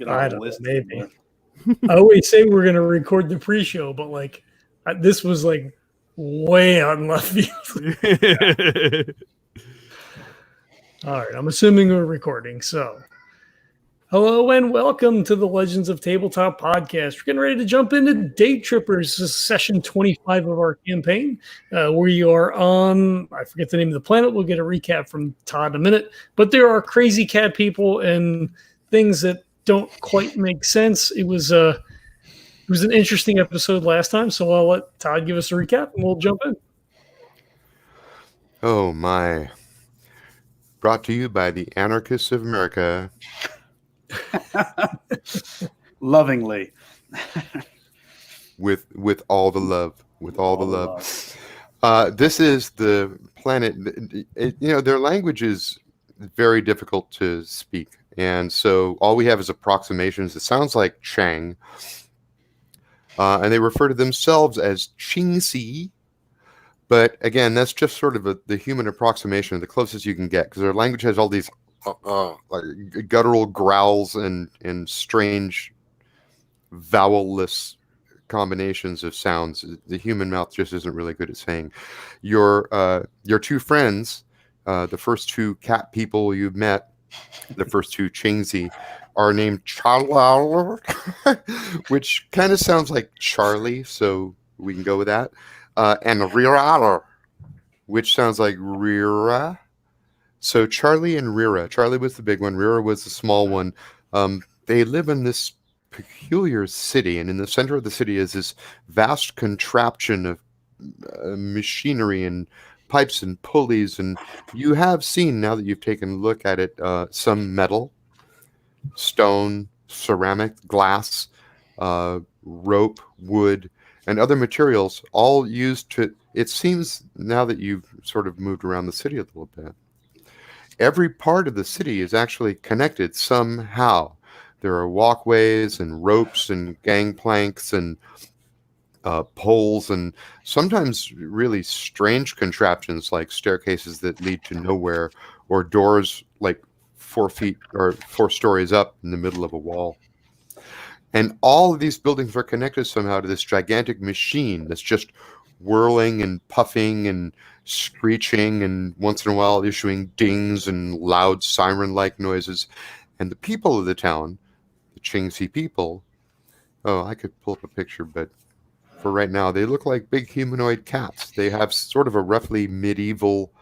I don't know, maybe. I always say we're going to record the pre-show, but like this was like way out in left field. All right, I'm assuming we're recording. So, hello and welcome to the Legends of Tabletop podcast. We're getting ready to jump into DayTrippers. This is session 25 of our campaign. We are on, I forget the name of the planet. We'll get a recap from Todd in a minute. But there are crazy cat people and things that don't quite make sense. It was an interesting episode last time, so I'll let Todd give us a recap and we'll jump in. Oh my. Brought to you by the Anarchists of America. Lovingly. with all the love. With all the love. This is the planet. Their language is very difficult to speak. And so all we have is approximations. It sounds like Chang. And they refer to themselves as Chingsi. But again, that's just sort of the human approximation, the closest you can get, because their language has all these like guttural growls and strange vowel-less combinations of sounds. The human mouth just isn't really good at saying. Your two friends, the first two cat people you've met, the first two Chingsi, are named Carlisle, which kind of sounds like Charlie, so we can go with that. And Rira, which sounds like Rira. So Charlie and Rira. Charlie was the big one. Rira was the small one. They live in this peculiar city, and in the center of the city is this vast contraption of machinery and pipes and pulleys. And you have seen, now that you've taken a look at it, some metal, stone, ceramic, glass, rope, wood, and other materials, all used to, it seems now that you've sort of moved around the city a little bit, every part of the city is actually connected somehow. There are walkways and ropes and gangplanks and poles and sometimes really strange contraptions like staircases that lead to nowhere or doors like 4 feet or 4 stories up in the middle of a wall. And all of these buildings are connected somehow to this gigantic machine that's just whirling and puffing and screeching and once in a while issuing dings and loud siren-like noises. And the people of the town, the Chingsi people, I could pull up a picture, but for right now, they look like big humanoid cats. They have sort of a roughly medieval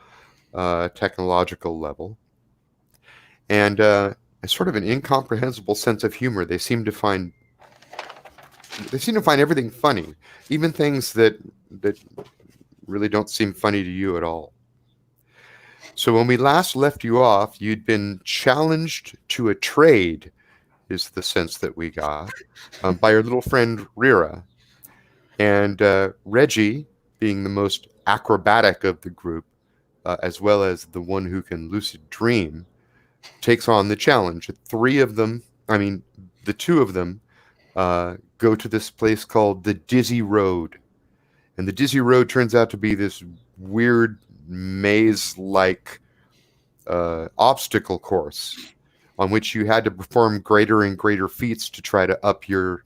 technological level. And a sort of an incomprehensible sense of humor. They seem to find everything funny, even things that really don't seem funny to you at all. So when we last left you off, you'd been challenged to a trade, is the sense that we got, by your little friend Rira. And Reggie, being the most acrobatic of the group, as well as the one who can lucid dream, takes on the challenge. The two of them go to this place called the Dizzy Road. And the Dizzy Road turns out to be this weird maze-like obstacle course on which you had to perform greater and greater feats to try to up your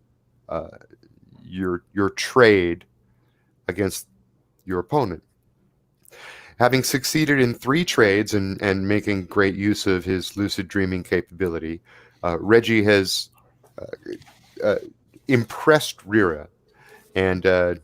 trade against your opponent. Having succeeded in 3 trades and making great use of his lucid dreaming capability, Reggie has impressed Rira, and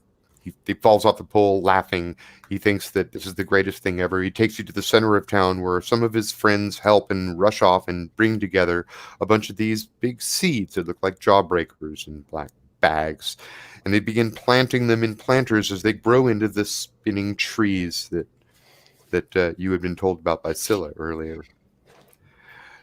he falls off the pole laughing. He thinks that this is the greatest thing ever. He takes you to the center of town where some of his friends help and rush off and bring together a bunch of these big seeds that look like jawbreakers in black bags. And they begin planting them in planters as they grow into the spinning trees that you had been told about by Scilla earlier.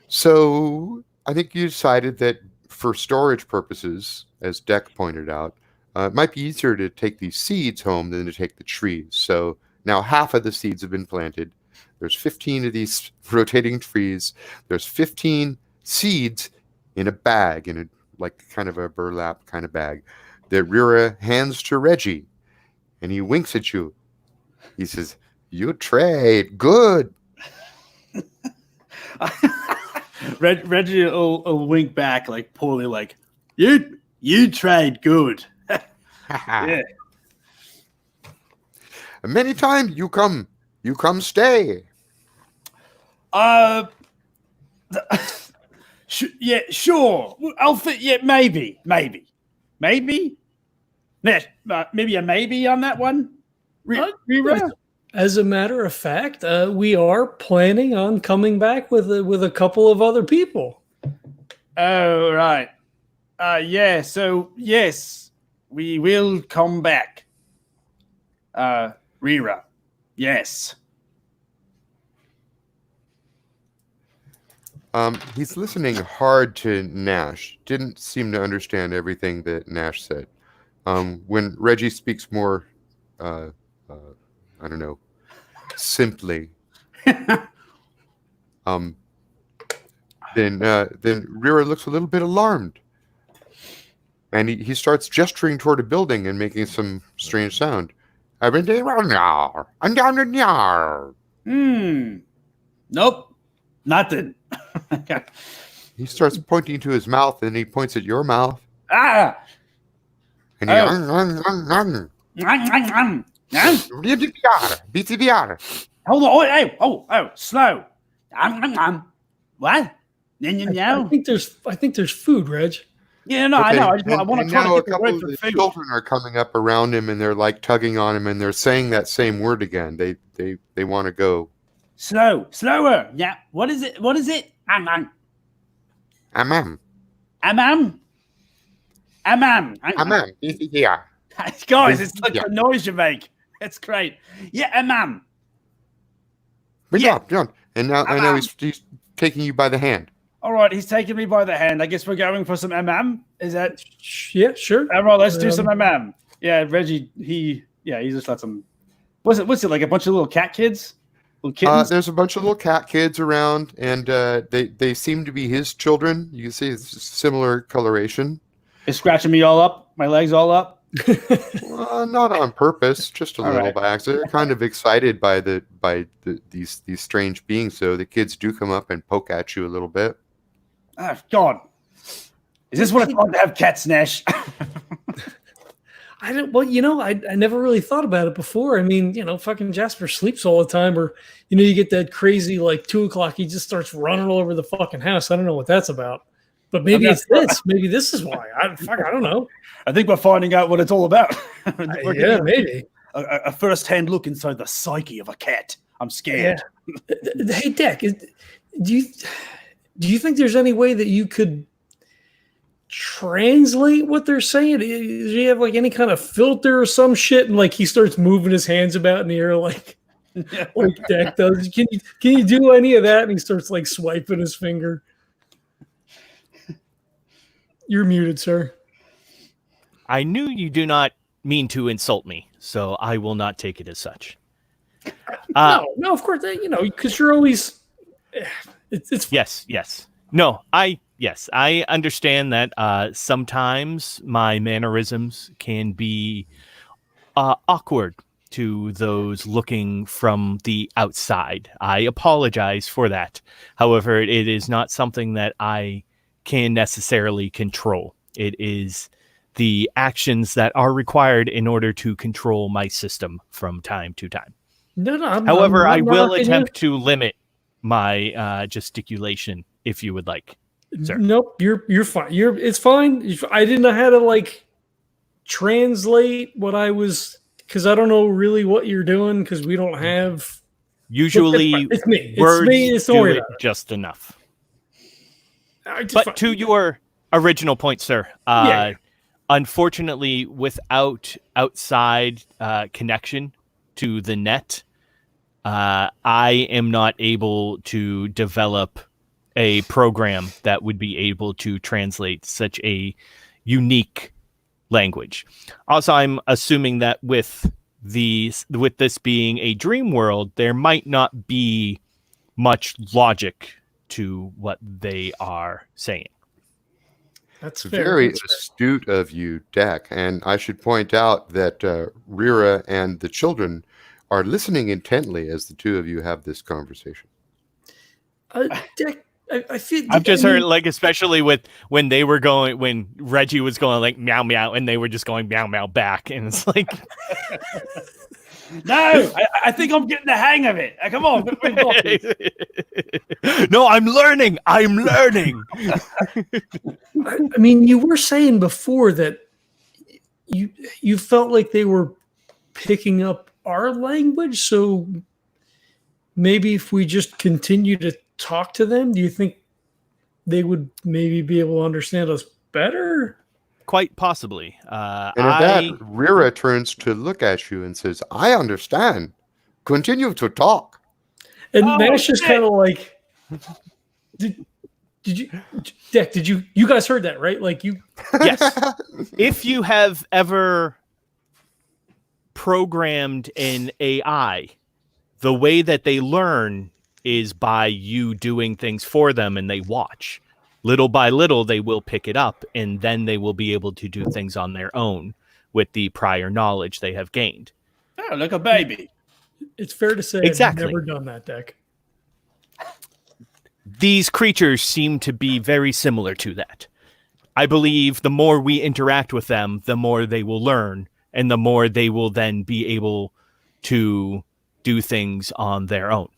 So I think you decided that for storage purposes, as Deck pointed out, it might be easier to take these seeds home than to take the trees. So now half of the seeds have been planted. There's 15 of these rotating trees. There's 15 seeds in a bag, in a like kind of a burlap kind of bag, that Rira hands to Reggie. And he winks at you. He says, "You trade. Good." Reggie will wink back like poorly, like you tried good. Yeah. Many times you come stay. Yeah, sure. I'll fit. Yeah, maybe. Nash, maybe a maybe on that one. Rira? As a matter of fact, we are planning on coming back with a couple of other people. Oh, right. Yeah. So yes, we will come back. Rira. Yes. He's listening hard to Nash. Didn't seem to understand everything that Nash said. When Reggie speaks more, I don't know, simply, then Rira looks a little bit alarmed, and he starts gesturing toward a building and making some strange sound. Nope. Nothing. He starts pointing to his mouth, and he points at your mouth. Ah. And he Hold on. Oh, slow. What? I think there's food, Reg. Yeah, no, I know. I want to try to a get the couple word of for the food. children are coming up around him, and they're like tugging on him, and they're saying that same word again. They want to go. Slower. Yeah. What is it? Amam. Yeah. Guys, it's like the noise you make. It's great. Yeah, amam. Yeah. And now he's taking you by the hand. All right, he's taking me by the hand. I guess we're going for some amam. Is that? Yeah, sure. All right, let's do some amam. Yeah, Reggie. He just let some. What's it like? A bunch of little cat kids. Little kittens? There's a bunch of little cat kids around, and they seem to be his children. You can see it's similar coloration. They're scratching me all up, my legs all up. Not on purpose, just a All little right. by accident. They're kind of excited by these strange beings. So the kids do come up and poke at you a little bit. Oh, God. Is this what it's like to have cats, Nash? I don't. Well, I never really thought about it before. I mean, fucking Jasper sleeps all the time, or you get that crazy like 2:00. He just starts running all over the fucking house. I don't know what that's about, but maybe it's this. Maybe this is why. I don't know. I think we're finding out what it's all about. Yeah, maybe a first-hand look inside the psyche of a cat. I'm scared. Yeah. Hey, Deck, do you think there's any way that you could translate what they're saying? Do you have like any kind of filter or some shit? And like he starts moving his hands about in the air like Deck does. Can you do any of that? And he starts like swiping his finger. You're muted, sir. I knew you do not mean to insult me, so I will not take it as such. No, of course, because you're always. It's Yes. No, I understand that sometimes my mannerisms can be awkward to those looking from the outside. I apologize for that. However, it is not something that I can necessarily control. It is the actions that are required in order to control my system from time to time. No. However, I will attempt to limit my gesticulation if you would like, sir. Nope, you're fine. It's fine. I didn't know how to like translate what I was, because I don't know really what you're doing, because we don't have. Usually, it's me. Words It's do me. it just enough. But to your original point, sir, unfortunately, without outside connection to the net, I am not able to develop a program that would be able to translate such a unique language. Also, I'm assuming that with this being a dream world, there might not be much logic to what they are saying. That's fair. Very astute of you, Deck. And I should point out that Rira and the children are listening intently as the two of you have this conversation. Deck, I feel I've just heard, like, especially with when Reggie was going like meow meow, and they were just going meow meow back, and it's like, no, I think I'm getting the hang of it. Come on, no, I'm learning. I mean, you were saying before that you felt like they were picking up our language, so maybe if we just continue to talk to them, do you think they would maybe be able to understand us better? Quite possibly. And at that, Rira turns to look at you and says, "I understand. Continue to talk." And Nash is kind of like, did you, Deck? Did you guys heard that, right? Like you? Yes. If you have ever programmed an AI, the way that they learn is by you doing things for them, and they watch. Little by little, they will pick it up, and then they will be able to do things on their own with the prior knowledge they have gained. Oh, like a baby. It's fair to say Exactly. I've never done that, Deck. These creatures seem to be very similar to that. I believe the more we interact with them, the more they will learn, and the more they will then be able to do things on their own.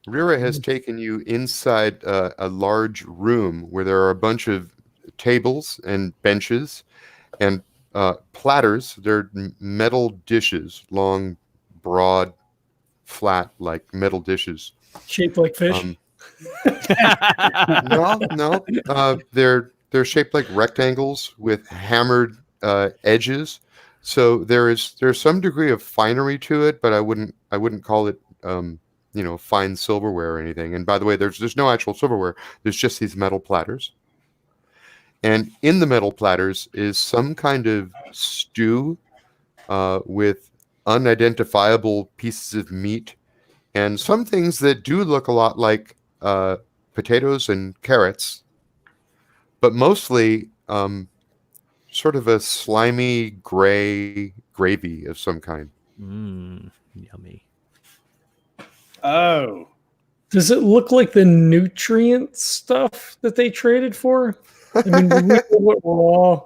Rira has taken you inside a large room where there are a bunch of tables and benches and platters. They're metal dishes, long, broad, flat, like metal dishes. Shaped like fish? No. They're shaped like rectangles with hammered edges. So there's some degree of finery to it, but I wouldn't call it fine silverware or anything. And by the way, there's no actual silverware. There's just these metal platters. And in the metal platters is some kind of stew with unidentifiable pieces of meat and some things that do look a lot like potatoes and carrots, but mostly sort of a slimy gray gravy of some kind. Yummy. Oh. Does it look like the nutrient stuff that they traded for? I mean, did we know what raw,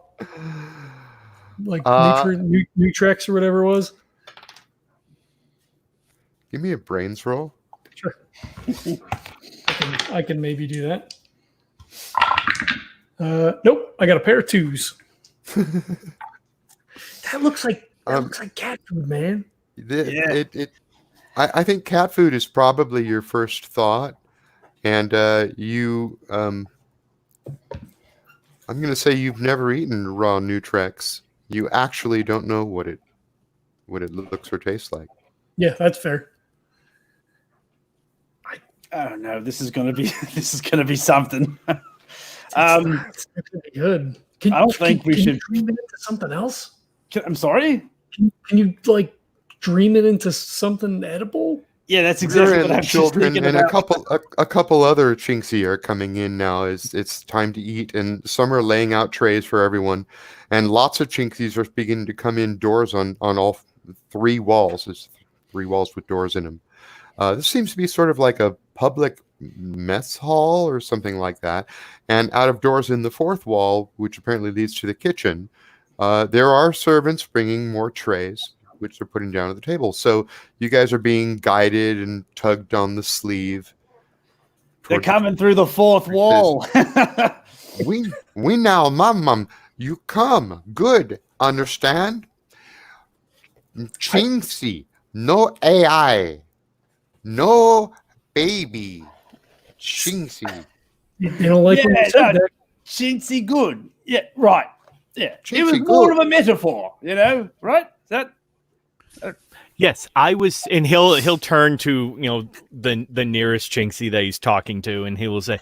like Nutrex or whatever it was? Give me a brains roll. Sure. I can maybe do that. Nope, I got a pair of twos. That looks like cat food, man. I think cat food is probably your first thought, and I'm going to say you've never eaten raw Nutrex. You actually don't know what it looks or tastes like. Yeah, that's fair. Oh no, this is gonna be something. It's gonna be good. I don't think we should dream it into something else. I'm sorry. Can you like dream it into something edible? Yeah, that's exactly what I'm children just thinking and about. a couple other Chinksy are coming in now. It's time to eat, and some are laying out trays for everyone, and lots of Chinksies are beginning to come indoors on all three walls. There's 3 walls with doors in them. This seems to be sort of like a public mess hall or something like that. And out of doors in the 4th wall, which apparently leads to the kitchen, there are servants bringing more trays, which they're putting down at the table. So you guys are being guided and tugged on the sleeve. They're coming through the 4th wall. we now, mom, you come. Good. Understand? Chinksy. No AI. No baby. Chinksy. You don't like when you said that. Chintzy good. Yeah, right. Yeah. Chintzy it was more of a metaphor, right? Is that Yes, I was, and he'll turn to the nearest Chinksy that he's talking to, and he will say,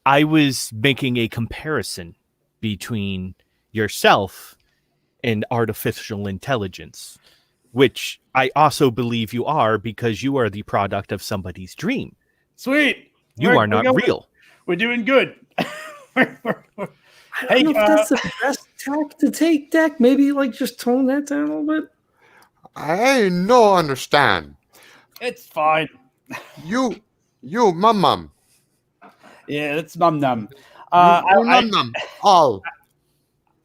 "I was making a comparison between yourself and artificial intelligence, which I also believe you are because you are the product of somebody's dream. Sweet. You are not real. We're doing good." I don't know if that's the best tack to take, Deck. Maybe just tone that down a little bit. I no understand. It's fine. You, mom. Yeah, it's num num. Num num. All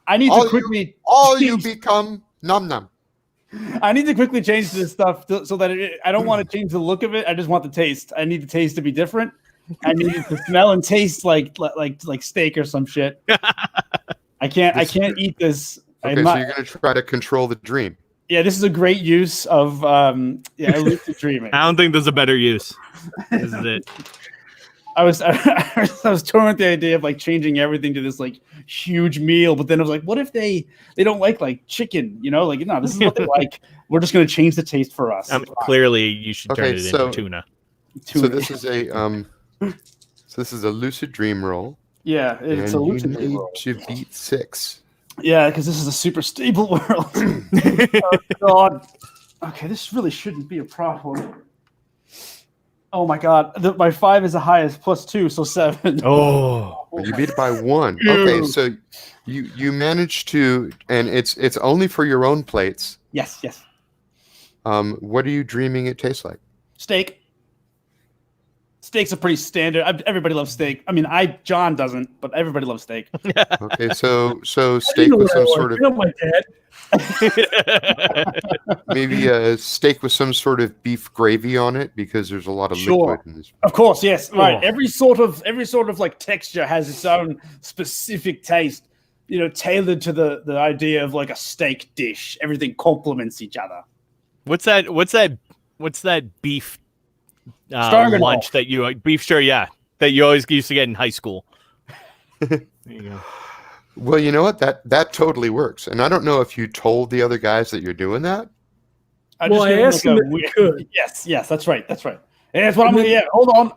I need to quickly. you become num num. I need to quickly change this stuff so that I don't want to change the look of it. I just want the taste. I need the taste to be different. I need it to smell and taste like steak or some shit. I can't eat this. Okay, so you're gonna try to control the dream. Yeah, this is a great use of lucid dreaming. I don't think there's a better use. This is it. I was torn with the idea of like changing everything to this like huge meal, but then I was like, what if they don't like chicken? You know, like no, this is what they like. We're just gonna change the taste for us. Clearly, you should turn it into tuna. So this is a lucid dream roll. Yeah, it's a lucid dream. dream You roll. need to beat 6. Yeah, because this is a super stable world. Oh God. Okay, this really shouldn't be a problem. Oh my God, my 5 is the highest, +2, so 7. Oh, you beat it by 1. Okay, so you managed to, and it's only for your own plates. Yes. What are you dreaming it tastes like? Steak. Steak's a pretty standard. Everybody loves steak. I mean, John doesn't, but everybody loves steak. Okay, so steak with some sort of my dad. maybe a steak with some sort of beef gravy on it because there's a lot of liquid in this. Of course, yes. Right. Every sort of like texture has its own specific taste, tailored to the idea of like a steak dish. Everything complements each other. What's that beef lunch that you beef sure that you always used to get in high school? There you go. Well, you know what? That totally works. And I don't know if you told the other guys that you're doing that. I asked them if we could. Yes, that's right. Yeah, that's what I'm going to get. Hold on.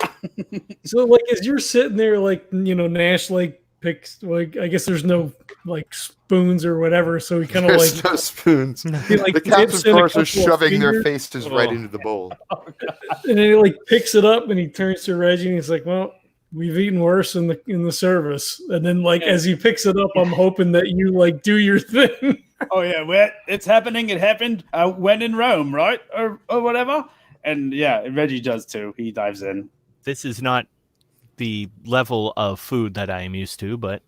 So, like, as you're sitting there, like, Nash, like, picks, like, I guess there's no, like, spoons or whatever. So he kind of, like, no spoons. He, like, the cats, of course, are shoving their fingers. faces right into the bowl. And then he, like, picks it up and he turns to Reggie and he's like, well, we've eaten worse in the service. And then, like, as he picks it up, I'm hoping that you, like, do your thing. Oh, yeah. Well, it's happening. It happened when in Rome, right? Or whatever. And, yeah, Reggie does, too. He dives in. This is not the level of food that I am used to, but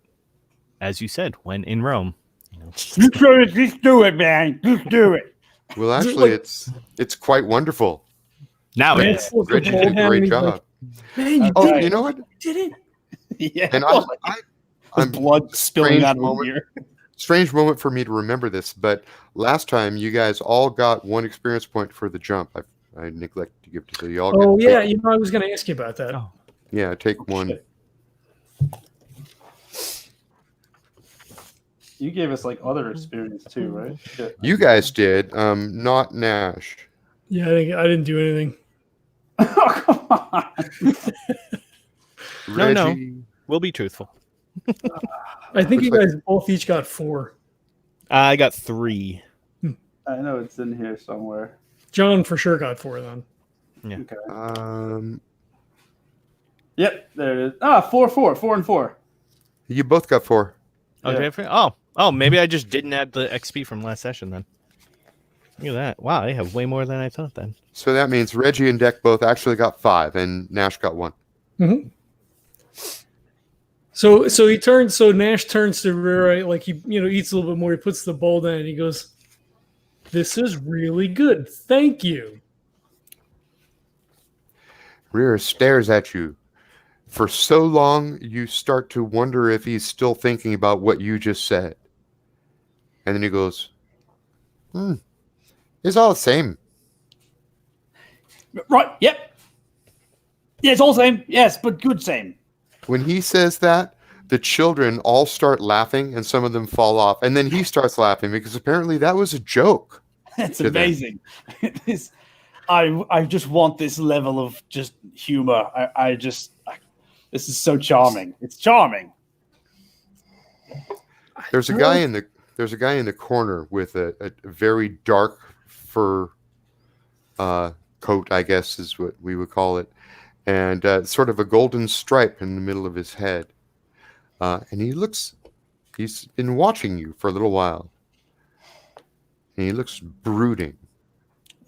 as you said, when in Rome. Just do it, man. Just do it. Well, actually, it's quite wonderful. Now it is. Reggie did a great job. Man, you know what? You did it. Yeah. And I'm blood spilling out of here. Strange moment for me to remember this, but last time you guys all got 1 experience point for the jump. I neglected to give to you all. Oh yeah, I was going to ask you about that. Oh. Yeah, take 1. Shit. You gave us like other experience too, right? Shit. You guys did, not Nash. Yeah, I didn't do anything. Oh, come on. No. We'll be truthful. I think you guys both each got 4. I got 3. I know it's in here somewhere. John for sure got 4 then. Yeah. Okay. Yep, there it is. 4 and 4. You both got 4. Okay. Yeah. Oh, maybe I just didn't add the XP from last session then. Look at that. Wow, I have way more than I thought then. So that means Reggie and Deck both actually got 5, and Nash got 1. Mm-hmm. So Nash turns to Rira, like he eats a little bit more. He puts the bowl down and he goes, "This is really good. Thank you." Rira stares at you. For so long, you start to wonder if he's still thinking about what you just said. And then he goes, it's all the same. Right, yep. Yeah, it's all the same. Yes, but good same. When he says that, the children all start laughing and some of them fall off. And then he starts laughing because apparently that was a joke. It's amazing. I just want this level of just humor. This is so charming. It's charming. There's a guy in the corner with a very dark fur coat, I guess is what we would call it, and sort of a golden stripe in the middle of his head. And he's been watching you for a little while. And he looks brooding.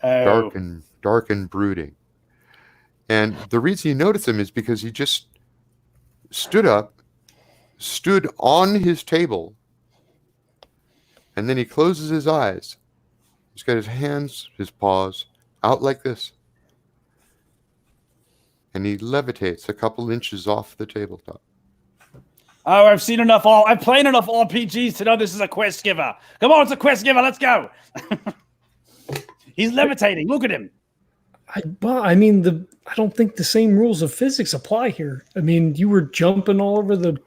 Oh. Dark and brooding. And the reason you notice him is because he just stood up, stood on his table, and then he closes his eyes. He's got his hands, his paws out like this. And he levitates a couple inches off the tabletop. Oh, I've seen enough. I've played enough RPGs to know this is a quest giver. Come on, it's a quest giver. Let's go. He's levitating. Look at him. I don't think the same rules of physics apply here. I mean, you were jumping all over the.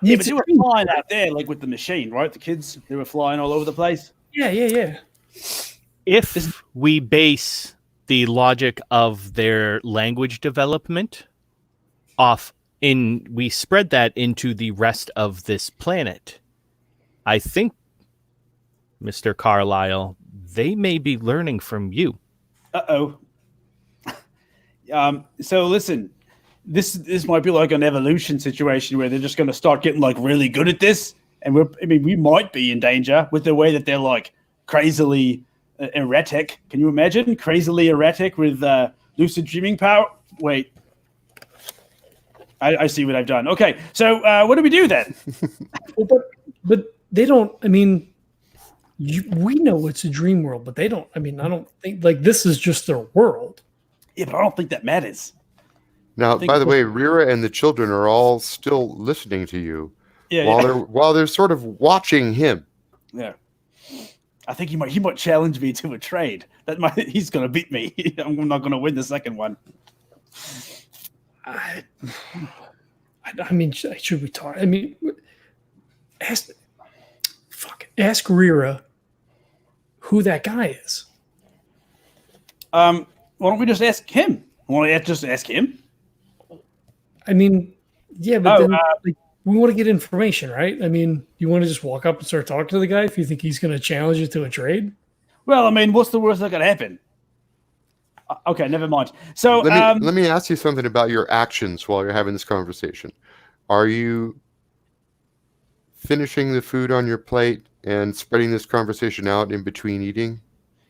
Yeah, but you were flying out there, like with the machine, right? The kids, they were flying all over the place. Yeah. If we base the logic of their language development we spread that into the rest of this planet, I think, Mr. Carlisle, they may be learning from you. Uh-oh. So listen, this might be like an evolution situation where they're just going to start getting like really good at this, and we might be in danger with the way that they're like crazily erratic. Can you imagine crazily erratic with lucid dreaming power? Wait, I see what I've done. Okay, so what do we do then? Well, but they don't. I mean, we know it's a dream world, but they don't. I mean, I don't think like this is just their world. Yeah, but I don't think that matters. Now, by the way, Rira and the children are all still listening to you while they're sort of watching him. Yeah. I think he might challenge me to a trade. He's going to beat me. I'm not going to win the second one. I mean, should we talk? I mean, ask Rira who that guy is. Why don't we just ask him? Want to just ask him? I mean, yeah, but we want to get information, right? I mean, you want to just walk up and start talking to the guy if you think he's going to challenge you to a trade? Well, I mean, what's the worst that could happen? Okay, never mind. So let me ask you something about your actions while you're having this conversation. Are you finishing the food on your plate and spreading this conversation out in between eating?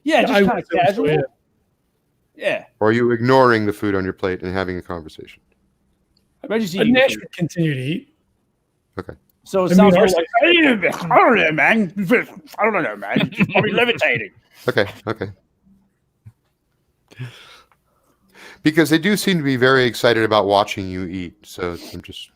Yeah, just kind of casual. Yeah. Or are you ignoring the food on your plate and having a conversation? Nash would continue to eat. Okay. So it sounds like, I don't know, man. I don't know, man. You're probably levitating. Okay. Because they do seem to be very excited about watching you eat. So I'm just...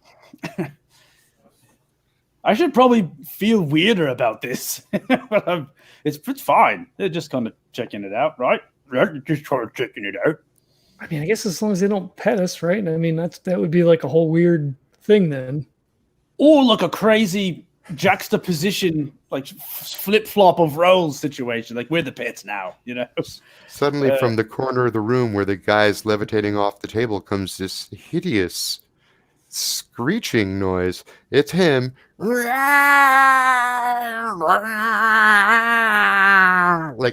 I should probably feel weirder about this. But it's fine. They're just kind of checking it out, right? Just trying to checking it out. I mean, I guess as long as they don't pet us, right? I mean, that would be like a whole weird thing then. Or like a crazy juxtaposition, like flip-flop of roles situation. Like, we're the pets now, you know? Suddenly from the corner of the room where the guy's levitating off the table comes this hideous screeching noise. It's him. Like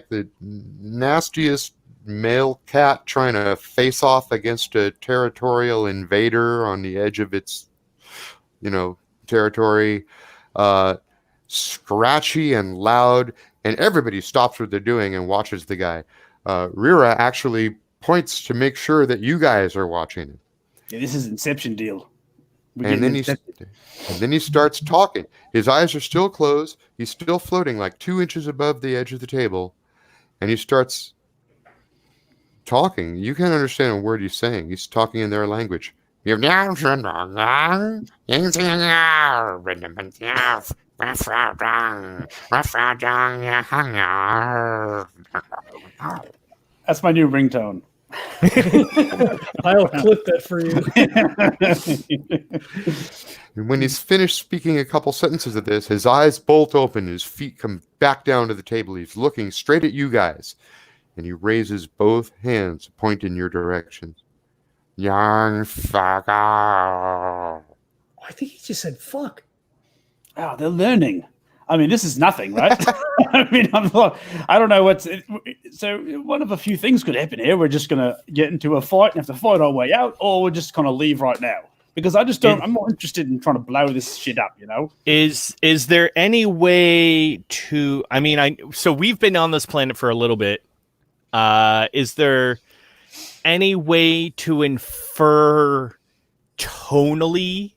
the nastiest male cat trying to face off against a territorial invader on the edge of its, territory. Scratchy and loud, and everybody stops what they're doing and watches the guy. Rira actually points to make sure that you guys are watching him. Yeah, this is Inception deal. And then he starts talking. His eyes are still closed. He's still floating like 2 inches above the edge of the table. And he starts talking. You can't understand a word he's saying. He's talking in their language. That's my new ringtone. I'll clip that for you. And when he's finished speaking a couple sentences of this, his eyes bolt open, his feet come back down to the table. He's looking straight at you guys, and he raises both hands to point in your direction. Young fucker. I think he just said fuck. Oh, they're learning. I mean, this is nothing, right? I mean, I don't know so one of a few things could happen here. We're just going to get into a fight and have to fight our way out, or we're just going to leave right now. Because I'm more interested in trying to blow this shit up, you know? Is there any way to, so we've been on this planet for a little bit. Is there any way to infer tonally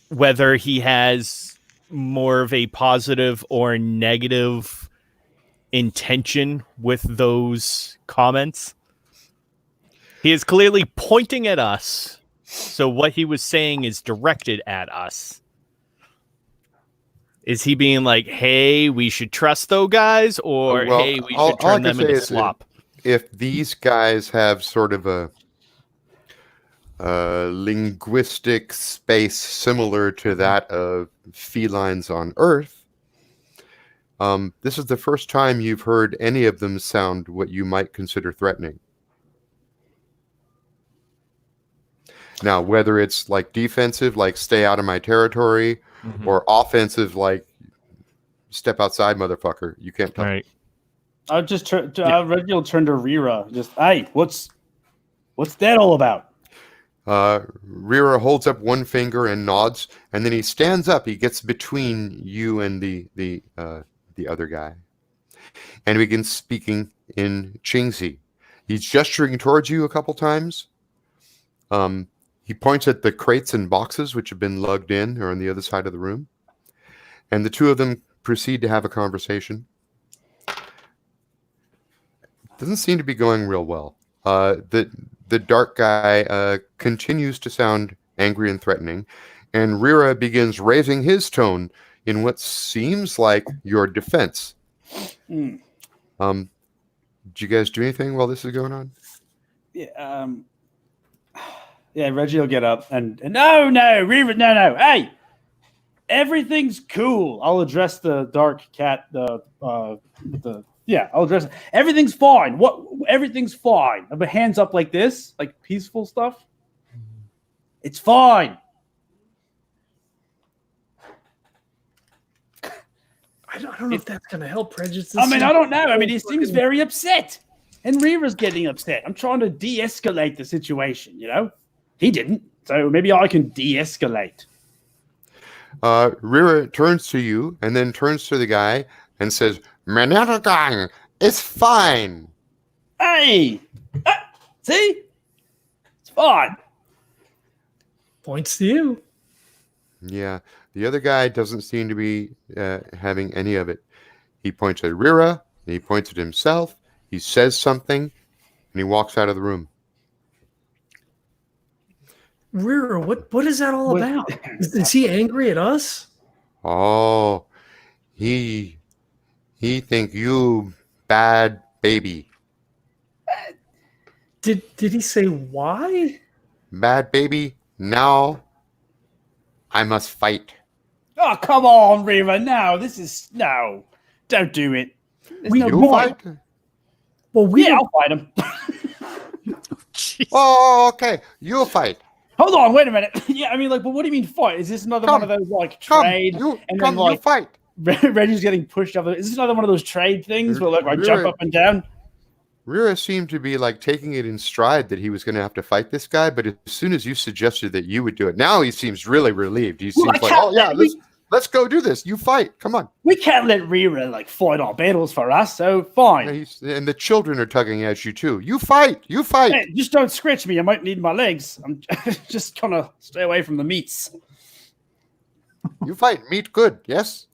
whether he has more of a positive or negative intention with those comments. He is clearly pointing at us, so what he was saying is directed at us. Is he being like, hey, we should trust those guys, or Well, hey, we all should I turn can them say into is slop? If these guys have sort of a linguistic space similar to that of felines on Earth, this is the first time you've heard any of them sound what you might consider threatening. Now, whether it's like defensive, like stay out of my territory, or offensive, like step outside, motherfucker, you can't tell. Right. I'll just turn. Reggie will turn to Rira. Just, hey, what's that all about? Rira holds up one finger and nods, and then he stands up. He gets between you and the other guy, and begins speaking in Chingsi. He's gesturing towards you a couple times. He points at the crates and boxes which have been lugged in or on the other side of the room, and the two of them proceed to have a conversation. Doesn't seem to be going real well. The dark guy continues to sound angry and threatening, and Rira begins raising his tone in what seems like your defense. Did you guys do anything while this is going on? Yeah. Yeah. Reggie will get up and no, Rira, no. Hey, everything's cool. I'll address the dark cat. I'll address it. Everything's fine. Everything's fine. But hands up like this, like peaceful stuff. It's fine. I don't know if that's going to help, Regis. I don't know. I mean, he seems very upset. And Rira's getting upset. I'm trying to de-escalate the situation, you know? He didn't. So maybe I can de-escalate. Rira turns to you and then turns to the guy and says, Manatagang, it's fine. Hey! See? It's fine. Points to you. Yeah, the other guy doesn't seem to be having any of it. He points at Rira, and he points at himself, he says something, and he walks out of the room. Rira, what is that all about? Is he angry at us? Oh, he think you bad baby. Did he say why? Bad baby, now I must fight. Oh, come on, Rira. No. Don't do it. You fight? Well, I'll fight him. Oh, okay. You fight. Hold on, wait a minute. Yeah, I mean, like, but what do you mean fight? Is this another one of those, like, trade? You then fight. Reggie's getting pushed up. Is this another one of those trade things where, like, I jump up and down? Rira seemed to be, like, taking it in stride that he was going to have to fight this guy, but as soon as you suggested that you would do it, now he seems really relieved. He seems like, oh, yeah, let's go do this. You fight. Come on. We can't let Rira, like, fight our battles for us, so fine. Yeah, and the children are tugging at you, too. You fight. Hey, just don't scratch me. I might need my legs. I'm just going to stay away from the meats. You fight. Meat good, yes?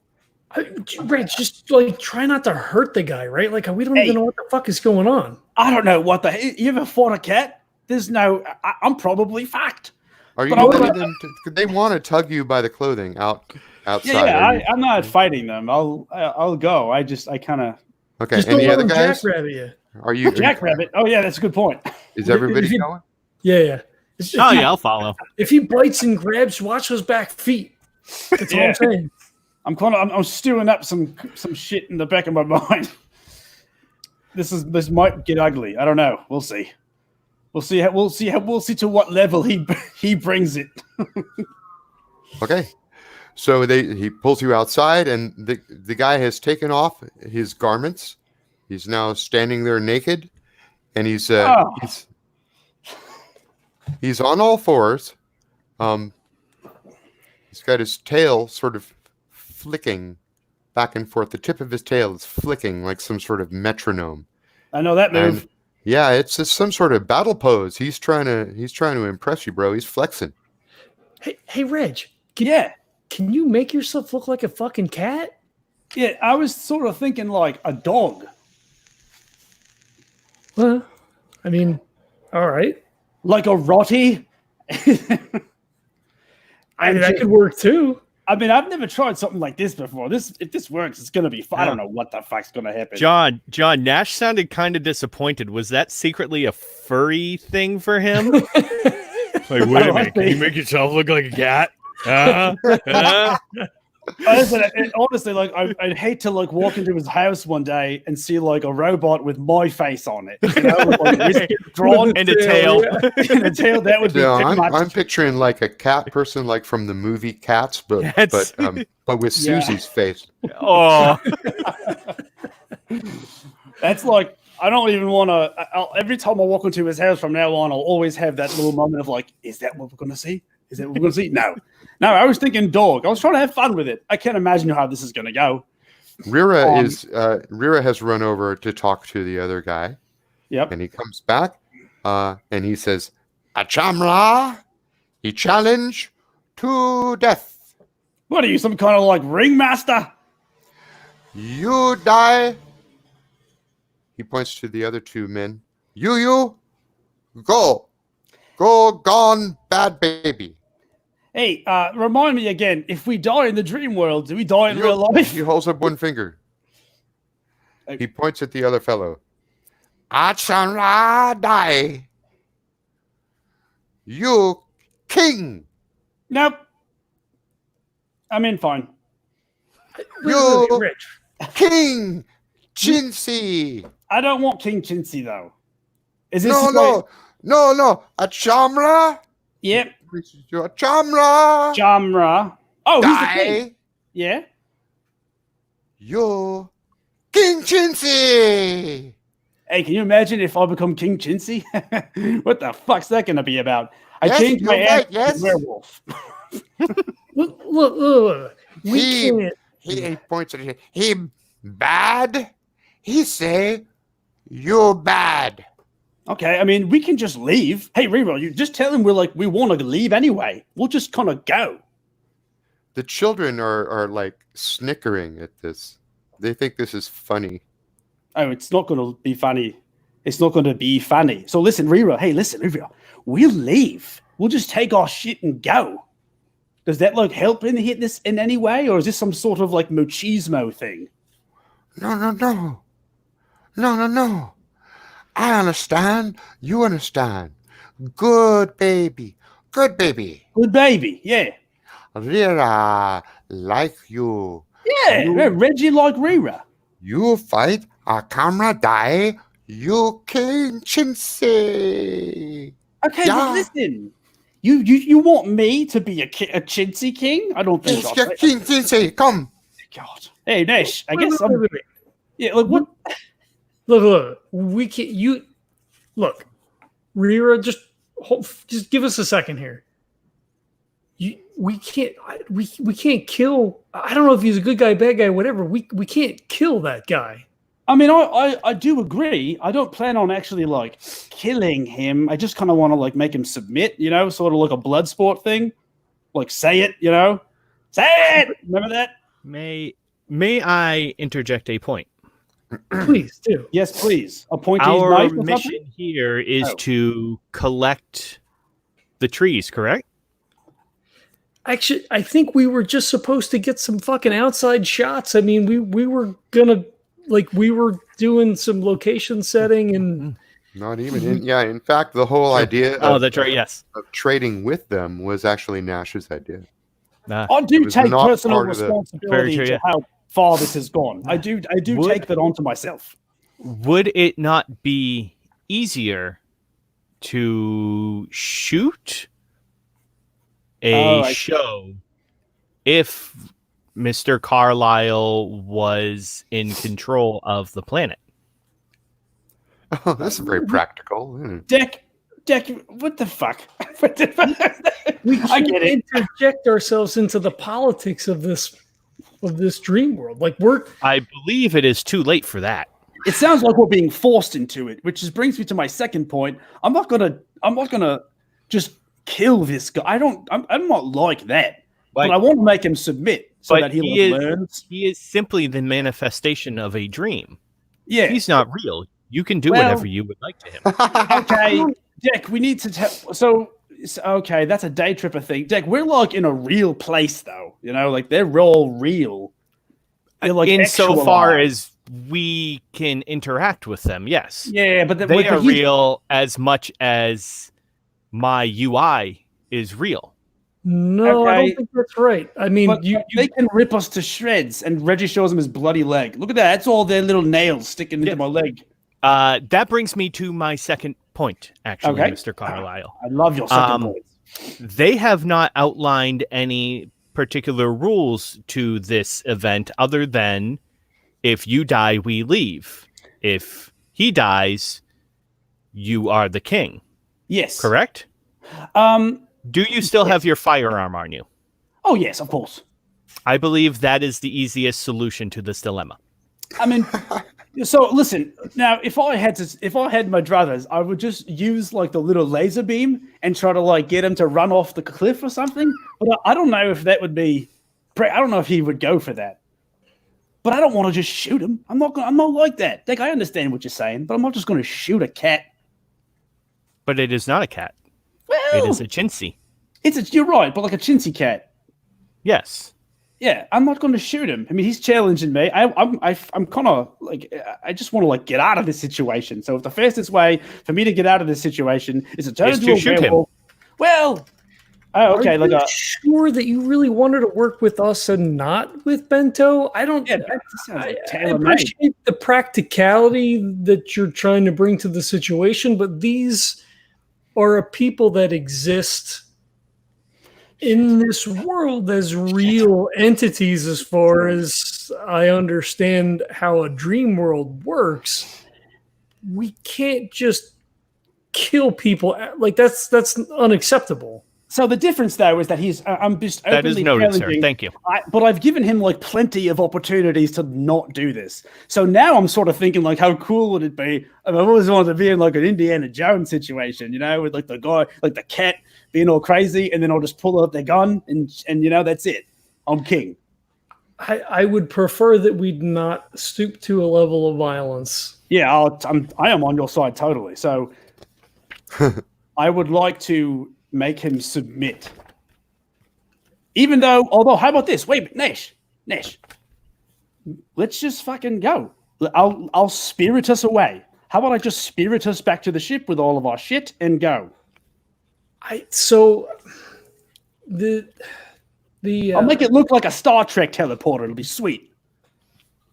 Reg, just, like, try not to hurt the guy, right? Like, we don't even know what the fuck is going on. I don't know what you ever fought a cat? I'm probably fucked. Are you letting them? They want to tug you by the clothing outside. Yeah, I'm not fighting them. I'll go. I kind of. Okay. Just Any don't other let guys? jackrabbit you. Are you jackrabbit? Oh yeah, that's a good point. Is everybody going? Yeah. I'll follow. If he bites and grabs, watch those back feet. That's all I'm saying. I'm stewing up some shit in the back of my mind. This might get ugly. I don't know. We'll see. We'll see to what level he brings it. Okay. So he pulls you outside, and the guy has taken off his garments. He's now standing there naked, and he's on all fours. He's got his tail sort of flicking back and forth. The tip of his tail is flicking like some sort of metronome. I know that move. And, yeah, it's just some sort of battle pose. He's trying to impress you, bro. He's flexing. Hey, Reg. Can you make yourself look like a fucking cat? Yeah, I was sort of thinking like a dog. Well, I mean, all right. Like a rotty. I mean, that could work too. I mean, I've never tried something like this before. If this works, it's gonna be fun. I don't know what the fuck's gonna happen. John, Nash sounded kind of disappointed. Was that secretly a furry thing for him? Like, wait a minute, can you make yourself look like a cat? Listen, honestly, like I'd hate to like walk into his house one day and see like a robot with my face on it, you know, with, like, whiskers drawn and a tail. and a tail. That would be. Yeah, I'm picturing like a cat person, like from the movie Cats, but with Susie's face. Oh, that's like I don't even want to. Every time I walk into his house from now on, I'll always have that little moment of like, is that what we're gonna see? Is that what we're gonna see? No, I was thinking dog. I was trying to have fun with it. I can't imagine how this is going to go. Rira has run over to talk to the other guy. Yep. And he comes back and he says, Achamla, he challenge to death. What are you, some kind of like ringmaster? You die. He points to the other two men. You, go. Go, gone, bad baby. Hey, remind me again, if we die in the dream world, do we die in real life? He holds up one finger. He points at the other fellow. Achanra die. You king. Nope. I'm in fine. You Rich. King Chincy. I don't want King Chincy, though. Is this No. Achamra? Yep. Achamra. Jamra. Oh, he's the Die. king. Yeah. You King Chincy. Hey, can you imagine if I become King Chincy? What the fuck's that going to be about? I Yes, changed my you're ass right, yes. to werewolf. Look. He can't. he points at it. He bad. He say you bad. Okay, I mean, we can just leave. Hey, Reroll, you just tell him we want to leave anyway. We'll just kind of go. The children are like snickering at this. They think this is funny. Oh, it's not going to be funny. It's not going to be funny. So listen, Reroll. Hey, listen, Reroll. We'll leave. We'll just take our shit and go. Does that like help in this in any way, or is this some sort of like machismo thing? No. I understand. You understand. Good baby. Good baby, yeah. Rira like you. Yeah, Reggie like Rira. You fight a camera die. You King Chincy. Okay, Yeah. but listen. You want me to be a Chintzy king? I don't think so. Yes, King Chincy, come. God. Hey, Nash, I guess Wait. Yeah, look, what? Look. We can't. Look, Rira. Just give us a second here. We can't. We can't kill. I don't know if he's a good guy, bad guy, whatever. We can't kill that guy. I mean, I do agree. I don't plan on actually like killing him. I just kind of want to like make him submit, you know, sort of like a blood sport thing. Like say it, you know, say it. Remember that? may I interject a point? Please do. Yes, please. Appointees Our knife or mission something? here is Oh. to collect the trees, correct? Actually, I think we were just supposed to get some fucking outside shots. I mean, we were gonna we were doing some location setting and Not even. In fact, the whole idea Oh, of, that's right. Yes. of trading with them was actually Nash's idea. I do was take not personal part of the- responsibility Very true, to yeah. how far this has gone. I do take that onto myself. Would it not be easier to shoot a I see. show if Mr. Carlisle was in control of the planet? Oh, this is very practical. Deck, what the fuck? we I can't get it. interject ourselves into the politics of this dream world. Like I believe it is too late for that. It sounds like we're being forced into it, which just brings me to my second point. I'm not gonna just kill this guy. I'm not like that. but I want to make him submit so that he learns. He is simply the manifestation of a dream. Yeah. He's not real. You can do whatever you would like to him. Okay, Deck, we need to tell. So, okay, that's a day tripper thing. Deck, we're like in a real place, though. You know, like they're all real. They're like insofar as we can interact with them, yes. Yeah, but they are real as much as my UI is real. No, I don't think that's right. I mean, they can rip us to shreds, and Reggie shows him his bloody leg. Look at that. That's all their little nails sticking into my leg. That brings me to my second point, actually, Mr. Carlisle. I love your second point. They have not outlined any particular rules to this event other than if you die, we leave. If he dies, you are the king. Yes. Correct? Do you still have your firearm on you? Oh, yes, of course. I believe that is the easiest solution to this dilemma. I mean, so listen, now if I had my druthers, I would just use like the little laser beam and try to like get him to run off the cliff or something. But I don't know if that would be, I don't know if he would go for that. But I don't want to just shoot him. I'm not like that. Like, I understand what you're saying, but I'm not just going to shoot a cat. But it is not a cat. Well, it is a chintzy. You're right, but like a chintzy cat. Yes. Yeah, I'm not going to shoot him. I mean, he's challenging me. I'm kind of like, I just want to like get out of this situation. So if the fastest way for me to get out of this situation is to turn into a werewolf, well, okay. Are you sure that you really wanted to work with us and not with Bento? I don't. Yeah, I appreciate the practicality that you're trying to bring to the situation, but these are a people that exist in this world as real entities, as far as I understand how a dream world works. We can't just kill people. Like that's unacceptable. So the difference, though, is that I'm just openly that is noted, sir. Thank you. But I've given him like plenty of opportunities to not do this. So now I'm sort of thinking like, how cool would it be? I've always wanted to be in like an Indiana Jones situation, you know, with like the guy, like the cat being all crazy, and then I'll just pull out their gun and you know, that's it. I'm king. I would prefer that we'd not stoop to a level of violence. Yeah, I am on your side totally. So I would like to make him submit. Although, how about this? Wait, Nash, let's just fucking go. I'll spirit us away. How about I just spirit us back to the ship with all of our shit and go? I'll make it look like a Star Trek teleporter. It'll be sweet.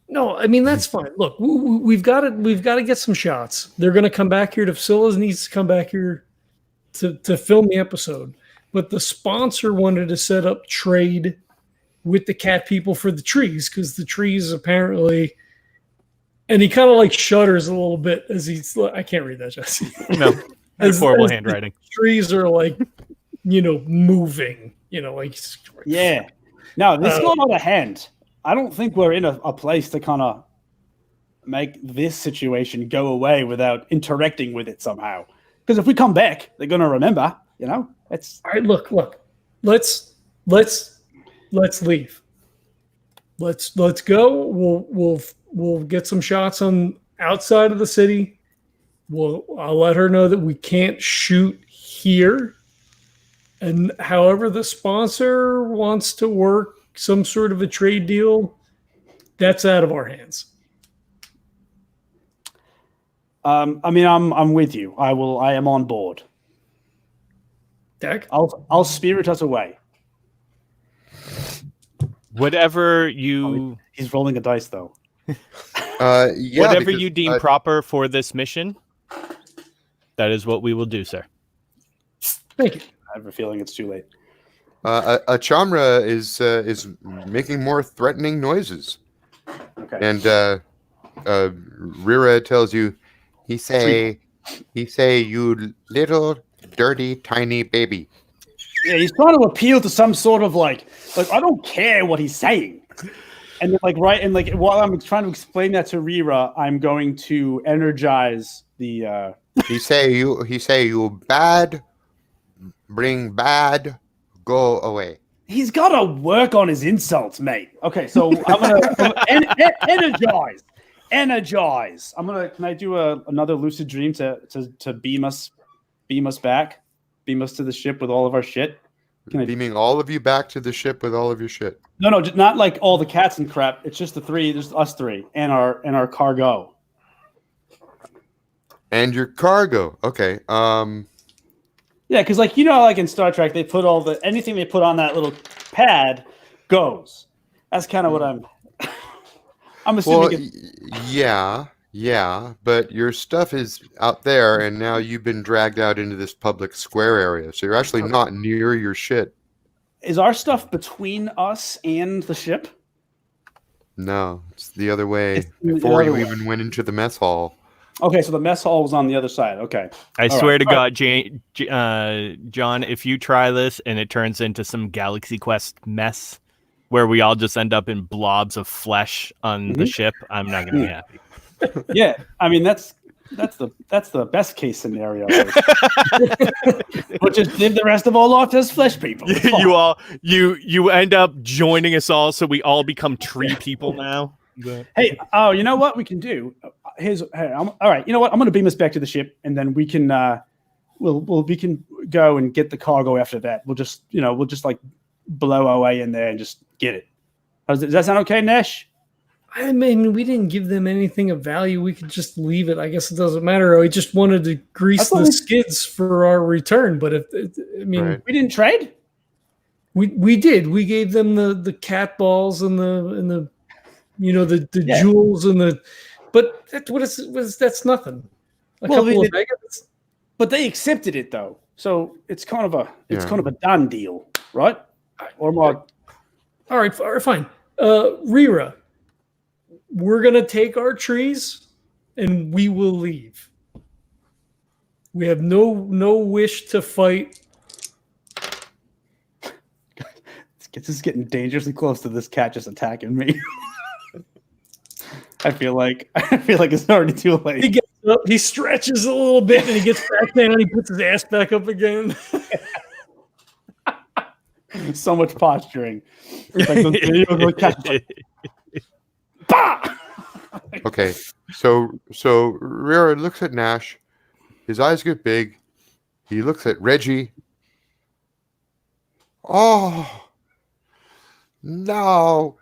No, I mean that's fine. Look, we've got to get some shots. They're going to come back here to Scilla needs to come back here to film the episode, but the sponsor wanted to set up trade with the cat people for the trees, because the trees apparently, and he kind of like shudders a little bit as he's, I can't read that, Jesse. No, that's horrible handwriting. Trees are like, moving, like. Yeah. No, this is on the other hand. I don't think we're in a place to kind of make this situation go away without interacting with it somehow. Because if we come back, they're going to remember, It's all right. Look. Let's leave. Let's go. We'll get some shots on outside of the city. I'll let her know that we can't shoot here. And however the sponsor wants to work some sort of a trade deal, that's out of our hands. I mean, I'm with you. I am on board. Deck? I'll spirit us away. Whatever you... He's rolling a dice, though. Whatever you deem proper for this mission, that is what we will do, sir. Thank you. I have a feeling it's too late. A Chamra is making more threatening noises. Okay. And Rira tells you, he say, you little dirty tiny baby. Yeah, he's trying to appeal to some sort of like I don't care what he's saying. And then while I'm trying to explain that to Rira, I'm going to energize the. He say you bad, bring bad, go away. He's got to work on his insults, mate. Okay, so I'm gonna energize. Can I do another lucid dream to beam us back, beam us to the ship with all of our shit? Beaming all of you back to the ship with all of your shit. No, not like all the cats and crap. It's just the three. There's us three and our cargo. And your cargo. Okay. Yeah, because like like in Star Trek, they put anything they put on that little pad goes. That's kind of what I'm assuming. Well, yeah, but your stuff is out there, and now you've been dragged out into this public square area, so you're actually not near your shit. Is our stuff between us and the ship? No, it's the other way. Before you even went into the mess hall. Okay, so the mess hall was on the other side. Okay. I swear to God, John, if you try this and it turns into some Galaxy Quest mess where we all just end up in blobs of flesh on the ship, I'm not going to be happy. Yeah, I mean that's the best case scenario. We'll just live the rest of our life as flesh people. You end up joining us all, so we all become tree people now. Hey, you know what we can do? All right. You know what? I'm going to beam us back to the ship, and then we can we can go and get the cargo after that. We'll just like blow our way in there and just get it. Does that sound okay, Nash? I mean, we didn't give them anything of value. We could just leave it. I guess it doesn't matter. We just wanted to grease the skids for our return. But we didn't trade. We did. We gave them the cat balls and the jewels and the. But that's nothing. Couple of megabytes. But they accepted it though, so it's kind of a done deal, right? Or more. All right, fine. Rira. We're going to take our trees and we will leave. We have no wish to fight. This is getting dangerously close to this cat just attacking me. I feel like it's already too late. He gets up, he stretches a little bit, and he gets back down and he puts his ass back up again. So much posturing. It's like those videos where cats like, bah! Okay, so Rira looks at Nash. His eyes get big. He looks at Reggie. Oh, no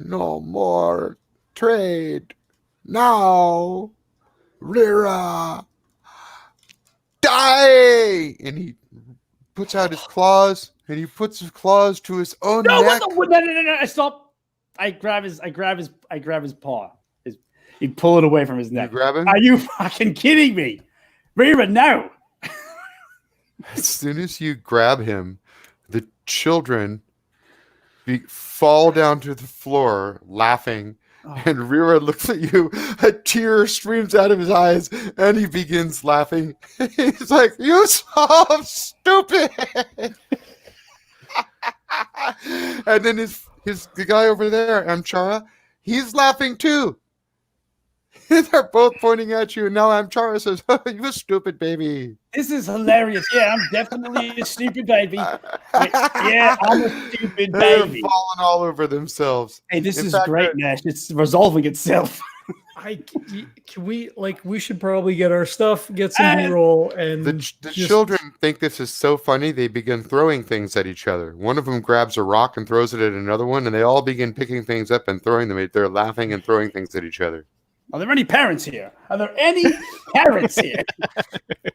more trade. Now, Rira, die! And he puts out his claws, and he puts his claws to his own neck. No! Stop! I grab his paw. He'd pull it away from his neck. You grab him? Are you fucking kidding me? Rira, no! As soon as you grab him, the children fall down to the floor laughing. And Rira looks at you, a tear streams out of his eyes, and he begins laughing. He's like, "You so stupid!" And then the guy over there, Amchara, he's laughing too. They're both pointing at you, and now Amchara says, "Oh, you stupid baby." This is hilarious. Yeah, I'm definitely a stupid baby. Yeah, I'm a stupid baby. They're falling all over themselves. Hey, this is great, Nash. It's resolving itself. We should probably get our stuff, get some B-roll, and the children think this is so funny. They begin throwing things at each other. One of them grabs a rock and throws it at another one, and they all begin picking things up and throwing them. They're laughing and throwing things at each other. Are there any parents here? I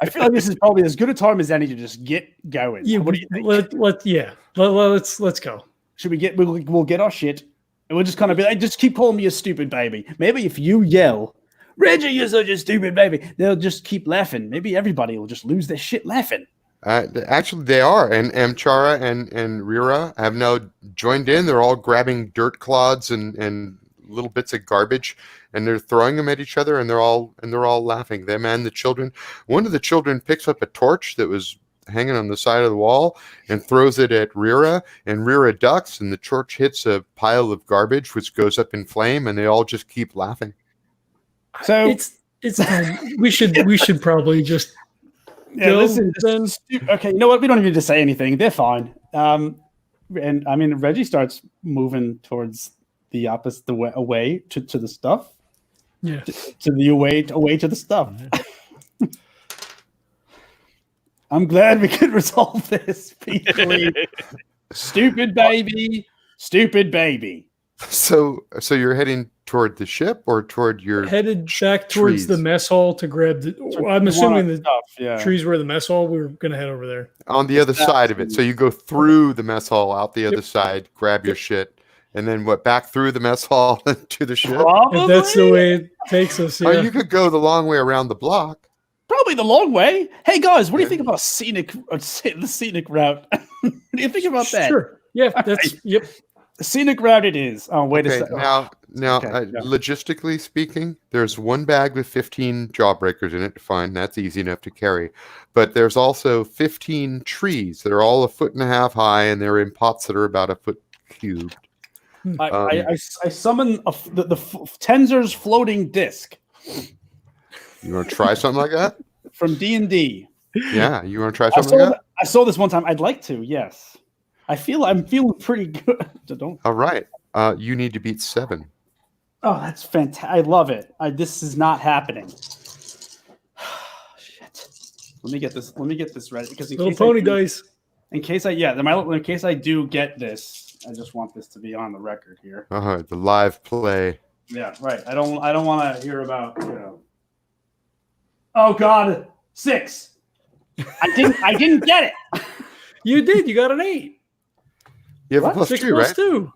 feel like this is probably as good a time as any to just get going. Yeah, what do you think? Let's go. Should we we'll get our shit, and we'll just kind of be like, just keep calling me a stupid baby. Maybe if you yell, "Reggie, you're such a stupid baby," they'll just keep laughing. Maybe everybody will just lose their shit laughing. Actually, they are, and Amchara and Rira have now joined in. They're all grabbing dirt clods and little bits of garbage, and they're throwing them at each other, and they're all laughing. Them and the children. One of the children picks up a torch that was hanging on the side of the wall and throws it at Rira, and Rira ducks, and the torch hits a pile of garbage, which goes up in flame, and they all just keep laughing. So it's time. we should probably just go. Listen, okay, you know what? We don't need to say anything. They're fine. and I mean Reggie starts moving towards the opposite, the way away to the stuff. Yeah. To the away to the stuff. I'm glad we could resolve this peacefully. Stupid baby. So you're heading toward the ship or toward your Headed back towards trees? the mess hall to grab the. I'm assuming the stuff, trees were the mess hall. We were going to head over there. on the other side of it. So you go through the mess hall, out the other side, grab your shit, and then back through the mess hall to the ship? Probably. If that's the way it takes us. Yeah. Or you could go the long way around the block. Probably the long way. Hey guys, what do you think about the scenic route? What do you think about that? Sure. Yeah, that's yep. The scenic route it is. Oh, wait a Okay, second. now, Okay, yeah. logistically speaking, there's one bag with 15 jawbreakers in it. Fine, that's easy enough to carry. But there's also 15 trees that are all 1.5 feet high, and they're in pots that are about 1 foot cubed. I summon the Tensor's floating disc You want to try something like that? from D&D. Yeah, you want to try something like that? I saw this one time. I'd like to. Yes, I'm feeling pretty good. Don't. All right. You need to beat 7. Oh, that's fantastic! I love it. This is not happening. Shit. Let me get this ready because Little pony dice. In case I do get this, I just want this to be on the record here. The live play. Yeah, right. I don't want to hear about, Oh God, 6. I didn't get it. You did. You got an 8. You have What? a plus 6 2, plus right? 2.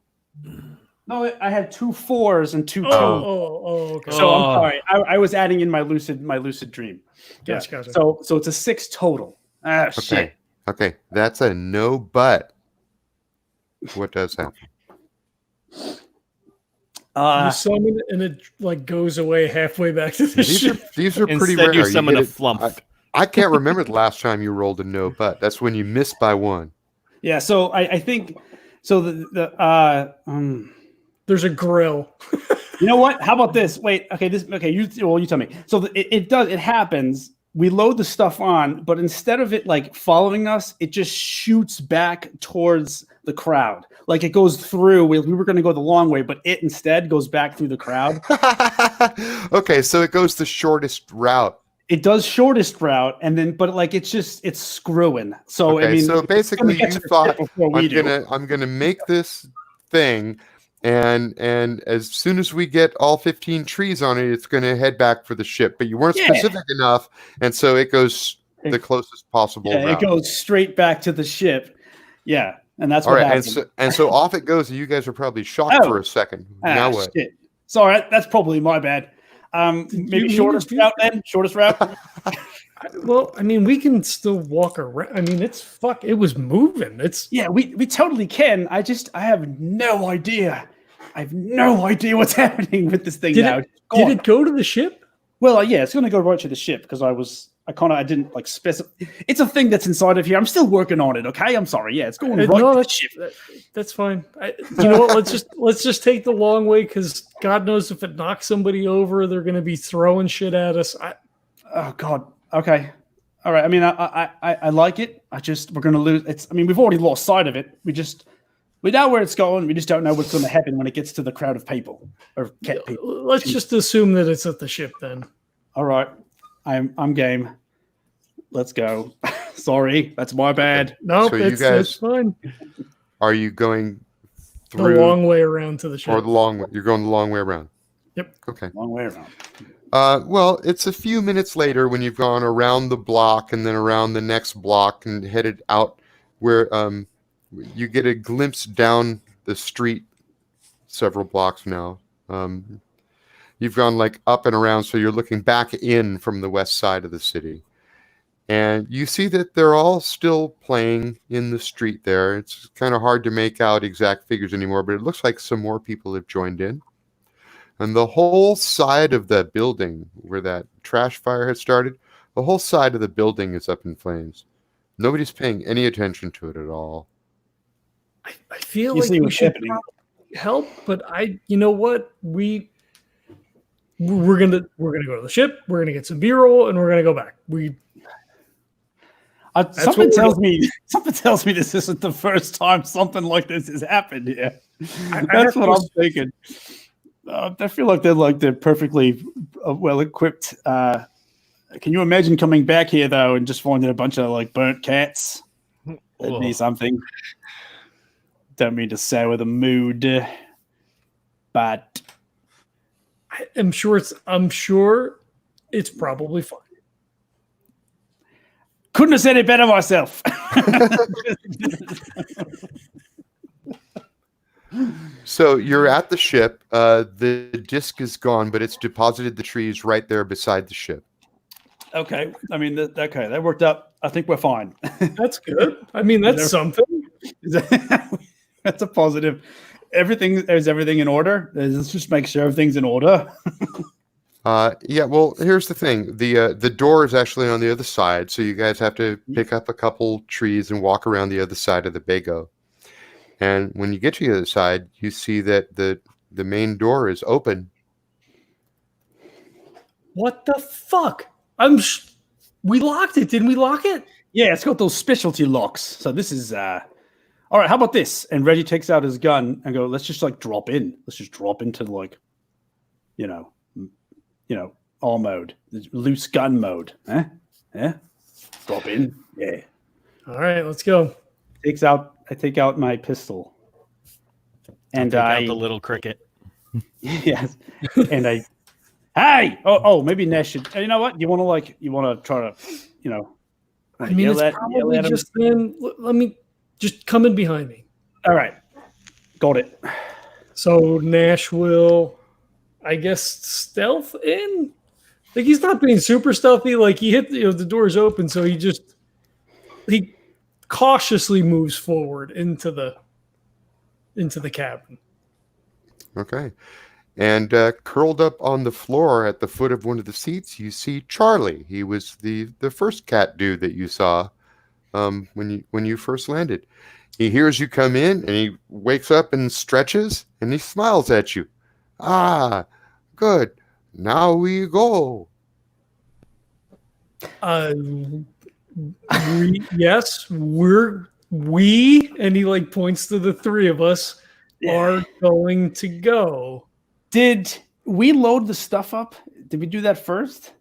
No, I had 2 4s and 2 2s. Okay. So I'm sorry. I was adding in my lucid dream. Gotcha. So it's a 6 total. Ah, shit. Okay, that's a no, but what does happen? You summon it and it goes away halfway back to the ship. These are pretty Instead, rare. you summon get a flump. I can't remember the last time you rolled a no, but that's when you missed by 1. Yeah. So I think so. There's a grill. You know what? How about this? Wait. Okay. You tell me. So it happens. We load the stuff on, but instead of it following us, it just shoots back towards the crowd. Like it goes through. We were going to go the long way, but it instead goes back through the crowd. Okay, so it goes the shortest route. It does shortest route, and then it's screwing. So Okay, I mean, so basically you thought I'm I'm gonna make this thing, and as soon as we get all 15 trees on it, it's gonna head back for the ship. But you weren't specific enough, and so it goes the closest possible route. It goes straight back to the ship. Yeah, and that's all what right. happened. And so off it goes. And you guys are probably shocked for a second. Now what? Shit. Sorry, that's probably my bad. Maybe shortest route then. Shortest route. Well, I mean, we can still walk around. I mean, it was moving. We totally can. I have no idea. I have no idea what's happening with this thing now. Did it go to the ship? Well, yeah, it's going to go right to the ship because I didn't specify. It's a thing that's inside of here. I'm still working on it. Okay, I'm sorry. Yeah, it's going right to the ship. That's fine. You know what? Let's just take the long way because God knows if it knocks somebody over, they're going to be throwing shit at us. Oh God. Okay. All right. I mean, I like it. We're going to lose. We've already lost sight of it. We know where it's going. We just don't know what's going to happen when it gets to the crowd of people or cat people. Let's just assume that it's at the ship then. All right. I'm game. Let's go. Sorry, that's my bad. No, So that's fine. Are you going through The long way around to the ship. or the long way? You're going the long way around. Yep. Okay. Long way around. Well, it's a few minutes later when you've gone around the block and then around the next block and headed out where you get a glimpse down the street several blocks now. You've gone up and around, so you're looking back in from the west side of the city. And you see that they're all still playing in the street there. It's kind of hard to make out exact figures anymore, but it looks like some more people have joined in. And the whole side of the building where that trash fire had started, the whole side of the building is up in flames. Nobody's paying any attention to it at all. I feel like we should help, but you know what? We're gonna go to the ship. We're gonna get some B-roll, and we're gonna go back. Something tells me this isn't the first time something like this has happened here. That's what I'm thinking. I feel like they're perfectly well equipped. Can you imagine coming back here though and just finding a bunch of like burnt cats? That'd be something. Don't mean to sour the mood, but I'm sure it's probably fine. Couldn't have said it better myself. So you're at the ship. The disc is gone, but it's deposited the trees right there beside the ship. Okay. I mean, okay, that worked out. I think we're fine. That's good. I mean, that's something. That's a positive. Is everything in order? Let's just make sure everything's in order. Yeah, well, here's the thing. The door is actually on the other side, so you guys have to pick up a couple trees and walk around the other side of the bago. And when you get to the other side, you see that the main door is open. What the fuck? We locked it. Didn't we lock it? Yeah, it's got those specialty locks. So this is all right. How about this? And Reggie takes out his gun and go, let's just like drop in. Let's just drop into like, all mode, loose gun mode. Yeah. Drop in. Yeah. All right, let's go. I take out my pistol. And Take out the little cricket. Yes. And hey! Oh, maybe Nash should. You know what? You want to try to, I mean, it's probably just then. Let me just come in behind me. All right. Got it. So Nash will, I guess, stealth in. Like he's not being super stealthy. Like he hit the door's open, so he cautiously moves forward into the cabin. Okay. And curled up on the floor at the foot of one of the seats, you see Charlie. He was the first cat dude that you saw when you first landed. He hears you come in, and he wakes up and stretches, and he smiles at you. Ah, good. Now we go. Yes, we, and he like points to the three of us, are going to go. Did we load the stuff up? Did we do that first?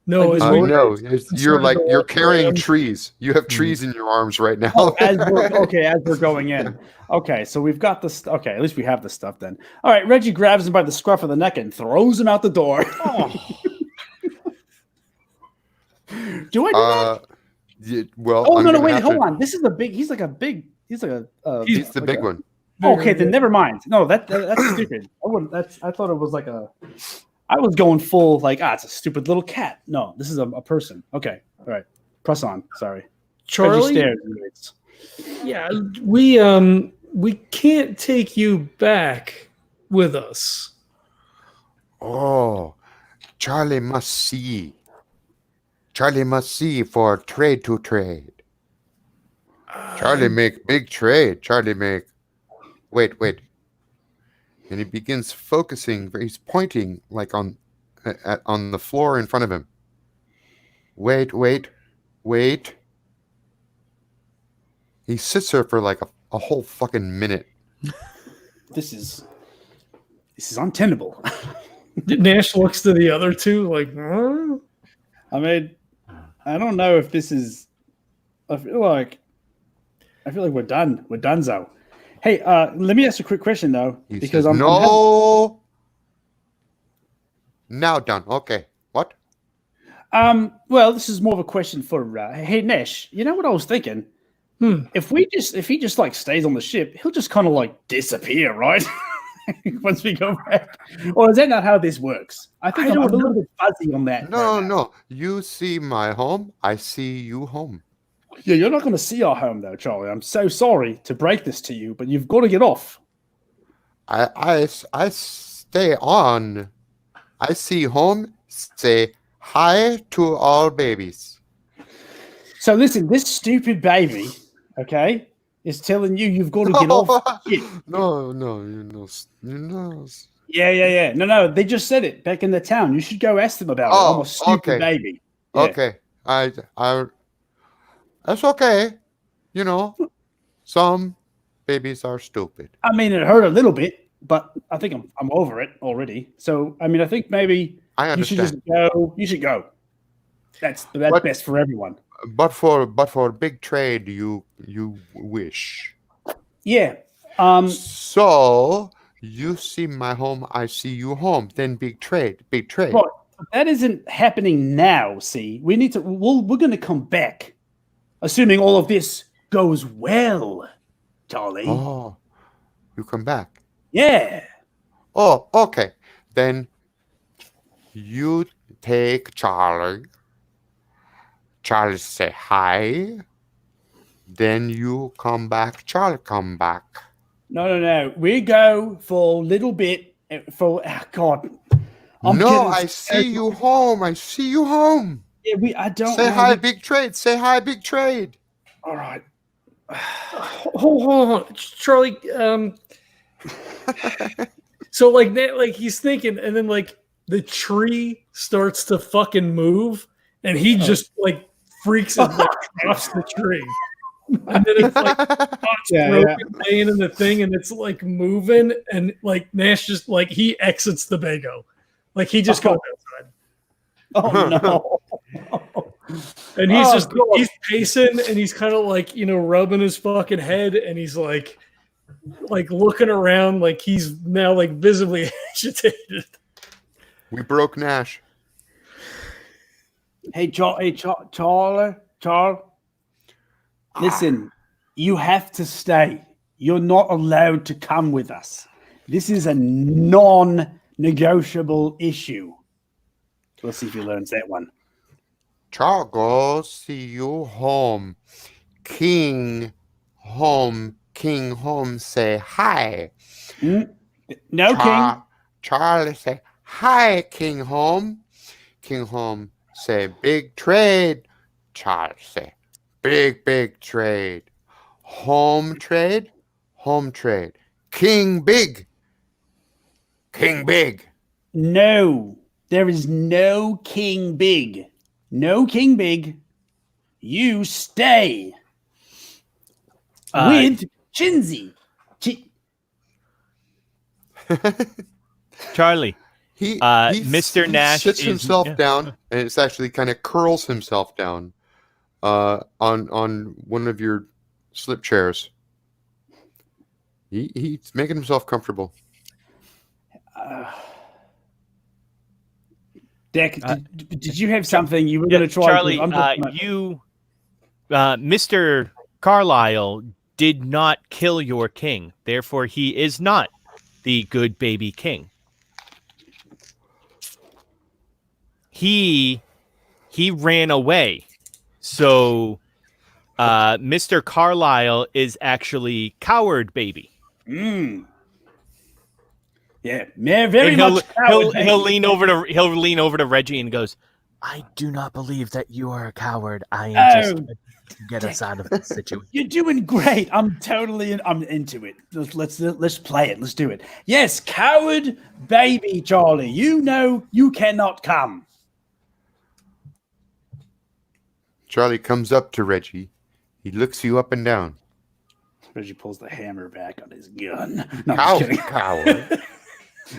No, no. You're carrying trees. You have trees in your arms right now. As we're going in. Okay, so we've got the okay, at least we have the stuff then. All right, Reggie grabs him by the scruff of the neck and throws him out the door. Do I do that? Yeah, well, wait, hold on. This is the big. He's the big one. Okay, then never mind. No, that's stupid. I thought it was like I was going full like it's a stupid little cat. No, this is a person. Okay, all right. Press on. Sorry, Charlie. Yeah, we can't take you back with us. Oh, Charlie must see. Charlie must see for trade to trade. Charlie make big trade. Charlie make. Wait. And he begins focusing. He's pointing like on the floor in front of him. Wait. He sits there for like a whole fucking minute. This is untenable. Nash looks to the other two like, huh? I mean, I don't know if this is. I feel like we're done. We're donezo. Hey, let me ask a quick question though, because I'm now done. Okay, what? Well, this is more of a question for hey Nash. You know what I was thinking? If he just like stays on the ship, he'll just kind of like disappear, right? Once we go back, or is that not how this works? I think I'm a little bit fuzzy on that. No. You see my home, I see you home. Yeah, you're not going to see our home though, Charlie. I'm so sorry to break this to you, but you've got to get off. I stay on. I see home. Say hi to all babies. So listen, this stupid baby, okay, is telling you've got to get off. No, you know. Yeah. No, they just said it back in the town. You should go ask them about it. I'm a stupid baby. Yeah. Okay. That's okay. You know, some babies are stupid. I mean, it hurt a little bit, but I think I'm over it already. So, I mean, I think maybe I you should understand. just go. You should go. That's best for everyone. But for big trade, you wish. Yeah. So you see my home, I see you home. Then big trade. Right. That isn't happening now. See, we need to. We're going to come back, assuming all of this goes well, Charlie. Oh, you come back. Yeah. Oh, okay. Then you take Charlie. Charlie say hi. Then you come back. Charlie come back. No. We go for a little bit. God. I see you home. I see you home. Yeah, I don't. Say hi, big trade. Say hi, big trade. All right. Hold on, Charlie. So like that, like he's thinking, and then like the tree starts to fucking move, and he just like freaks and like drops the tree, and then it's like laying in the thing, and it's like moving, and like Nash just like he exits the bago, like he just goes outside. Oh no. And he's he's pacing, and he's kind of like, you know, rubbing his fucking head, and he's like looking around, like he's now like visibly agitated. We broke Nash. Hey, Charlie. Listen, you have to stay. You're not allowed to come with us. This is a non-negotiable issue. Let's see if he learns that one. Charles, go see you home. King home, say hi. No, King. Charlie say hi, King home. King home say big trade. Charlie say big trade. Home trade. King big. No, there is no King big. No King big. You stay with Chinzy. Charlie. Mr. Nash sits himself down, and it's actually kind of curls himself down on one of your slip chairs. He's making himself comfortable. Deck, did you have something you were going to try? Charlie, Mr. Carlisle did not kill your king. Therefore, he is not the good baby king. He ran away. So Mr. Carlisle is actually coward baby. Yeah, very much. He'll lean over to Reggie and goes, "I do not believe that you are a coward. I am just to get us out of this situation." You're doing great. I'm into it. Let's play it. Let's do it. Yes, coward baby Charlie. You know you cannot come. Charlie comes up to Reggie. He looks you up and down. Reggie pulls the hammer back on his gun. No, coward.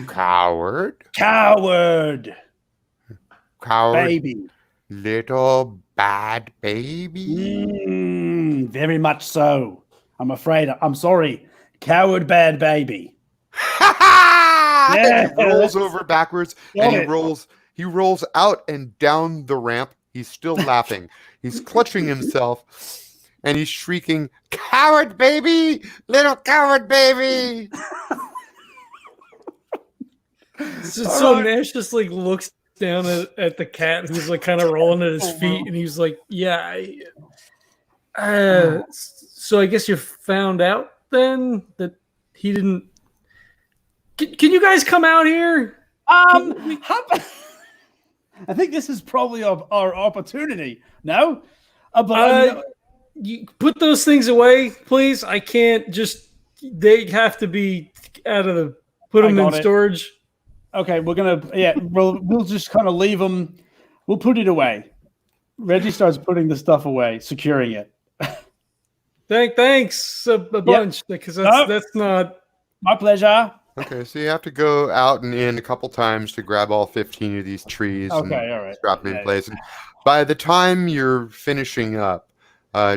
Coward. Baby. Little bad baby. Very much so. I'm afraid. I'm sorry. Coward bad baby. Yeah. He rolls over backwards and he rolls out and down the ramp. He's still laughing. He's clutching himself and he's shrieking, "Coward baby! Little coward baby!" So Nash just like looks down at the cat who's like kind of rolling at his feet, and he's like, "Yeah, so I guess you found out then that he didn't. Can you guys come out here? I think this is probably our opportunity. No, you put those things away, please. I can't just. They have to be out of the. Put them in storage. Okay, we're gonna. Yeah, we'll just kind of leave them. We'll put it away. Reggie starts putting the stuff away, securing it, Thanks a bunch because that's not my pleasure. Okay, so you have to go out and in a couple times to grab all 15 of these trees and all right. strap them in place. And by the time you're finishing up,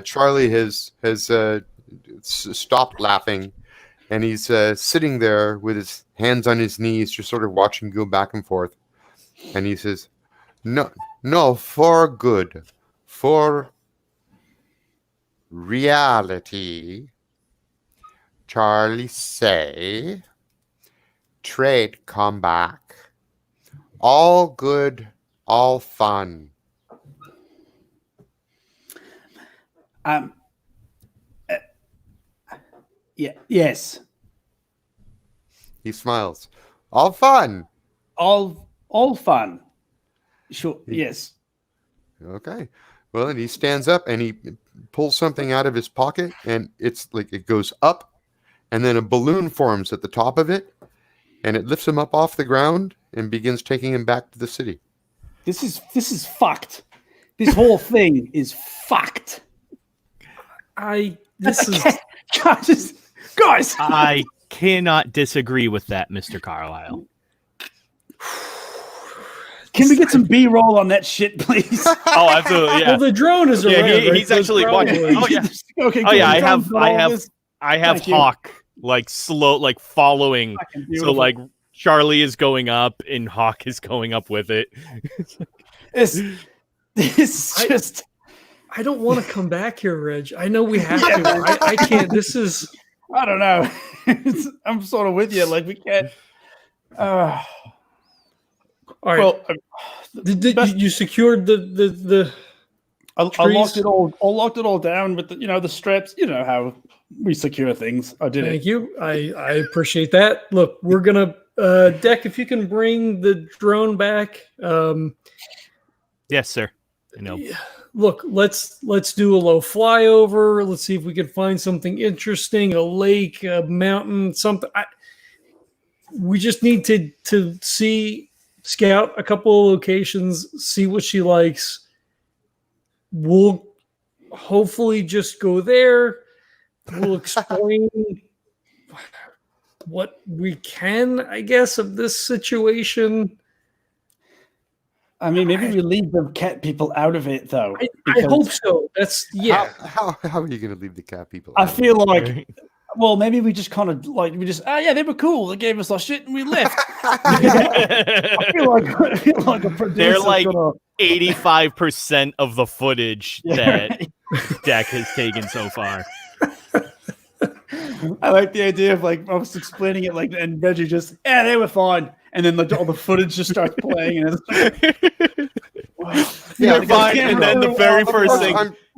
Charlie has stopped laughing, and he's sitting there with his hands on his knees, just sort of watching you go back and forth. And he says, No, for good, for reality, Charlie say, trade come back. All good, all fun. Yes. He smiles. All fun. All fun. Sure. Yes. Okay. Well, and he stands up and he pulls something out of his pocket, and it's like it goes up, and then a balloon forms at the top of it, and it lifts him up off the ground and begins taking him back to the city. This is fucked. This whole thing is fucked. Guys. I cannot disagree with that, Mr. Carlisle. Can we get some B-roll on that shit, please? Oh, absolutely. Yeah. Well, the drone is around. Right? He's actually watching. Oh yeah. Okay. Oh yeah. I have Thank you. Hawk following. So like Charlie is going up and Hawk is going up with it. This is just. I don't want to come back here, Reg. I know we have to. I can't. This is. I don't know. I'm sort of with you. Like we can't. All right. Well, did you secured the I locked it all. I locked it all down with the straps. You know how we secure things. I did it. Thank you. I appreciate that. Look, we're gonna Deck. If you can bring the drone back. Yes, sir. I know. Look, let's do a low flyover. Let's see if we can find something interesting. A lake, a mountain, something. We just need to scout a couple of locations, see what she likes. We'll hopefully just go there. We'll explain what we can, I guess, of this situation. I mean, maybe we leave the cat people out of it, though. I hope so. That's How are you going to leave the cat people? I feel like, well, maybe we just kind of like they were cool. They gave us our shit and we left. I feel like a producer. They're like 85% of the footage that Deck has taken so far. I like the idea of like I was explaining it like, and Reggie just they were fine, and then all the footage just starts playing, and they're fine. And then the very first thing,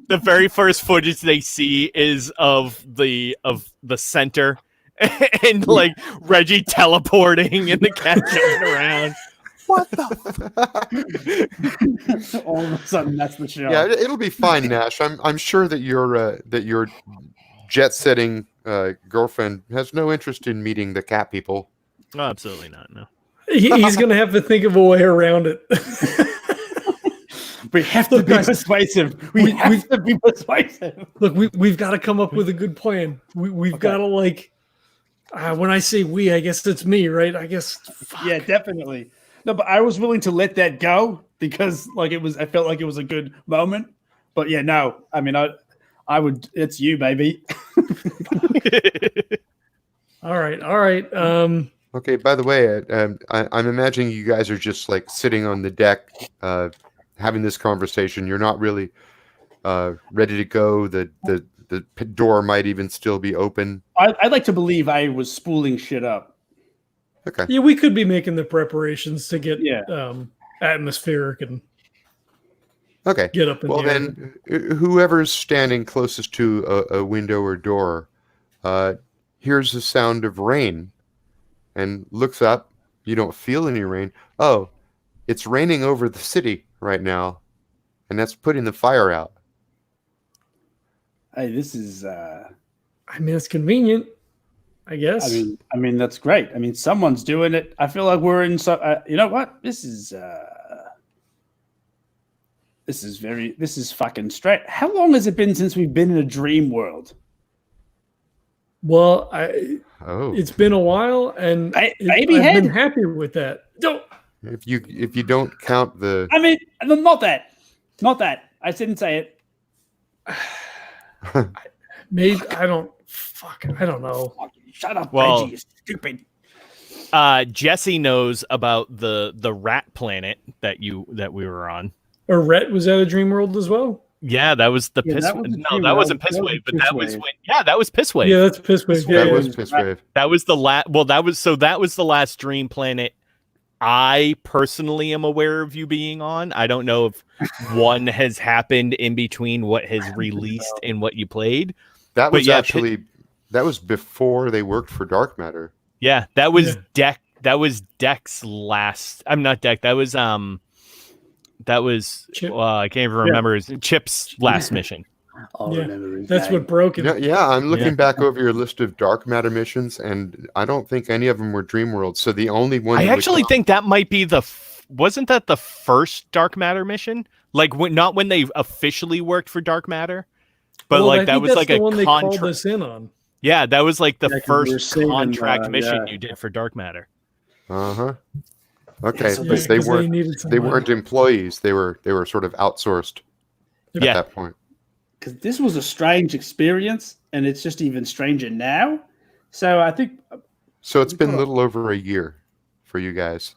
the very first footage they see is of the center, and like Reggie teleporting and the cat jumping around. What the? All of a sudden, that's the show. Yeah, it'll be fine, Nash. I'm sure that your jet-setting girlfriend has no interest in meeting the cat people. Oh, absolutely not. No. He's going to have to think of a way around it. We have to be persuasive. We have to be persuasive. Look, we've got to come up with a good plan. We've got to when I say we, I guess it's me, right? I guess. Fuck. Yeah, definitely. No, but I was willing to let that go because I felt like it was a good moment. But yeah, no, I mean, I would. It's you, baby. All right. Okay. By the way, I'm imagining you guys are just like sitting on the deck, having this conversation. You're not really ready to go. The door might even still be open. I'd like to believe I was spooling shit up. Okay. Yeah, we could be making the preparations to get atmospheric and get up in the air. Then whoever's standing closest to a window or door hears the sound of rain and looks up. You don't feel any rain. Oh, it's raining over the city right now, and that's putting the fire out. Hey, this is. I mean, it's convenient, I guess. I mean that's great. I mean, someone's doing it. I feel like we're in. You know what? This is fucking straight. How long has it been since we've been in a dream world? Well, Oh, it's been a while, and Baby I've head? been happy with that. Don't. if you don't count the I mean, not that. I didn't say it. Maybe I don't. Fuck. I don't know. Shut up, Well- Reggie. You stupid. Jesse knows about the rat planet that we were on. Or Rhett was at a Dream World as well. Yeah, that was the Yeah, piss. that was the No, Dream that wasn't World. piss That was wave, but Piss that was Wave. when. Yeah, that was piss wave. Yeah, that's Piss Wave. that Yeah, was yeah. Pisswave. That was the last. Well, that was the last dream planet I personally am aware of you being on. I don't know if one has happened in between what has released and what you played. That But was yeah, actually that was before they worked for Dark Matter. Yeah, that was Yeah. Deck. That was Deck's last. I'm not Deck. That was Chip. I can't even remember his Chip's last mission. I'll Yeah, remember his That's name. what broke it. Yeah, I'm looking Yeah. back over your list of Dark Matter missions, and I don't think any of them were Dream World. So the only one I that would actually count- think that might be wasn't that the first Dark Matter mission? Like not when they officially worked for Dark Matter, but Well, I like that think was that's like the a one they called contract. us in on. Yeah, that was like the Yeah, 'cause we were first saving, contract mission yeah. you did for Dark Matter. Uh-huh. Okay, so Yeah, but they 'cause weren't needed some they money. weren't employees. They were sort of outsourced Yeah. at that point. Because this was a strange experience, and it's just even stranger now. So I think So it's been a Cool. little over a year for you guys.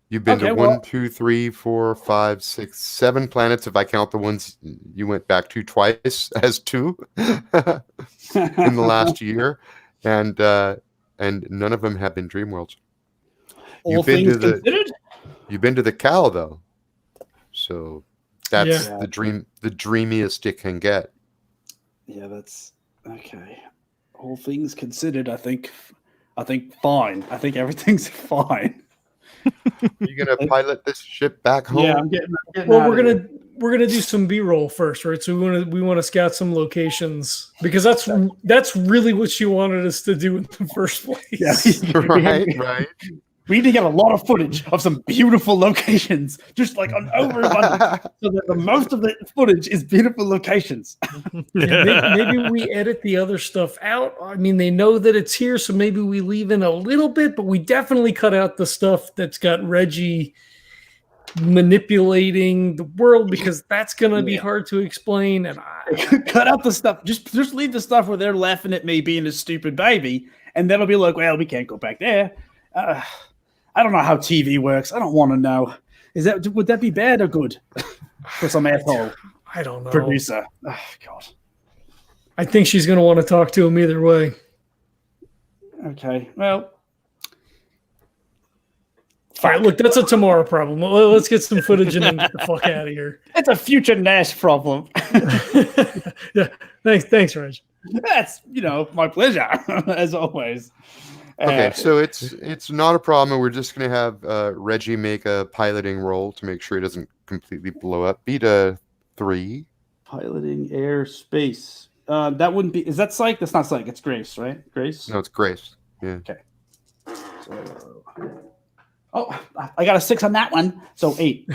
You've been Okay, to well- 1, 2, 3, 4, 5, 6, 7 planets. If I count the ones you went back to twice as 2 in the last year, and none of them have been Dream Worlds. all You've been things to the- considered, You've been to the Cal though, so that's Yeah. the dreamiest it can get. yeah, that's okay. All things considered, I think fine. I think everything's fine. Are you gonna pilot this ship back home? Yeah, I'm getting Well, out we're of here. gonna do some B-roll first, right? So we want to scout some locations because that's really what you wanted us to do in the first place. Yeah. right. We need to get a lot of footage of some beautiful locations, just like an overabundance, so that the most of the footage is beautiful locations. Yeah, maybe we edit the other stuff out. I mean, they know that it's here, so maybe we leave in a little bit, but we definitely cut out the stuff that's got Reggie manipulating the world because that's going to be Yeah. hard to explain. And Cut out the stuff. Just leave the stuff where they're laughing at me being a stupid baby, and then I'll be like, well, we can't go back there. I don't know how TV works. I don't want to know. Would that be bad or good for some asshole I don't know. producer? Oh, God. I think she's going to want to talk to him either way. Okay. Well, All right, look, that's a tomorrow problem. Well, let's get some footage and then get the fuck out of here. it's a future Nash problem. Yeah, thanks, Reg. That's my pleasure as always. Okay, so it's not a problem. And we're just gonna have Reggie make a piloting roll to make sure he doesn't completely blow up. Beat a 3. Piloting airspace. That wouldn't be. Is that psych? That's not psych. It's Grace, right? Grace. No, it's Grace. Yeah. So, I got a 6 on that one. So 8.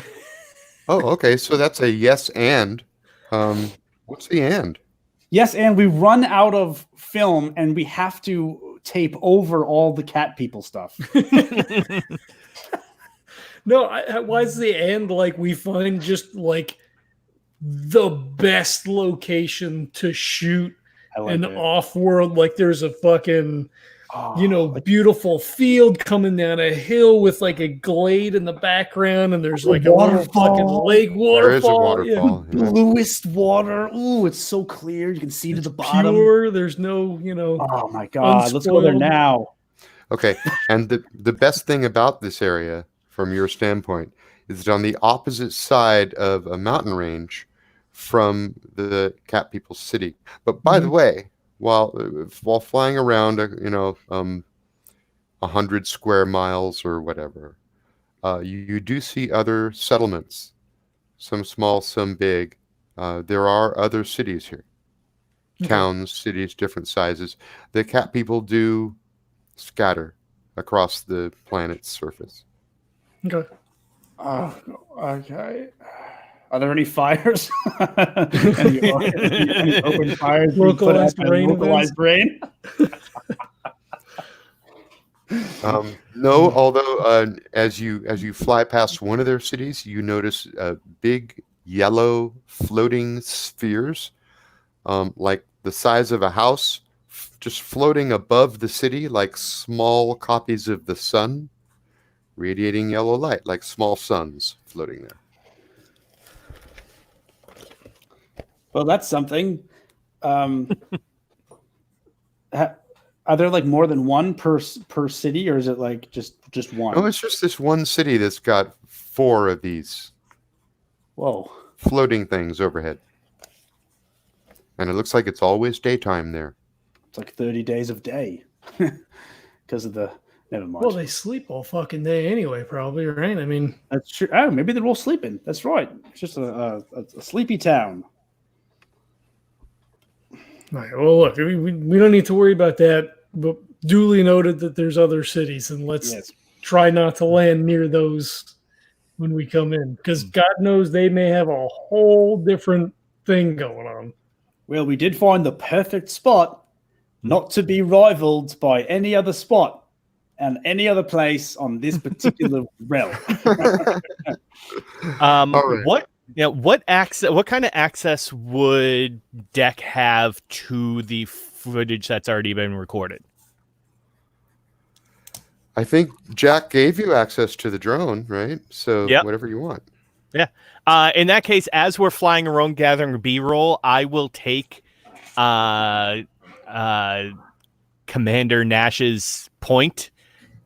Oh, okay. So that's a yes and. What's the and? Yes, and we run out of film, and we have to tape over all the cat people stuff. No, why is the end like we find just like the best location to shoot I like an it. off-world? Like there's a fucking Oh, beautiful field coming down a hill with like a glade in the background, and there's like a little Waterfall. fucking lake There is a waterfall. Yeah. waterfall. yeah. bluest water. Ooh, it's so clear. You can see to the bottom. Pure. There's no, Oh my God! Let's go there Unspoiled. now. Okay, and the best thing about this area, from your standpoint, is that on the opposite side of a mountain range from the Cat People city. But by the way, while flying around, 100 square miles or whatever, you do see other settlements, some small, some big. There are other cities here, towns, cities, different sizes. The Cat People do scatter across the planet's surface. Okay. Oh, okay. Are there any fires? any open fires? Localized rain Localized rain? No, although as you fly past one of their cities, you notice big yellow floating spheres, like the size of a house, just floating above the city like small copies of the sun, radiating yellow light like small suns floating there. Well, that's something. Are there like more than one per city, or is it like just one? No, it's just this one city that's got 4 of these Whoa. floating things overhead. And it looks like it's always daytime there. It's like 30 days of day because of the. Never mind. Well, they sleep all fucking day anyway, probably, right? I mean, That's true. Oh, maybe they're all sleeping. That's right. It's just a sleepy town. all right, well, look, we don't need to worry about that, but duly noted that there's other cities, and let's try not to land near those when we come in, because God knows they may have a whole different thing going on. Well, we did find the perfect spot not to be rivaled by any other spot and any other place on this particular realm. All right. What kind of access would Deck have to the footage that's already been recorded? I think Jack gave you access to the drone, right? So whatever you want. Yeah. In that case, as we're flying around gathering B-roll, I will take Commander Nash's point,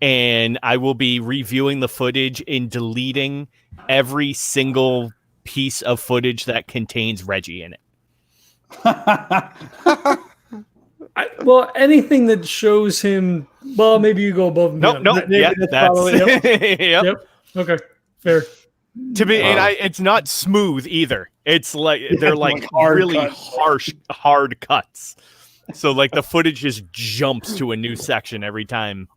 and I will be reviewing the footage and deleting every single piece of footage that contains Reggie in it. Well, anything that shows him, well, maybe you go above and beyond. Nope. Maybe that's probably, Yep. Okay, fair. To me, and it's not smooth either. It's like they're like really hard cuts. So like the footage just jumps to a new section every time.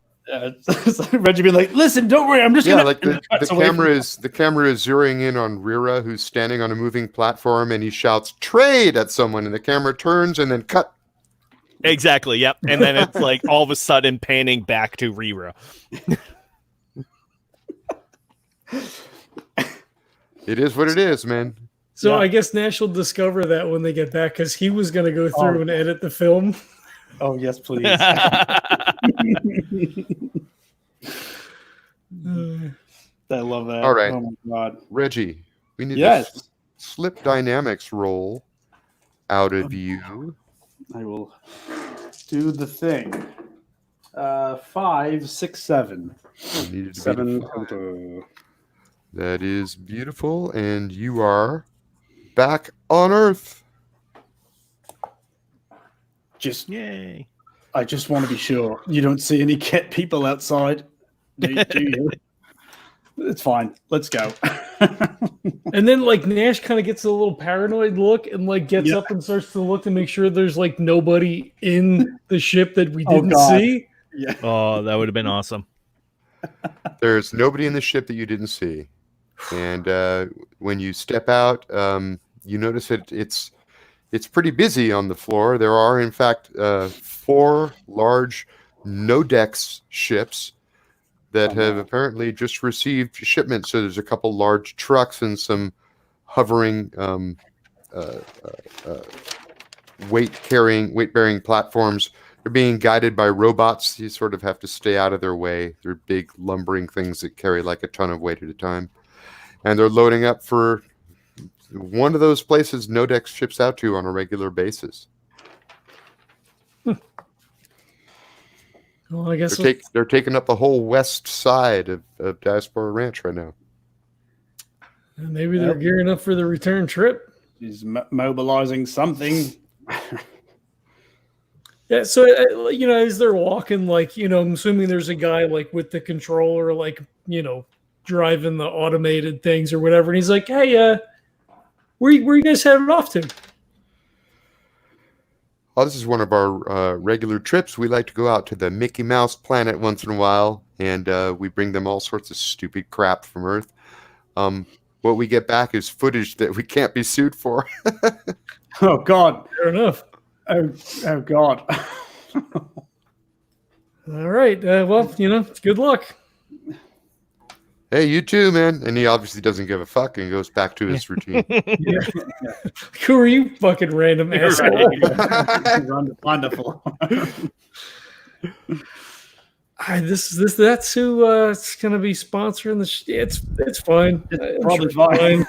Reggie being like, "Listen, don't worry, I'm just gonna." Like the camera is zeroing in on Rira, who's standing on a moving platform, and he shouts "trade" at someone, and the camera turns and then cut. Exactly. Yep. And then it's like all of a sudden panning back to Rira. It is what it is, man. So I guess Nash will discover that when they get back, because he was going to go through and edit the film. Oh, yes, please. I love that. All right. Oh, my God. Reggie, we need a slip dynamics roll out of you. I will do the thing. 5, 6, 7. 7 total. That is beautiful, and you are back on Earth. Yay. I just want to be sure you don't see any cat people outside. Do you? It's fine. Let's go. And then like Nash kind of gets a little paranoid look and like gets up and starts to look to make sure there's like nobody in the ship that we didn't see. Yeah. Oh, that would have been awesome. There's nobody in the ship that you didn't see. And when you step out, you notice it's pretty busy on the floor. There are, in fact, 4 large no-decks ships that have apparently just received shipments. So there's a couple large trucks and some hovering weight-bearing platforms. They're being guided by robots. You sort of have to stay out of their way. They're big lumbering things that carry like a ton of weight at a time. And they're loading up for one of those places Nodex ships out to on a regular basis. Well, I guess they're taking up the whole west side of Diaspora Ranch right now. Maybe they're gearing up for the return trip. He's mobilizing something. Yeah, so as they're walking, like I'm assuming there's a guy like with the controller, like driving the automated things or whatever, and he's like, "Hey, where you guys headed off to?" Oh, this is one of our regular trips. We like to go out to the Mickey Mouse planet once in a while, and we bring them all sorts of stupid crap from Earth. what we get back is footage that we can't be sued for. Oh God. Fair enough. Oh God. All right. Well, good luck. Hey, you too, man. And he obviously doesn't give a fuck and goes back to his routine. Who are you, fucking random asshole? Wonderful. That's who it's gonna be sponsoring the. It's fine. It's probably fine.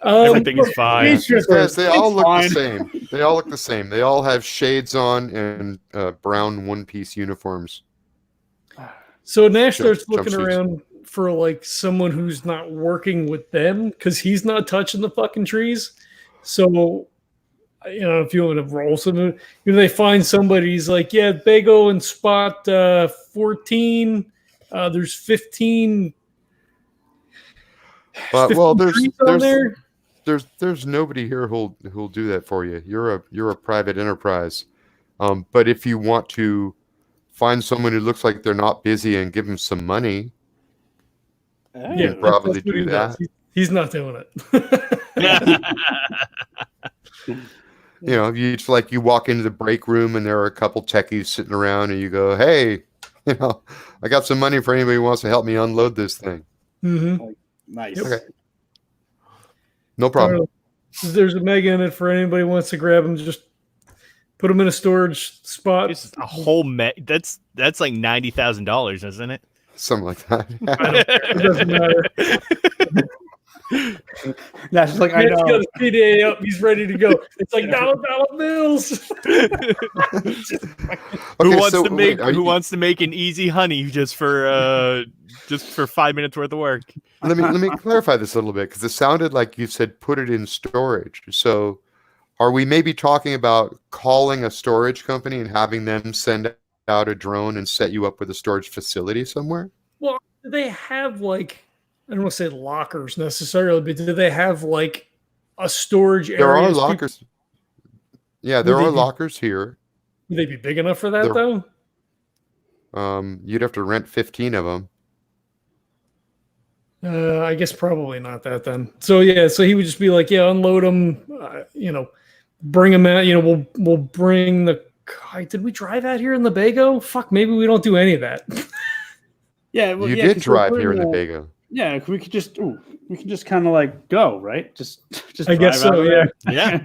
Everything is fine. These guys, they all look fine. the same. They all look the same. They all have shades on and brown one-piece uniforms. So Nash starts looking jumpsuits. around for like someone who's not working with them because he's not touching the fucking trees. So, if you want to roll something, they find somebody. He's like, yeah, they go in spot 14. There's 15. Well, trees on there. there's nobody here who'll do that for you. You're a private enterprise. But if you want to find someone who looks like they're not busy and give them some money, Yeah, you probably that's what do he that. does. He's not doing it. You just like you walk into the break room and there are a couple techies sitting around and you go, hey, I got some money for anybody who wants to help me unload this thing. Mm-hmm. Nice. Yep. Okay. No problem. There's a mega in it for anybody who wants to grab them. Just put them in a storage spot. Just a whole that's like $90,000, isn't it? Something like that. It doesn't matter. Nash is like, I Man's know. got his PDA up. He's ready to go. It's like dollar bills. Who wants to make an easy honey just for 5 minutes worth of work? Let me clarify this a little bit because it sounded like you said put it in storage. So are we maybe talking about calling a storage company and having them send out a drone and set you up with a storage facility somewhere? Well, do they have I don't want to say lockers necessarily, but do they have a storage area? There are lockers. Yeah, there Would are they be- lockers here. Would they be big enough for that They're- though? You'd have to rent 15 of them. I guess probably not that then. So yeah, so he would just be like, yeah, unload them, bring them out. We'll bring the. Did we drive out here in the Bago? Fuck, maybe we don't do any of that. Yeah, well, You yeah, did 'cause we're drive here in the pretty, Bago. Yeah, we could just kind of go, right? Just I guess drive out so. of Yeah. there. Yeah.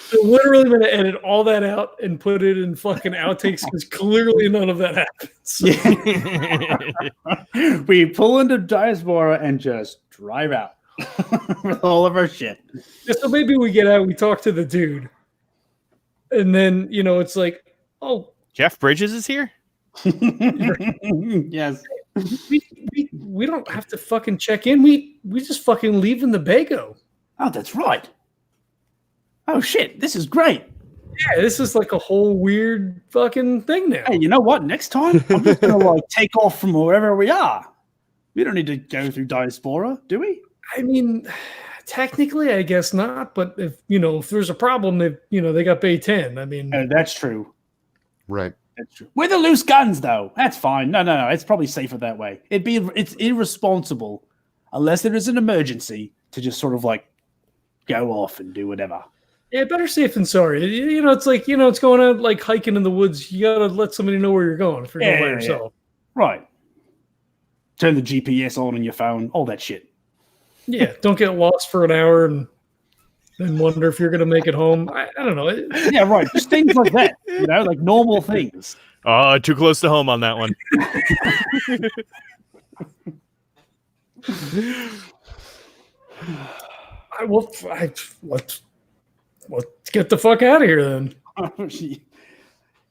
So literally going to edit all that out and put it in fucking outtakes because clearly none of that happens. Yeah. We pull into Diaspora and just drive out with all of our shit. Yeah, so maybe we get out, we talk to the dude, and then it's like, oh, Jeff Bridges is here? Yes. we don't have to fucking check in. We just fucking leave in the Bago. Oh, that's right. Oh shit, this is great. Yeah, this is like a whole weird fucking thing now. Hey, you know what? Next time I'm just gonna take off from wherever we are. We don't need to go through Diaspora, do we? I mean, technically, I guess not. But if there's a problem, they got Bay 10. I mean, That's true. Right. That's true. With the loose guns, though, that's fine. No. It's probably safer that way. It's irresponsible, unless there is an emergency, to just sort of go off and do whatever. yeah, better safe than sorry. It's like it's going out like hiking in the woods. You gotta let somebody know where you're going if you're going by yourself. Right. Turn the GPS on your phone, all that shit. Yeah, don't get lost for an hour and then wonder if you're gonna make it home. I don't know. Yeah, right. Just things like that. Like normal things. Oh, too close to home on that one. Let's get the fuck out of here then.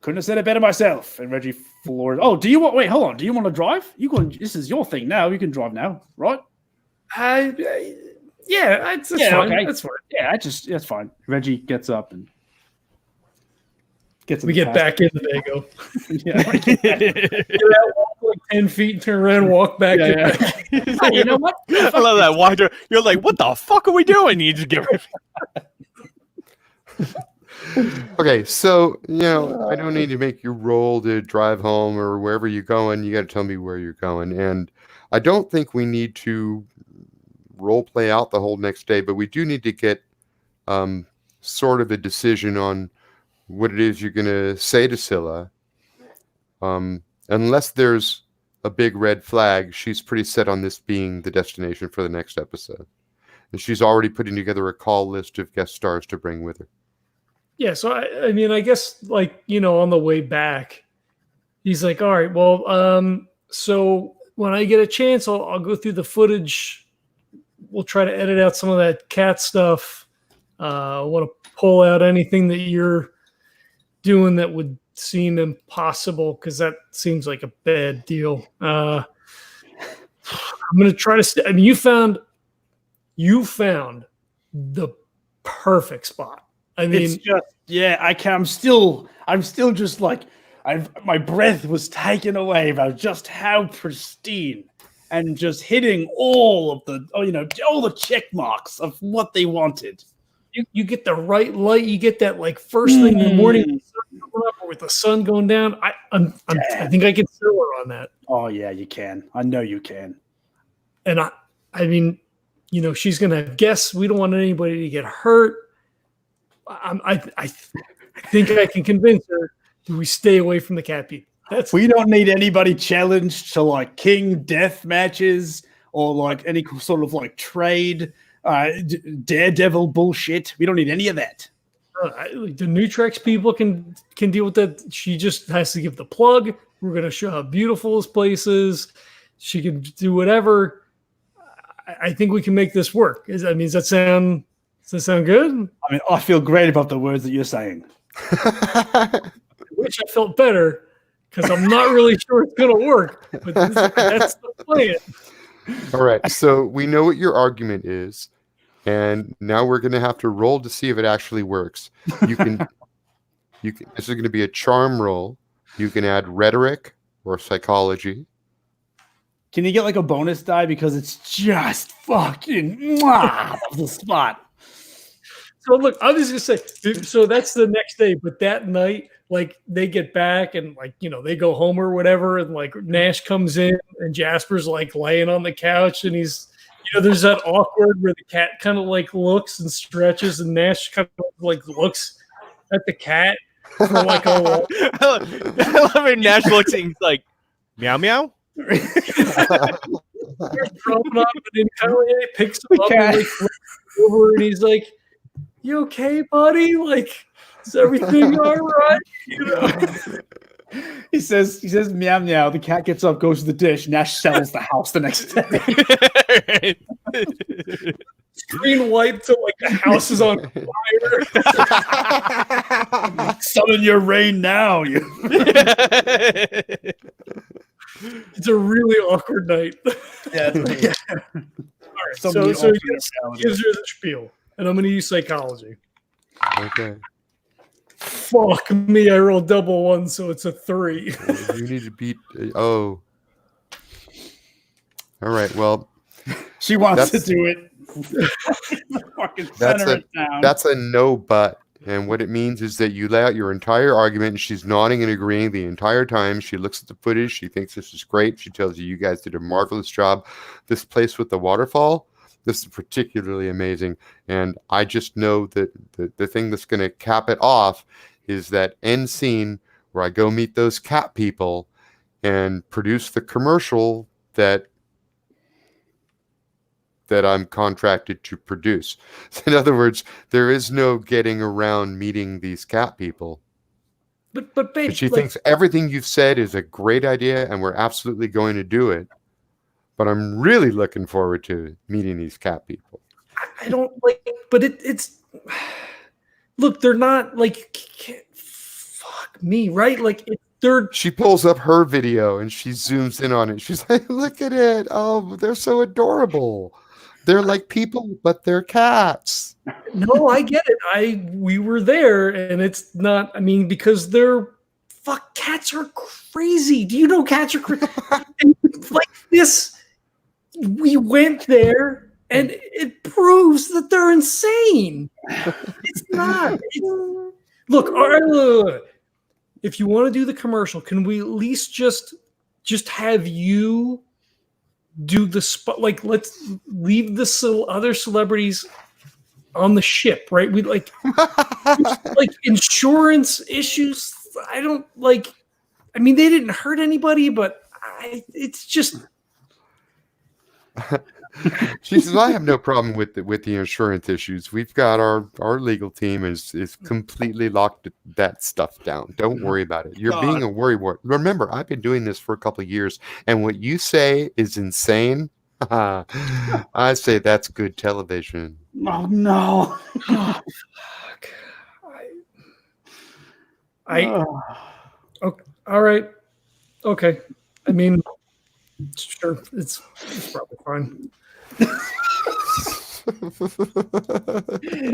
Couldn't have said it better myself. And Reggie floored. Oh, do you want? Wait, hold on. Do you want to drive? This is your thing now. You can drive now, right? Yeah, that's fine. Okay. That's fine. Yeah, that's fine. Reggie gets up and gets. We get back in the Bago. Yeah. Get out, walk like 10 feet, turn around, walk back. Yeah, Hey, you know what? I love that. Walker. You're like, what the fuck are we doing? You just get Okay, so I don't need to make you roll to drive home or wherever you're going. You got to tell me where you're going, and I don't think we need to role play out the whole next day, but we do need to get sort of a decision on what it is you're going to say to Scilla. Unless there's a big red flag, she's pretty set on this being the destination for the next episode. And she's already putting together a call list of guest stars to bring with her. Yeah, so I mean, I guess, like, you know, on the way back, he's like, all right, well, so when I get a chance, I'll go through the footage. We'll try to edit out some of that cat stuff. I want to pull out anything that you're doing that would seem impossible, because that seems like a bad deal. I'm going to try to I mean, you found the perfect spot. I mean, it's just, yeah, I'm still just like, my breath was taken away by just how pristine and just hitting all of the, all the check marks of what they wanted. You get the right light. You get that, like, first thing in the morning with the sun coming up or with the sun going down. I think I can sell her on that. Oh yeah, you can. I know you can. And I mean, you know, she's gonna have guests. We don't want anybody to get hurt. I think I can convince her that we stay away from the cat people. We don't need anybody challenged to, like, king death matches or, like, any sort of, like, trade daredevil bullshit. We don't need any of that. The Nutrex people can deal with that. She just has to give the plug. We're gonna show how beautiful this place She can do whatever. I think we can make this work. Does that sound good? I mean, I feel great about the words that you're saying. I wish I felt better, because I'm not really sure it's going to work. But that's the plan. All right. So we know what your argument is, and now we're going to have to roll to see if it actually works. You can. This is going to be a charm roll. You can add rhetoric or psychology. Can you get, like, a bonus die, because it's just fucking the spot? So look, I was just gonna say. So that's the next day, but that night, like, they get back and, like, you know, they go home or whatever, and, like, Nash comes in and Jasper's, like, laying on the couch, and he's, you know, there's that awkward where the cat kind of, like, looks and stretches, and Nash kind of, like, looks at the cat for, like, a while. I love how Nash looks and he's like, meow meow. Promenade, and then Carlisle picks him up and, like, flips over, and he's like, "You okay, buddy? Like, is everything all right?" You know? He says meow meow. The cat gets up, goes to the dish. Nash sells the house the next day. Screen white till, like, the house is on fire. Summon your rain now. It's a really awkward night. Yeah. All right, so he gives her the spiel, and I'm going to use psychology. Okay. Fuck me, I rolled double one, so it's a 3. You need to beat. Oh. All right. Well, she wants to do it. Fucking that's a no but. And what it means is that you lay out your entire argument, and she's nodding and agreeing the entire time. She looks at the footage. She thinks this is great. She tells you guys did a marvelous job. This place with the waterfall, this is particularly amazing. And I just know that the thing that's going to cap it off is that end scene where I go meet those cat people and produce the commercial that I'm contracted to produce. In other words, there is no getting around meeting these cat people. But babe, she thinks everything you've said is a great idea, and we're absolutely going to do it. But I'm really looking forward to meeting these cat people. I don't like, but it's look, they're not like, fuck me, right? Like, she pulls up her video and she zooms in on it. She's like, look at it. Oh, they're so adorable. They're like people, but they're cats. No, I get it. We were there, and it's not, I mean, because cats are crazy. Do you know cats are crazy? Like this, we went there, and it proves that they're insane. It's not. Look, all right, look. If you want to do the commercial, can we at least just have you do the like let's leave the other celebrities on the ship, right? We like insurance issues. I don't like. I mean, they didn't hurt anybody, but it's just. She says, "I have no problem with the insurance issues. We've got our legal team is completely locked that stuff down. Don't worry about it. You're being a worrywart. Remember, I've been doing this for a couple of years, and what you say is insane. I say that's good television." Oh no! Oh, fuck. Okay, all right. Okay. I mean, sure, it's probably fine.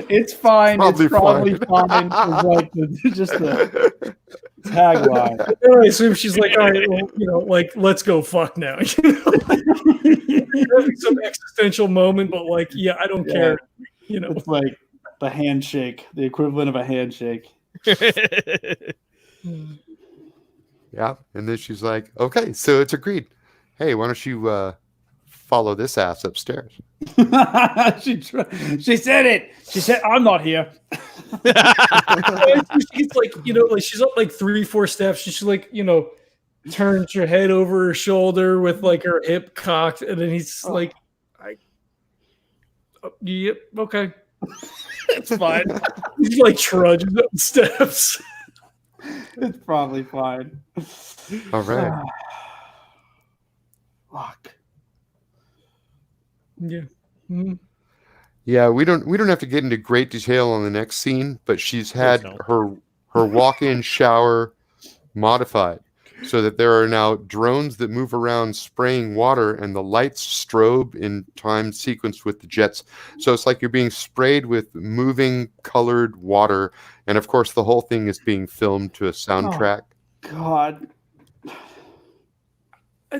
It's fine. It's probably fine. It's like just the tagline. I assume she's like, all right, well, like, let's go fuck now. Some existential moment, but like, yeah, I don't care. It's like the handshake, the equivalent of a handshake. Yeah, and then she's like, "Okay, so it's agreed. Hey, why don't you follow this ass upstairs?" She said it. She said, "I'm not here." She's like, like she's up like 3-4 steps. And she like, turns her head over her shoulder with like her hip cocked, and then he's like, "Yep, okay, It's fine." He's like trudges up the steps. It's probably fine. All right. Fuck. Yeah. Mm-hmm. Yeah, we don't have to get into great detail on the next scene, but she's had her walk-in shower modified so that there are now drones that move around spraying water, and the lights strobe in time sequence with the jets. So it's like you're being sprayed with moving colored water, and of course the whole thing is being filmed to a soundtrack. Oh, God.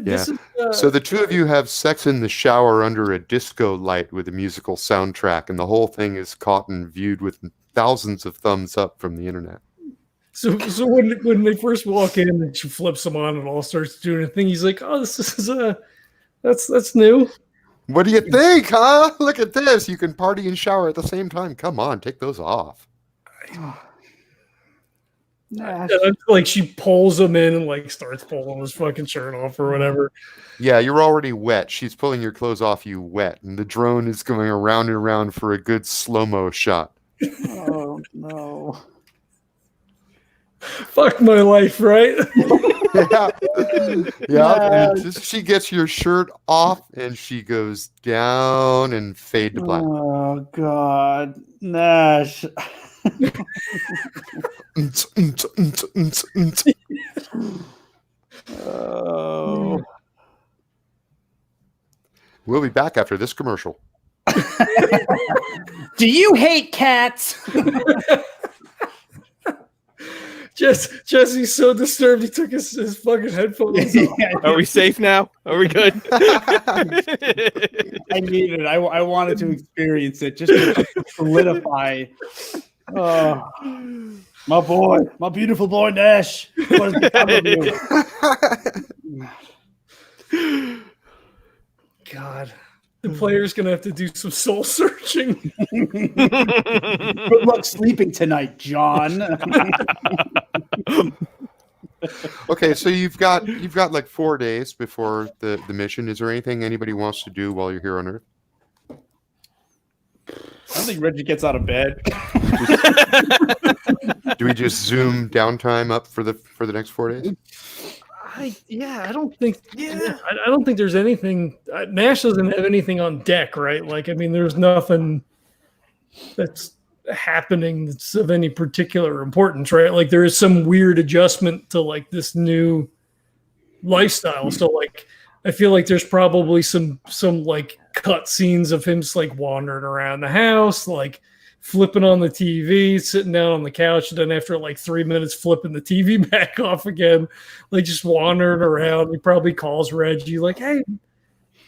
Yeah. So the two of you have sex in the shower under a disco light with a musical soundtrack, and the whole thing is caught and viewed with thousands of thumbs up from the internet. So when they first walk in and she flips them on and all starts doing a thing, he's like, "Oh, this is that's new." What do you think, huh? Look at this. You can party and shower at the same time. Come on, take those off. Nash. Like she pulls him in and like starts pulling his fucking shirt off or whatever. Yeah, you're already wet. She's pulling your clothes off you wet, and the drone is going around and around for a good slow-mo shot. Oh no. Fuck my life, right? Yeah. And she gets your shirt off, and she goes down and fade to black. Oh God, Nash. Oh. We'll be back after this commercial. Do you hate cats? Jesse's so disturbed he took his fucking headphones off. Are we safe now? Are we good? I needed it. I wanted to experience it just to solidify. Oh, my boy, my beautiful boy Nash. What has become of you? God, the player's gonna have to do some soul searching. Good luck sleeping tonight, John. Okay, so you've got like 4 days before the mission. Is there anything anybody wants to do while you're here on Earth? I don't think Reggie gets out of bed. Do we just zoom downtime up for the next 4 days? I don't think. Yeah, I don't think there's anything. Nash doesn't have anything on deck, right? Like, I mean, there's nothing that's happening that's of any particular importance, right? Like, there is some weird adjustment to like this new lifestyle. So, like, I feel like there's probably some like cut scenes of him just like wandering around the house, like flipping on the TV, sitting down on the couch, and then after like 3 minutes flipping the TV back off again, like just wandering around. He probably calls Reggie like, "Hey,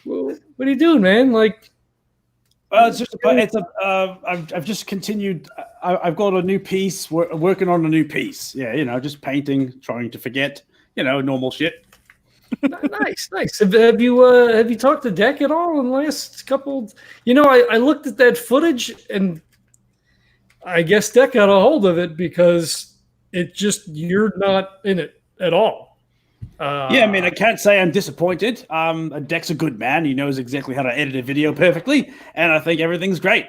well, what are you doing, man?" Like, I've just continued. I've got a new piece. Working on a new piece. Yeah, just painting, trying to forget. Normal shit. Nice. Have you talked to Deck at all in the last couple? I looked at that footage and I guess Deck got a hold of it because you're not in it at all. Yeah, I mean, I can't say I'm disappointed. Deck's a good man. He knows exactly how to edit a video perfectly, and I think everything's great.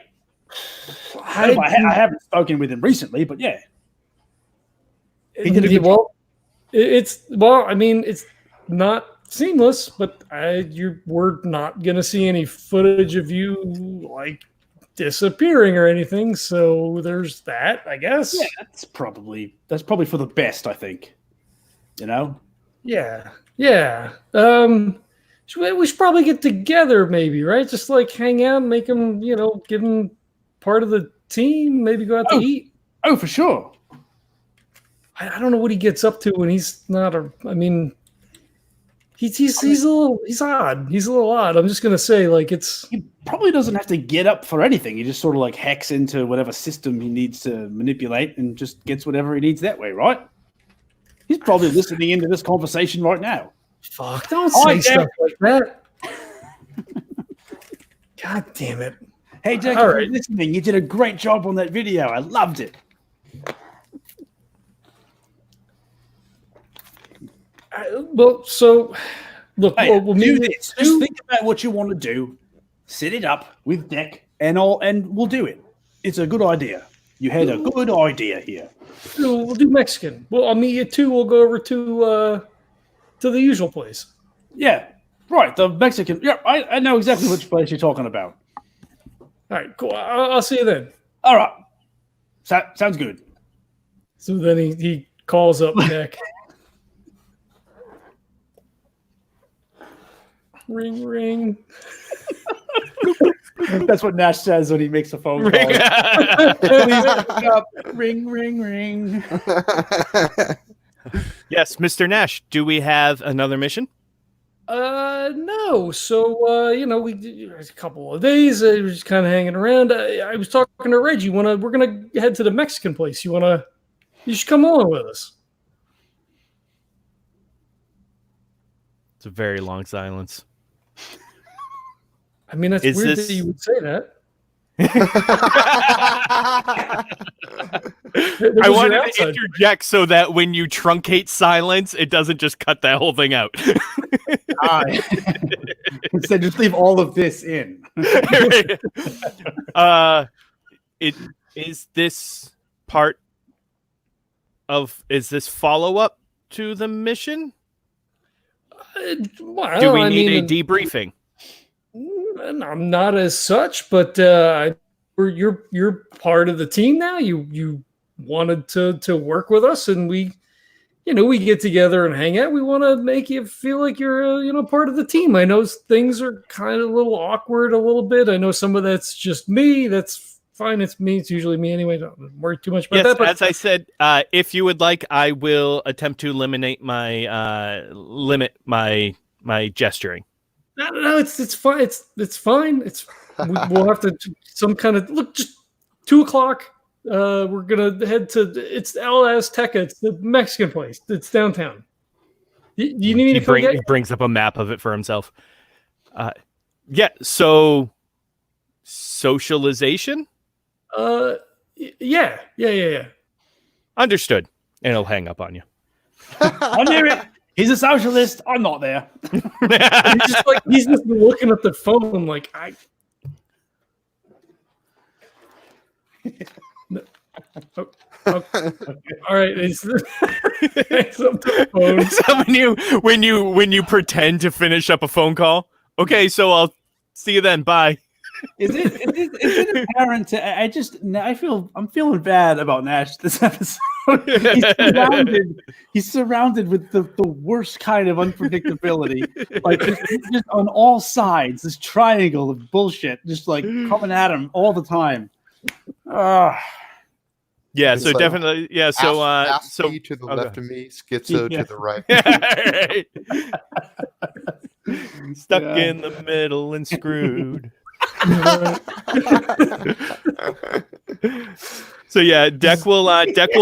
I haven't spoken with him recently, but yeah. He did a good job. It's not seamless, but we're not going to see any footage of you like disappearing or anything. So there's that, I guess. Yeah, that's probably for the best, I think. Yeah. We should probably get together, maybe, right? Just like hang out, make him, give him part of the team. Maybe go out to eat. Oh, for sure. I don't know what he gets up to when he's not he's odd. He's a little odd. I'm just gonna say, he probably doesn't have to get up for anything. He just sort of hacks into whatever system he needs to manipulate and just gets whatever he needs that way, right? He's probably listening into this conversation right now. Fuck! Don't say stuff like that. God damn it! Hey, Jack, if you're listening, you did a great job on that video. I loved it. So look, we'll do this. Just think about what you want to do. Set it up with Deck, and we'll do it. It's a good idea. You had a good idea here. We'll do Mexican. Well, I'll meet you too. We'll go over to the usual place. Yeah, right. The Mexican. Yeah, I know exactly which place you're talking about. All right, cool. I'll see you then. All right. Sounds good. So then he calls up Deck. Ring, ring. That's what Nash says when he makes a phone call. Ring, ring, ring. Yes, Mr. Nash, do we have another mission? No. So, we did a couple of days. I was just kind of hanging around. I was talking to Reggie. We're going to head to the Mexican place. You should come along with us. It's a very long silence. I mean, that's weird that you would say that. I wanted to interject so that when you truncate silence, it doesn't just cut that whole thing out. Instead, just leave all of this in. Is this part of? Is this follow up to the mission? Do we need a debriefing? I'm not as such, but you're part of the team now. You wanted to work with us, and we get together and hang out. We want to make you feel like you're part of the team. I know things are kind of a little awkward a little bit. I know some of that's just me. That's fine. It's me. It's usually me anyway. Don't worry too much about that. But as I said, if you would like, I will attempt to limit my gesturing. No, it's fine. It's fine. We'll have to some kind of look. Just 2:00. We're gonna head to it's El Azteca. It's the Mexican place. It's downtown. You need me to come get you? He brings up a map of it for himself. Yeah. So socialization. Yeah. Understood. And he'll hang up on you. I knew it. He's a socialist. I'm not there. he's just looking at the phone like I. All right. So when you pretend to finish up a phone call, okay. So I'll see you then. Bye. Is it apparent? I'm feeling bad about Nash this episode. He's surrounded with the worst kind of unpredictability, like just on all sides. This triangle of bullshit, just like coming at him all the time. Yeah, so definitely, yeah. So, so to the left of me, Schizo to the right. Stuck in the middle and screwed. So yeah, Deck will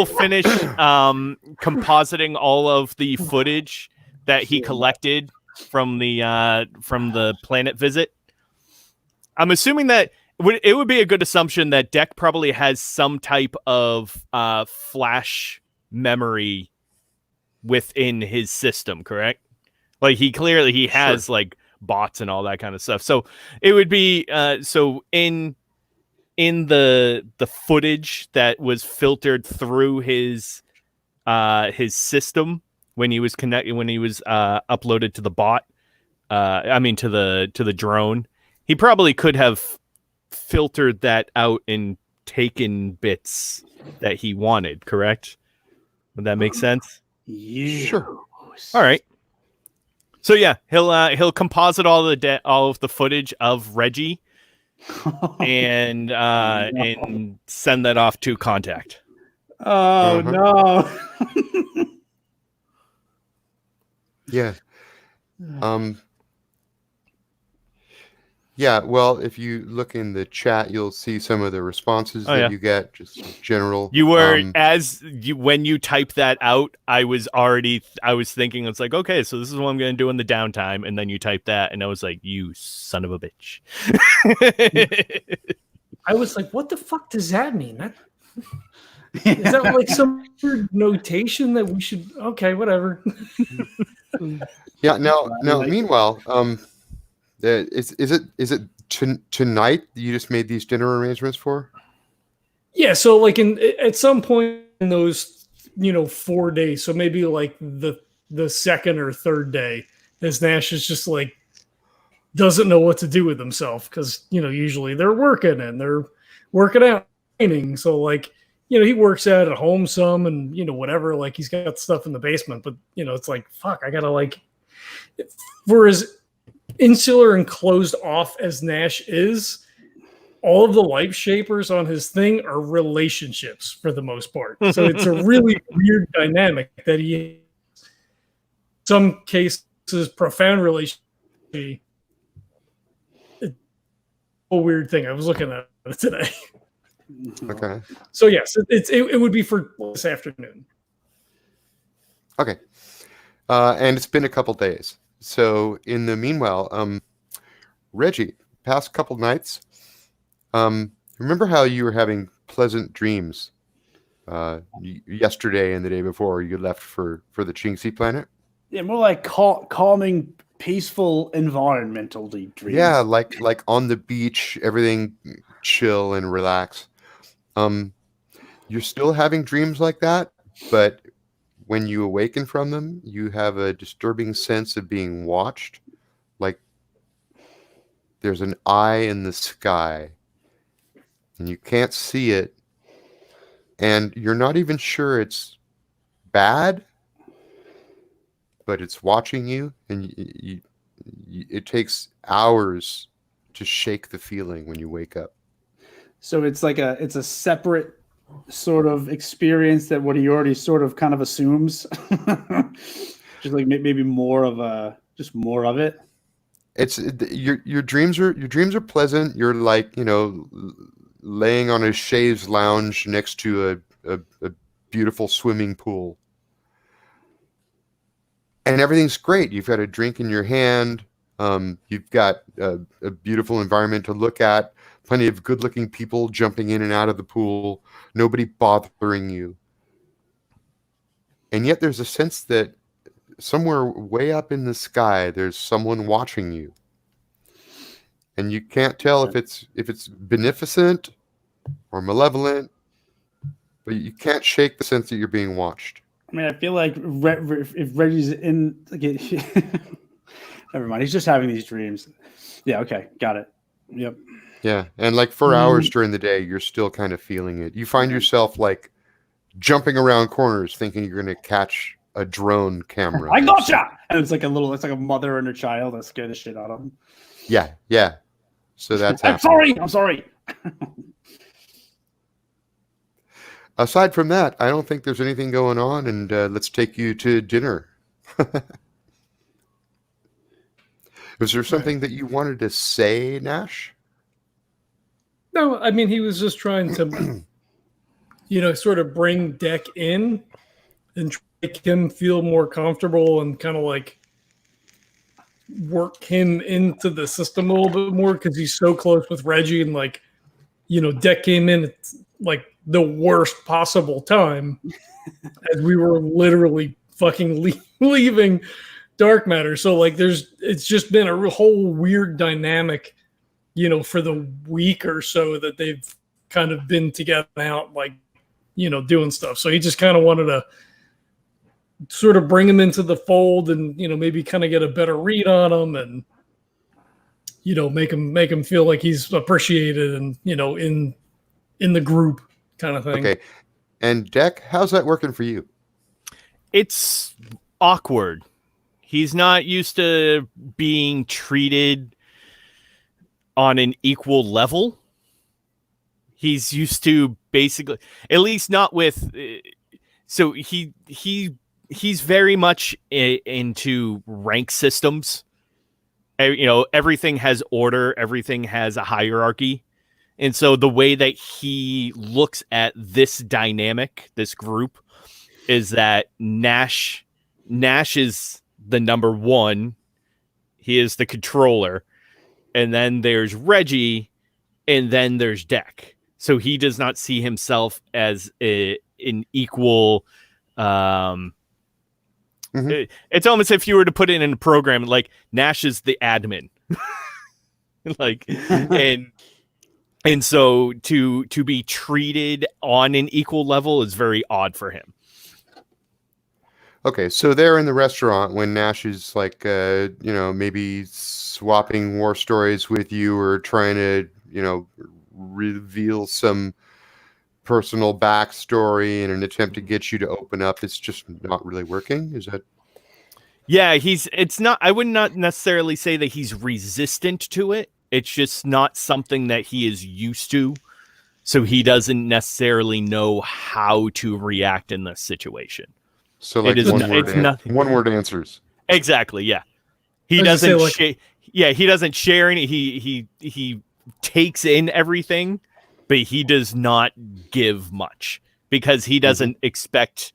finish compositing all of the footage that he collected from the planet visit. I'm assuming that it would be a good assumption that Deck probably has some type of flash memory within his system, correct? Like he has like bots and all that kind of stuff. So it would be so in the footage that was filtered through his system when he was uploaded to the bot, to the drone, he probably could have filtered that out and taken bits that he wanted, correct? Would that make sense? Yeah. Sure. All right. So yeah, he'll composite all of the footage of Reggie and send that off to Contact. Oh no. Yeah. Yeah, well, if you look in the chat, you'll see some of the responses that you get, just general. You were when you typed that out, I was thinking, it's like, okay, so this is what I'm going to do in the downtime, and then you typed that, and I was like, you son of a bitch. I was like, what the fuck does that mean? Is that like some weird notation that we should? Okay, whatever. Yeah. Now, meanwhile, is it tonight you just made these dinner arrangements for? Yeah. So like at some point in those 4 days, so maybe like the second or third day, as Nash is just like doesn't know what to do with himself because usually they're working and they're working out training. So like he works out at home some and whatever, like he's got stuff in the basement, but it's like fuck, I gotta like for as insular and closed off as Nash is, all of the life shapers on his thing are relationships for the most part. So it's a really weird dynamic that he, in some cases, profound relationship. It's a weird thing. I was looking at it today. Okay. So yes, it would be for this afternoon. Okay. And it's been a couple days. So in the meanwhile, Reggie, past couple nights, remember how you were having pleasant dreams yesterday and the day before you left for the Chinxi planet? Yeah, more like calming, peaceful, environmental dreams. Yeah, like on the beach, everything chill and relax. You're still having dreams like that, but when you awaken from them, you have a disturbing sense of being watched. Like there's an eye in the sky and you can't see it. And you're not even sure it's bad, but it's watching you. And it takes hours to shake the feeling when you wake up. So it's like it's a separate sort of experience that what he already sort of kind of assumes. Just like maybe more of it. It's your dreams are pleasant. You're like laying on a chaise lounge next to a beautiful swimming pool, and everything's great. You've got a drink in your hand. You've got a beautiful environment to look at. Plenty of good-looking people jumping in and out of the pool. Nobody bothering you. And yet there's a sense that somewhere way up in the sky, there's someone watching you. And you can't tell if it's beneficent or malevolent, but you can't shake the sense that you're being watched. I mean, I feel like if Reggie's in... Never mind. He's just having these dreams. Yeah, okay. Got it. Yep. Yeah, and like for hours during the day, you're still kind of feeling it. You find yourself like jumping around corners, thinking you're going to catch a drone camera. I gotcha! And it's like a mother and her child that scare the shit out of them. Yeah. So that's happening. I'm sorry. Aside from that, I don't think there's anything going on, and let's take you to dinner. Was there something that you wanted to say, Nash? No, I mean, he was just trying to, sort of bring Deck in and make him feel more comfortable and kind of like work him into the system a little bit more because he's so close with Reggie and like, Deck came in at like the worst possible time as we were literally fucking leaving Dark Matter. So like it's just been a whole weird dynamic, for the week or so that they've kind of been together out, like, doing stuff. So he just kind of wanted to sort of bring him into the fold and, maybe kind of get a better read on him and, make him feel like he's appreciated and, in the group kind of thing. Okay. And Deck, how's that working for you? It's awkward. He's not used to being treated on an equal level. He's used to basically, at least not with. So he's very much into rank systems. Everything has order. Everything has a hierarchy. And so the way that he looks at this dynamic, this group, is that Nash is the number one. He is the controller. And then there's Reggie, and then there's Deck. So he does not see himself as an equal. It's almost if you were to put it in a program, like Nash is the admin. Like, and so to be treated on an equal level is very odd for him. Okay, so they're in the restaurant when Nash is like, maybe swapping war stories with you or trying to, reveal some personal backstory in an attempt to get you to open up. It's just not really working. Is that? Yeah, I would not necessarily say that he's resistant to it. It's just not something that he is used to. So he doesn't necessarily know how to react in this situation. So like one word answers. Exactly. Yeah. He doesn't he doesn't share any, he takes in everything, but he does not give much because he doesn't expect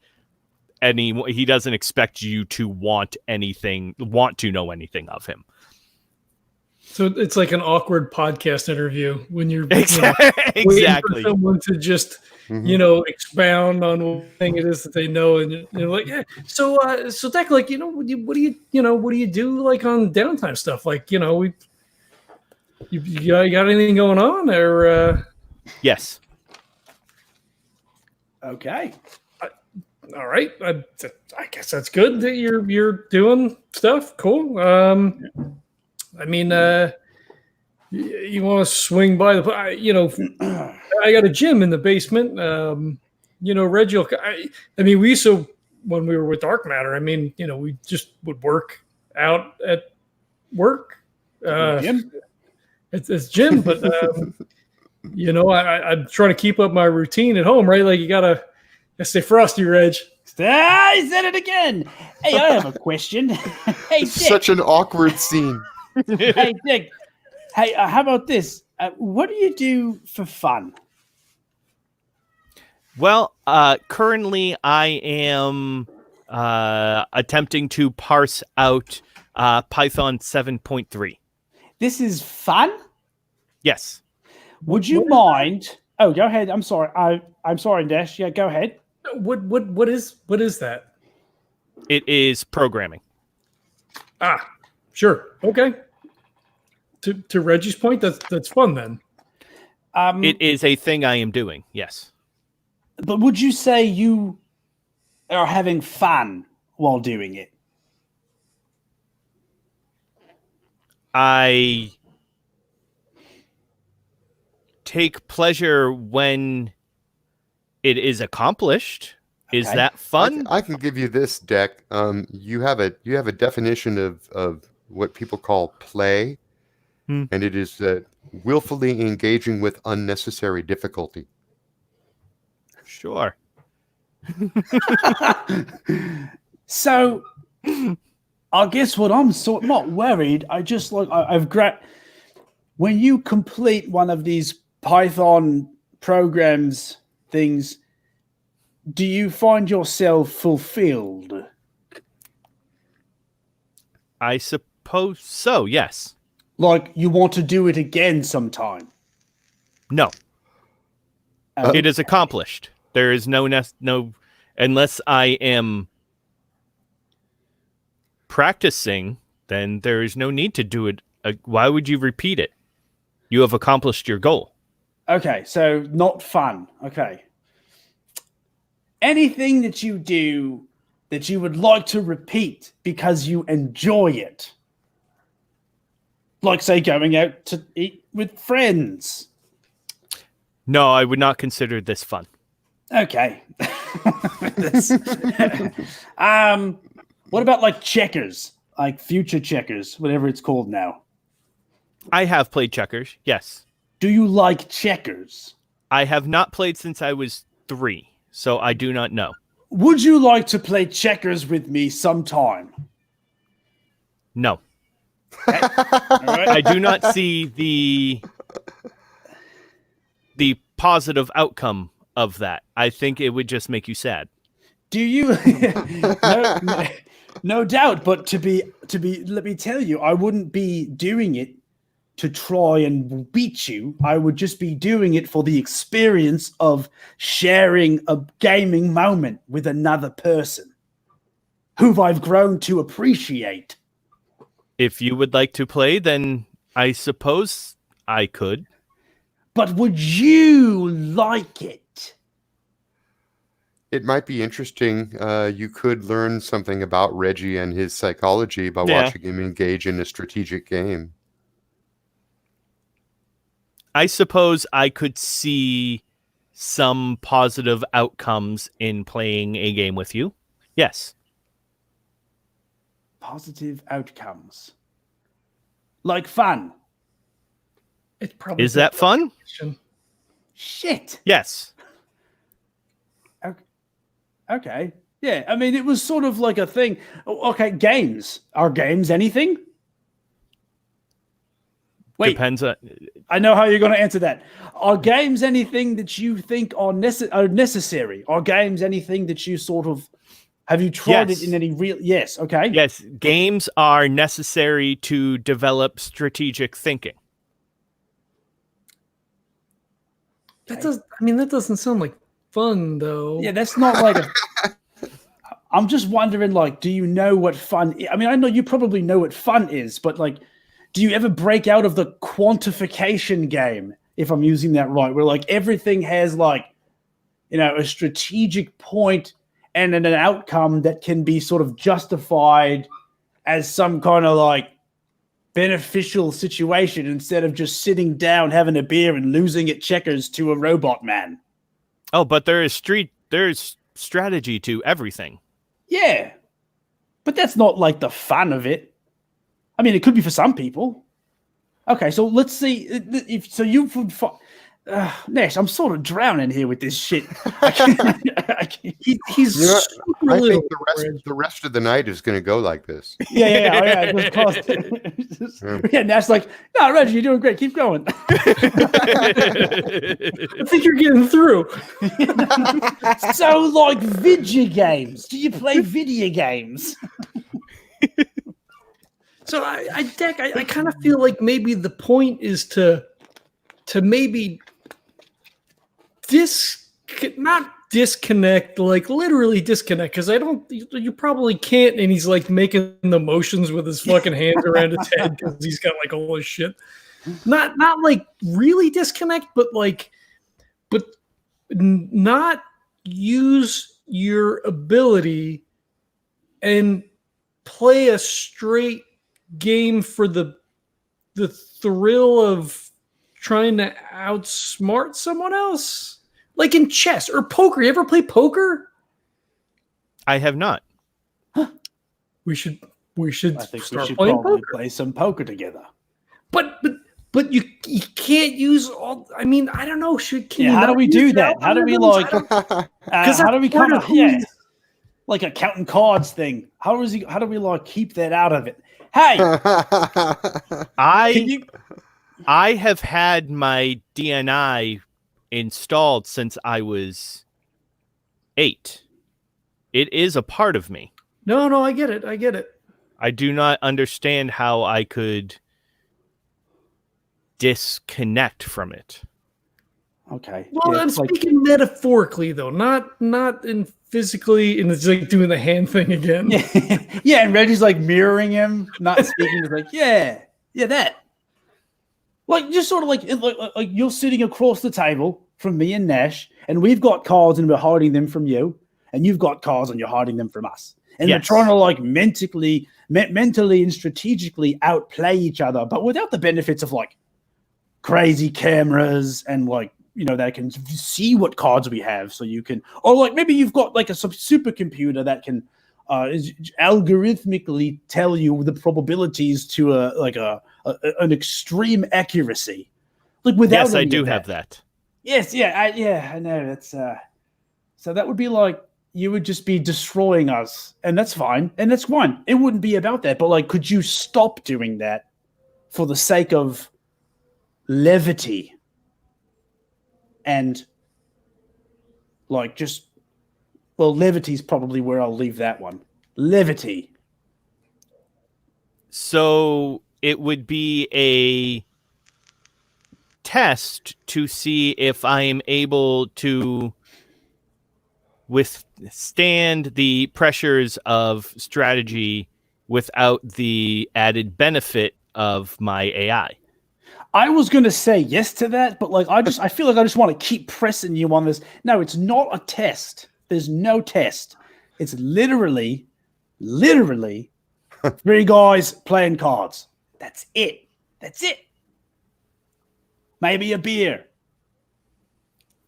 he doesn't expect you to want to know anything of him. So it's like an awkward podcast interview when you're exactly waiting for someone to just expound on what thing it is that they know, and you're like, yeah. So Deck, like, what do you do like on downtime stuff? Like, you got anything going on or? Yes. Okay. All right. I guess that's good that you're doing stuff. Cool. I mean, you want to swing by I got a gym in the basement. Reggie, we used to, when we were with Dark Matter, we just would work out at work. It's gym, but, I'm trying to keep up my routine at home, right? Like you gotta stay frosty, Reg. I said it again. Hey, I have a question. Hey, Dick. Such an awkward scene. Hey, Dick. Hey, how about this? What do you do for fun? Well, currently I am attempting to parse out Python 7.3. This is fun? Yes. Would you mind? Oh, go ahead. I'm sorry. I'm sorry, Nash. Yeah, go ahead. What is that? It is programming. Sure. Okay. To Reggie's point, that's fun then. It is a thing I am doing. Yes. But would you say you are having fun while doing it? I take pleasure when it is accomplished. Okay. Is that fun? I can give you this, Deck. You have a definition of what people call play, and it is willfully engaging with unnecessary difficulty. Sure. So, I guess what I'm not worried. I just I've when you complete one of these Python programs things, do you find yourself fulfilled? I suppose so, yes. Like, you want to do it again sometime? No. It is accomplished. There is no unless I am practicing, then there is no need to do it. Why would you repeat it? You have accomplished your goal. Okay, so not fun. Okay. Anything that you do that you would like to repeat because you enjoy it. Like, say, going out to eat with friends. No, I would not consider this fun. Okay. What about like checkers? Like future checkers, whatever it's called now. I have played checkers, yes. Do you like checkers? I have not played since I was 3, so I do not know. Would you like to play checkers with me sometime? No. Okay. All right. I do not see the positive outcome of that. I think it would just make you sad. Do you? No doubt. But to be, let me tell you, I wouldn't be doing it to try and beat you. I would just be doing it for the experience of sharing a gaming moment with another person who I've grown to appreciate. If you would like to play, then I suppose I could. But would you like it? It might be interesting. You could learn something about Reggie and his psychology by Yeah. watching him engage in a strategic game. I suppose I could see some positive outcomes in playing a game with you. Yes. Positive outcomes. Like fun. It's probably Is that fun? Shit. Yes. Okay. Yeah, I mean, it was sort of like a thing. Okay, games. Are games anything? Wait, Depends on. I know how you're going to answer that. Are games anything that you think are necessary? Are games anything that you sort of... Have you tried Yes. it in any real... Yes, okay. Yes, games are necessary to develop strategic thinking. That doesn't sound like fun though. Yeah, that's not like a... I'm just wondering, like, do you know what fun is? I mean, I know you probably know what fun is, but, like, do you ever break out of the quantification game, if I'm using that right, where, like, everything has, like, you know, a strategic point and an outcome that can be sort of justified as some kind of, like, beneficial situation instead of just sitting down, having a beer and losing at checkers to a robot man? Oh, but there's strategy to everything. Yeah, but that's not like the fun of it. I mean, it could be for some people. Okay, so let's see. You would... Nash, I'm sort of drowning here with this shit. He's You know, super I little. think the rest of the night is going to go like this. Yeah. Yeah, Nash's like, no, Reggie, you're doing great. Keep going. I think you're getting through. So, like, video games. Do you play video games? So I kind of feel like maybe the point is to maybe not disconnect, like literally disconnect, because you probably can't. And he's like making the motions with his fucking hands around his head because he's got like all this shit. Not like really disconnect, but not use your ability and play a straight game for the thrill of trying to outsmart someone else, like in chess or poker. You ever play poker? I have not. We should I think we start should playing probably poker. play some poker together. But you can't use all. I mean, I don't know. Can you How do not we use do your that? How do we algorithms? like? I don't- How do we that's part come of up? who Yeah, he- like a counting cards thing. How do we like keep that out of it? Hey, can you? I have had my DNI installed since I was 8. It is a part of me. No, I get it. I do not understand how I could disconnect from it. Okay. Well, Yeah, I'm it's like- speaking metaphorically though, not in physically, and it's like doing the hand thing again. yeah, yeah, and Reggie's like mirroring him, not speaking. He's like, yeah, that. Like just sort of like you're sitting across the table from me and Nash, and we've got cards and we're hiding them from you, and you've got cards and you're hiding them from us, and we're trying to like mentally and strategically outplay each other, but without the benefits of like crazy cameras and like that can see what cards we have, so you can, or like maybe you've got like a supercomputer that can algorithmically tell you the probabilities to an extreme accuracy, like without. Yes, I do have that. Yes, I know that's so that would be like you would just be destroying us, and that's fine, it wouldn't be about that, but like could you stop doing that for the sake of levity and like just, well, levity's probably where I'll leave that one. Levity. So it would be a test to see if I am able to withstand the pressures of strategy without the added benefit of my AI. I was going to say yes to that, but like I feel like I just want to keep pressing you on this. No, it's not a test. There's no test. It's literally three guys playing cards. That's it. Maybe a beer.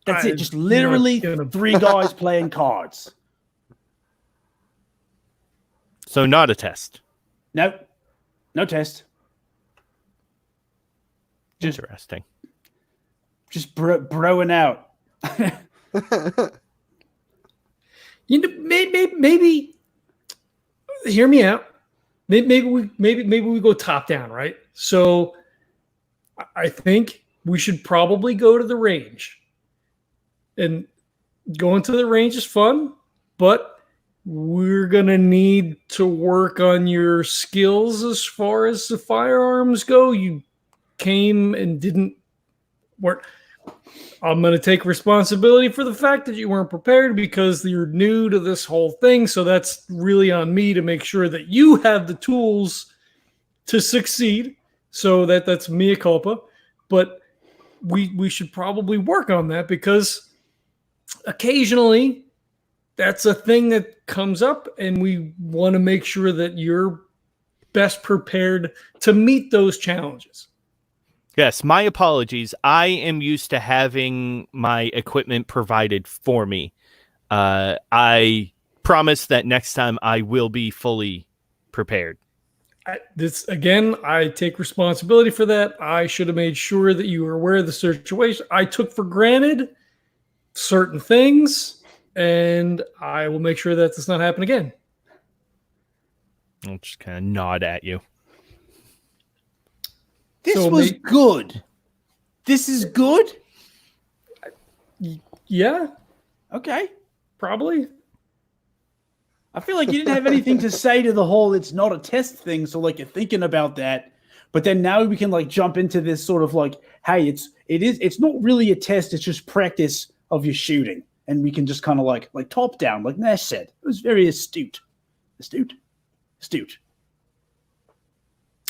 That's it. Just literally three guys playing cards. So not a test. Nope. No test. Interesting. Just broing out. Maybe hear me out. Maybe we go top down, right? So I think we should probably go to the range. And going to the range is fun, but we're going to need to work on your skills as far as the firearms go. You came and didn't work. I'm going to take responsibility for the fact that you weren't prepared because you're new to this whole thing. So that's really on me to make sure that you have the tools to succeed. So that's mea culpa. But we should probably work on that because occasionally that's a thing that comes up and we want to make sure that you're best prepared to meet those challenges. Yes, my apologies. I am used to having my equipment provided for me. I promise that next time I will be fully prepared. I take responsibility for that. I should have made sure that you were aware of the situation. I took for granted certain things, and I will make sure that does not happen again. I'll just kind of nod at you. This was good. This is good? Yeah. Okay. Probably. I feel like you didn't have anything to say to the whole it's not a test thing, so like you're thinking about that. But then now we can like jump into this sort of like, hey, it's not really a test, it's just practice of your shooting. And we can just kind of like top down, like Nash said. It was very astute. Astute.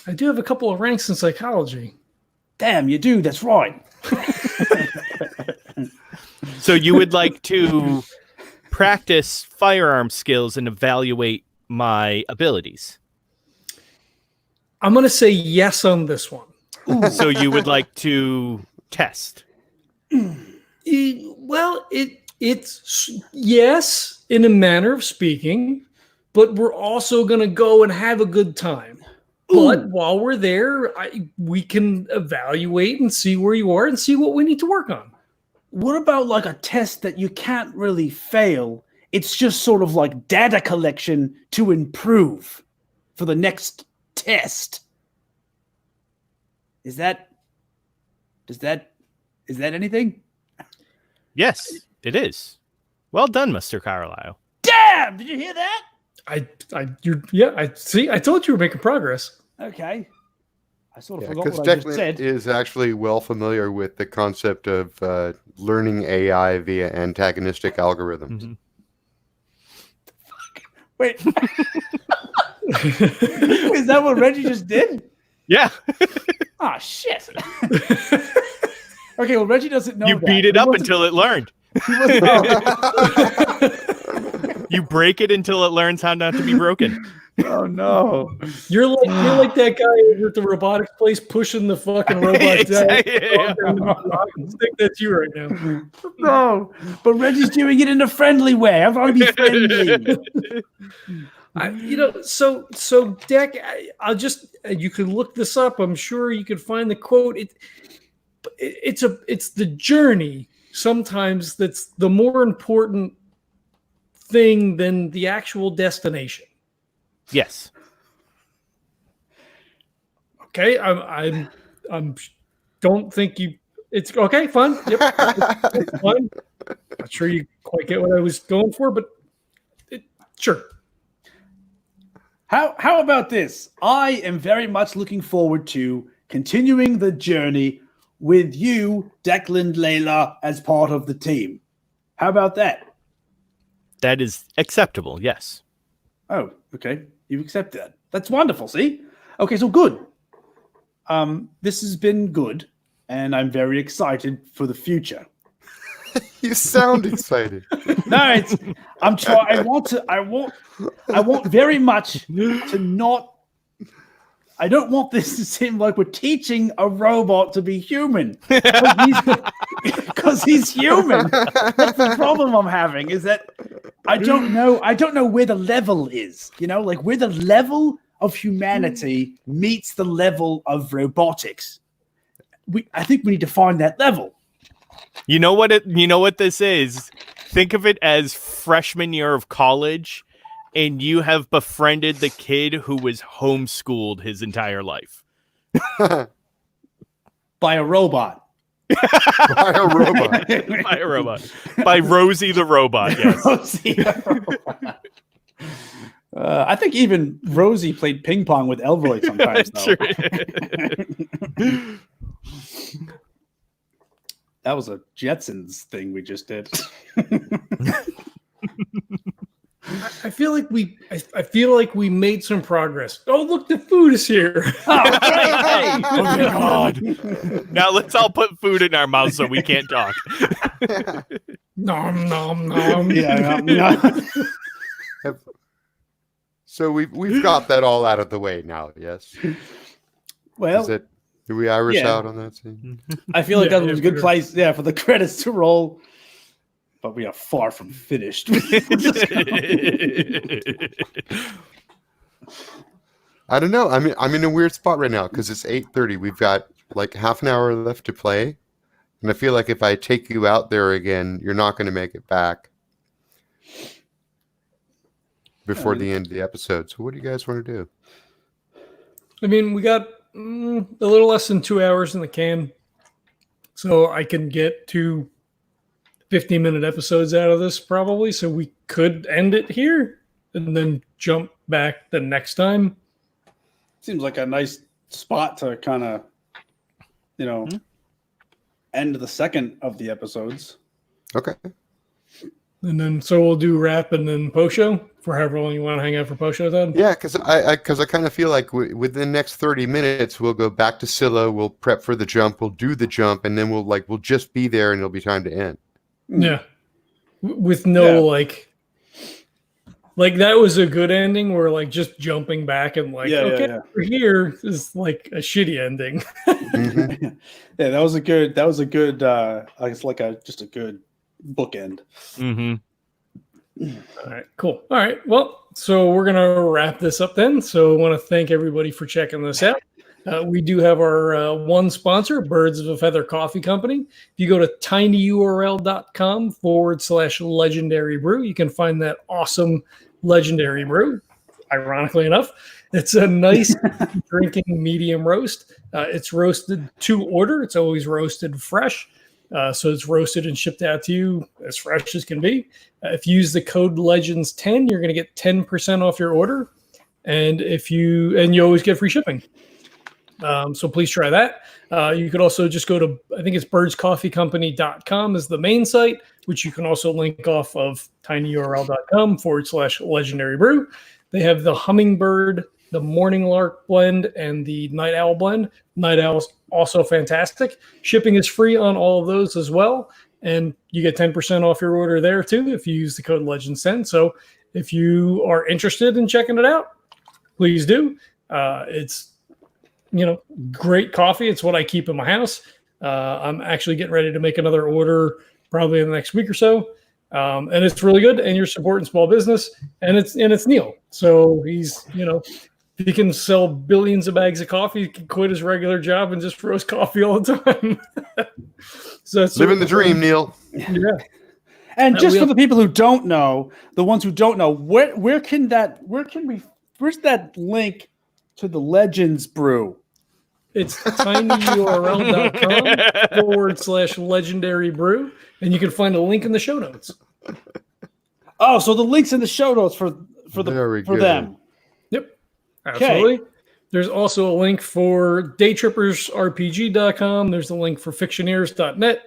I do have a couple of ranks in psychology. Damn, you do. That's right. So you would like to practice firearm skills and evaluate my abilities? I'm going to say yes on this one. So you would like to test? Well, it's yes, in a manner of speaking, but we're also going to go and have a good time. But while we're there, we can evaluate and see where you are and see what we need to work on. What about like a test that you can't really fail? It's just sort of like data collection to improve for the next test. Is that anything? Yes, it is. Well done, Mr. Carlisle. Damn! Did you hear that? I see. I told you were making progress. Okay. I sort of Yeah, forgot because what I just Decklan said. is actually well familiar with the concept of learning AI via antagonistic algorithms. Mhm. Wait. Is that what Reggie just did? Yeah, Ah, shit. Okay, well, Reggie doesn't know you that. beat it up until it learned. He wasn't, You break it until it learns how not to be broken. oh, no. You're like that guy over at the robotics place pushing the fucking robot down. Yeah. Stick that's you right now. No, but Reggie's doing it in a friendly way. I want to be friendly. So Deck, I'll just you could look this up. I'm sure you could find the quote. It's the journey sometimes that's the more important thing than the actual destination. Yes. Okay, I'm don't think you. It's okay, fine. Yep, it's fine. Not sure you quite get what I was going for, but sure. How about this? I am very much looking forward to continuing the journey with you, Decklan, Laela, as part of the team. How about that? That is acceptable, yes. Oh, okay. You accept that. That's wonderful, see? Okay, so good. This has been good, and I'm very excited for the future. You sound excited. No, I'm trying. I want very much to not. I don't want this to seem like we're teaching a robot to be human, because he's human. That's the problem I'm having. Is that I don't know where the level is. You know, like where the level of humanity meets the level of robotics. I think we need to find that level. You know what this is? Think of it as freshman year of college, and you have befriended the kid who was homeschooled his entire life. By a robot. By a robot. By a robot. By Rosie the robot, yes. Rosie the robot. I think even Rosie played ping pong with Elroy sometimes, though. That was a Jetsons thing we just did. I feel like we made some progress. Oh, look, the food is here. Oh, hey. Oh my God. Now let's all put food in our mouths so we can't talk. Nom nom nom. Yeah. So we've got that all out of the way now, yes? Well, do we iris yeah. out on that scene? I feel like that was a good sure. place, for the credits to roll. But we are far from finished. I don't know. I'm in a weird spot right now because it's 8:30. We've got like half an hour left to play. And I feel like if I take you out there again, you're not going to make it back before the end of the episode. So what do you guys want to do? I mean, we got a little less than 2 hours in the can, so I can get 2 15-minute episodes out of this probably. So we could end it here and then jump back the next time. Seems like a nice spot to kind of, end the second of the episodes. Okay. And then so we'll do wrap and then post show for however long you want to hang out for post show then. Yeah, because I kind of feel like within the next 30 minutes we'll go back to Scilla, we'll prep for the jump, we'll do the jump, and then we'll just be there and it'll be time to end. Yeah. With no like that was a good ending where like just jumping back and like we're here is like a shitty ending. Mm-hmm. Yeah, that was a good I guess like just a good bookend. Mm-hmm. All right, cool. All right, well, so we're gonna wrap this up then. So I want to thank everybody for checking this out. We do have our one sponsor, Birds of a Feather Coffee Company. If you go to tinyurl.com/legendary brew, you can find that awesome legendary brew. Ironically enough, it's a nice drinking medium roast. It's roasted to order. It's always roasted fresh. So it's roasted and shipped out to you as fresh as can be. If you use the code Legends10, you're going to get 10% off your order. And you always get free shipping. So please try that. You could also just go to, I think it's birdscoffeecompany.com is the main site, which you can also link off of tinyurl.com/legendary brew. They have the Hummingbird, the Morning Lark blend, and the Night Owl blend. Night Owl's also fantastic. Shipping is free on all of those as well. And you get 10% off your order there too if you use the code Legends10. So if you are interested in checking it out, please do. It's great coffee. It's what I keep in my house. I'm actually getting ready to make another order probably in the next week or so. And it's really good. And you're supporting small business. And it's Neil. So he's, if he can sell billions of bags of coffee, he can quit his regular job and just roast coffee all the time. So that's living the dream, Neil. Yeah. And just for the people who don't know, the ones who don't know, where's that link to the Legends brew? It's tinyurl.com/legendary brew, and you can find a link in the show notes. Oh, so the link's in the show notes for them. Yep, absolutely. Okay. There's also a link for DayTrippersRPG.com. There's a link for Fictioneers.net.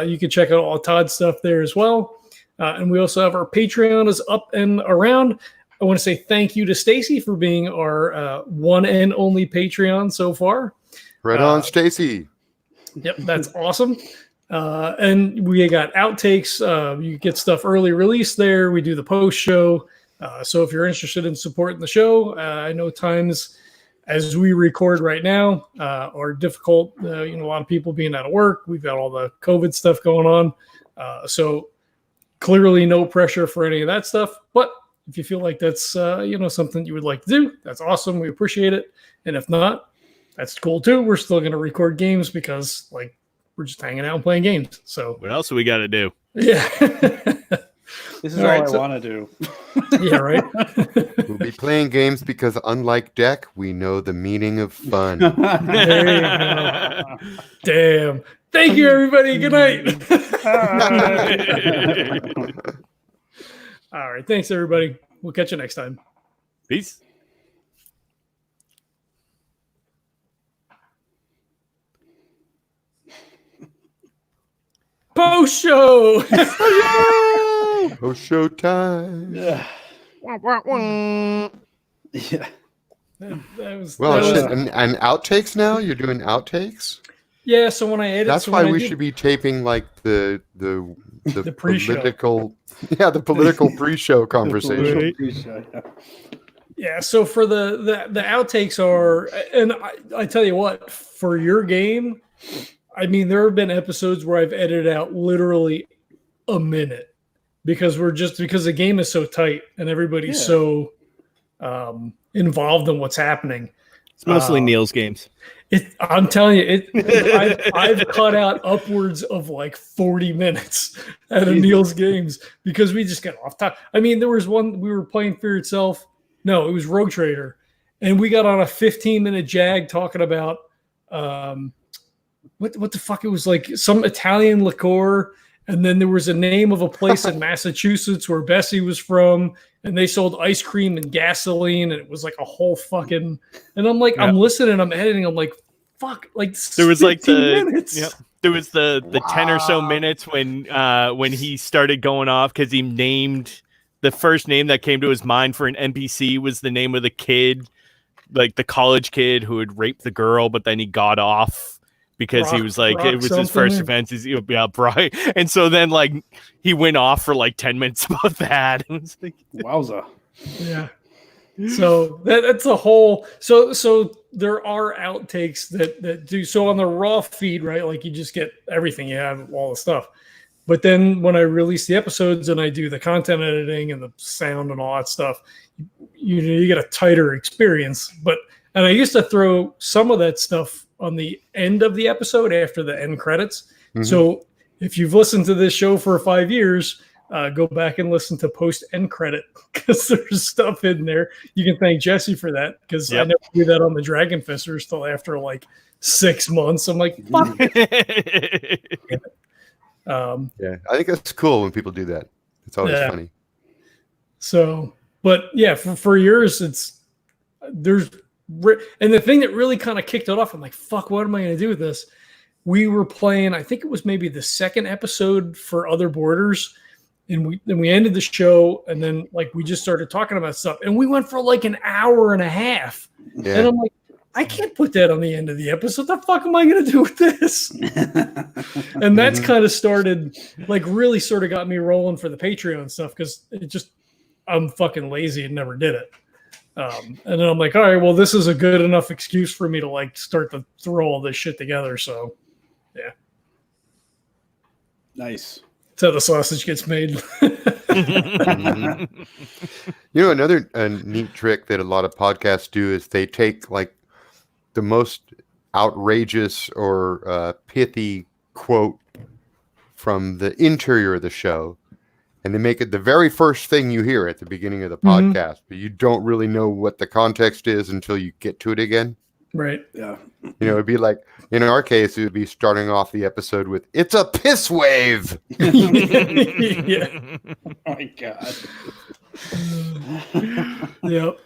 You can check out all Todd stuff there as well. And we also have our Patreon is up and around. I want to say thank you to Stacy for being our one and only Patreon so far. Right on, Stacy. Yep, that's awesome. And we got outtakes. You get stuff early release there. We do the post show. So if you're interested in supporting the show, I know times as we record right now are difficult. A lot of people being out of work. We've got all the COVID stuff going on. So clearly no pressure for any of that stuff. But if you feel like that's something you would like to do, that's awesome. We appreciate it. And if not, that's cool too. We're still going to record games because we're just hanging out and playing games. So what else do we got to do? Yeah. This is all I want to do. Yeah, right. We'll be playing games because unlike Deck, we know the meaning of fun. There you go. Damn. Thank you, everybody. Good night. All right. Thanks, everybody. We'll catch you next time. Peace. Post show. Post show time. Yeah. And outtakes now? You're doing outtakes? Yeah, so when I edit, that's why we should be taping the pre-show. The political pre-show conversation. Yeah, so for the outtakes are, and I tell you what, for your game, I mean, there have been episodes where I've edited out literally a minute because the game is so tight and everybody's so involved in what's happening. It's mostly Neil's games. I'm telling you, I've cut out upwards of 40 minutes out of Neil's games because we just got off topic. I mean, there was one we were playing Fear Itself. No, it was Rogue Trader, and we got on a 15-minute jag talking about what the fuck? It was some Italian liqueur, and then there was a name of a place in Massachusetts where Bessie was from, and they sold ice cream and gasoline, and it was a whole fucking. And I'm I'm listening, I'm editing, I'm fuck, there was 15 minutes. Yep. There was the 10 or so minutes when he started going off because he named the first name that came to his mind for an NPC was the name of the kid, the college kid who had raped the girl, but then he got off because he was it was his first offense. Brian. And so then he went off for 10 minutes about that. It was wowza. Yeah. So that's a whole. So there are outtakes that do so on the raw feed, right? You just get everything, you have all the stuff. But then when I release the episodes and I do the content editing and the sound and all that stuff, you get a tighter experience. And I used to throw some of that stuff on the end of the episode after the end credits. Mm-hmm. So if you've listened to this show for 5 years, go back and listen to post end credit because there's stuff in there. You can thank Jesse for that because I never do that on the Dragon Fisters till after 6 months. I'm fuck. Yeah, I think that's cool when people do that. It's always funny. So, but yeah, for yours, and the thing that really kind of kicked it off, I'm like, fuck, what am I going to do with this? We were playing, I think it was maybe the second episode for Other Borders, and we ended the show, and then like we just started talking about stuff, and we went for like an hour and a half, and I'm like, I can't put that on the end of the episode. What the fuck am I going to do with this? And that's kind of started, like, really sort of got me rolling for the Patreon stuff, because I'm fucking lazy and never did it. And then I'm like, all right, well, this is a good enough excuse for me to like start to throw all this shit together. So, yeah. Nice. That's how the sausage gets made. You know, another neat trick that a lot of podcasts do is they take like the most outrageous or pithy quote from the interior of the show, and they make it the very first thing you hear at the beginning of the podcast, but you don't really know what the context is until you get to it again. Right. Yeah. You know, it'd be like, in our case, it would be starting off the episode with, "It's a piss wave." Yeah. Oh my God. Yep.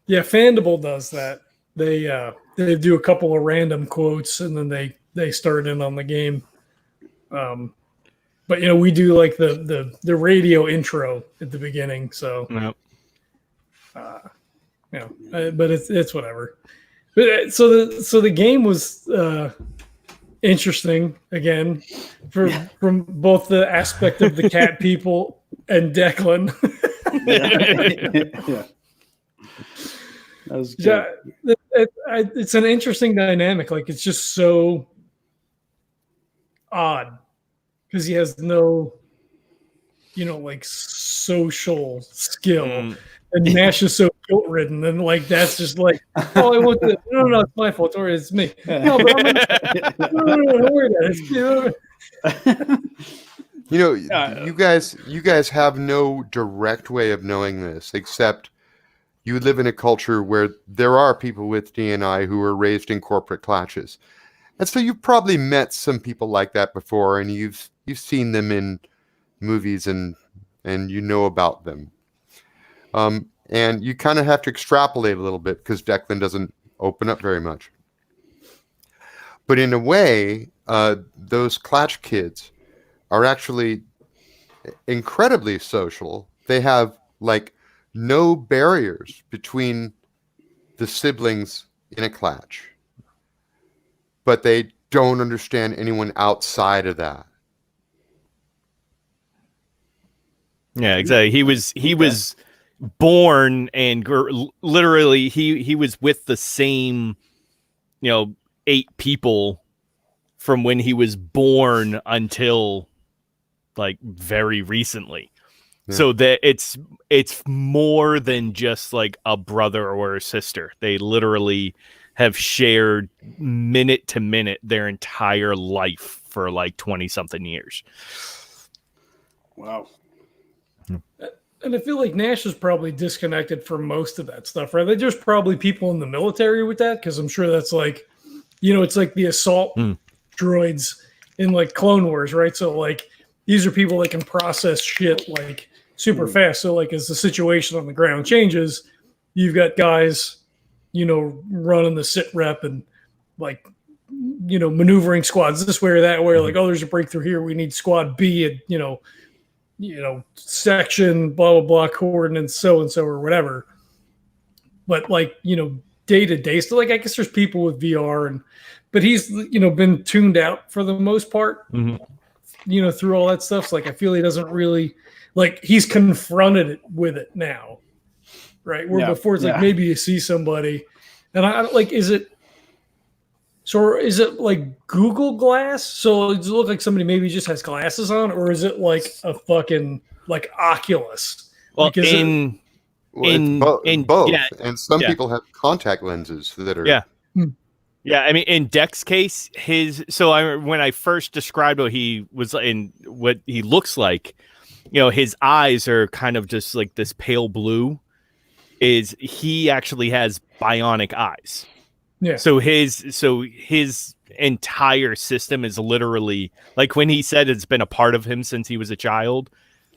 Yeah, Fandible does that. They do a couple of random quotes, and then they start in on the game. But you know, we do like the radio intro at the beginning, so but it's whatever. But so the game was interesting again from both the aspect of the cat people and Decklan. Yeah. That was good. Yeah, it's an interesting dynamic. Like, it's just so odd because he has no, like, social skill, and Nash is so guilt ridden, and like that's just like, oh, I want to. No, it's my fault, or it's me. No, but no, don't worry about it. You know, you guys have no direct way of knowing this, except you live in a culture where there are people with D&I who are raised in corporate clutches. And so you've probably met some people like that before, and you've seen them in movies and you know about them. And you kind of have to extrapolate a little bit because Decklan doesn't open up very much. But in a way, those clutch kids are actually incredibly social. They have like no barriers between the siblings in a clutch, but they don't understand anyone outside of that. Yeah, exactly. He was born and literally he was with the same, 8 people from when he was born until like very recently. Yeah. So that it's more than just like a brother or a sister. They literally have shared minute to minute their entire life for like 20 something years. Wow. And I feel like Nash is probably disconnected from most of that stuff, right? There's probably people in the military with that, because I'm sure that's like, it's like the assault droids in like Clone Wars, right? So like these are people that can process shit like super fast. So like as the situation on the ground changes, you've got guys, running the sit rep and like, maneuvering squads this way or that way. Like, oh, there's a breakthrough here. We need squad B at, section, blah, blah, blah, coordinates, so-and-so or whatever. But like, day to day, so like, I guess there's people with VR but he's, been tuned out for the most part, through all that stuff. So like, I feel he doesn't really, like, he's confronted with it now, right? Where before it's like, maybe you see somebody and I like, is it like Google Glass? So does it look like somebody maybe just has glasses on, or is it like a fucking like Oculus? Well, like, in both. Yeah, and some people have contact lenses that are. Yeah. Yeah, I mean, in Deck's case, when I first described what he was in, what he looks like, his eyes are kind of just like this pale blue. He actually has bionic eyes. Yeah. So his entire system is literally like when he said it's been a part of him since he was a child,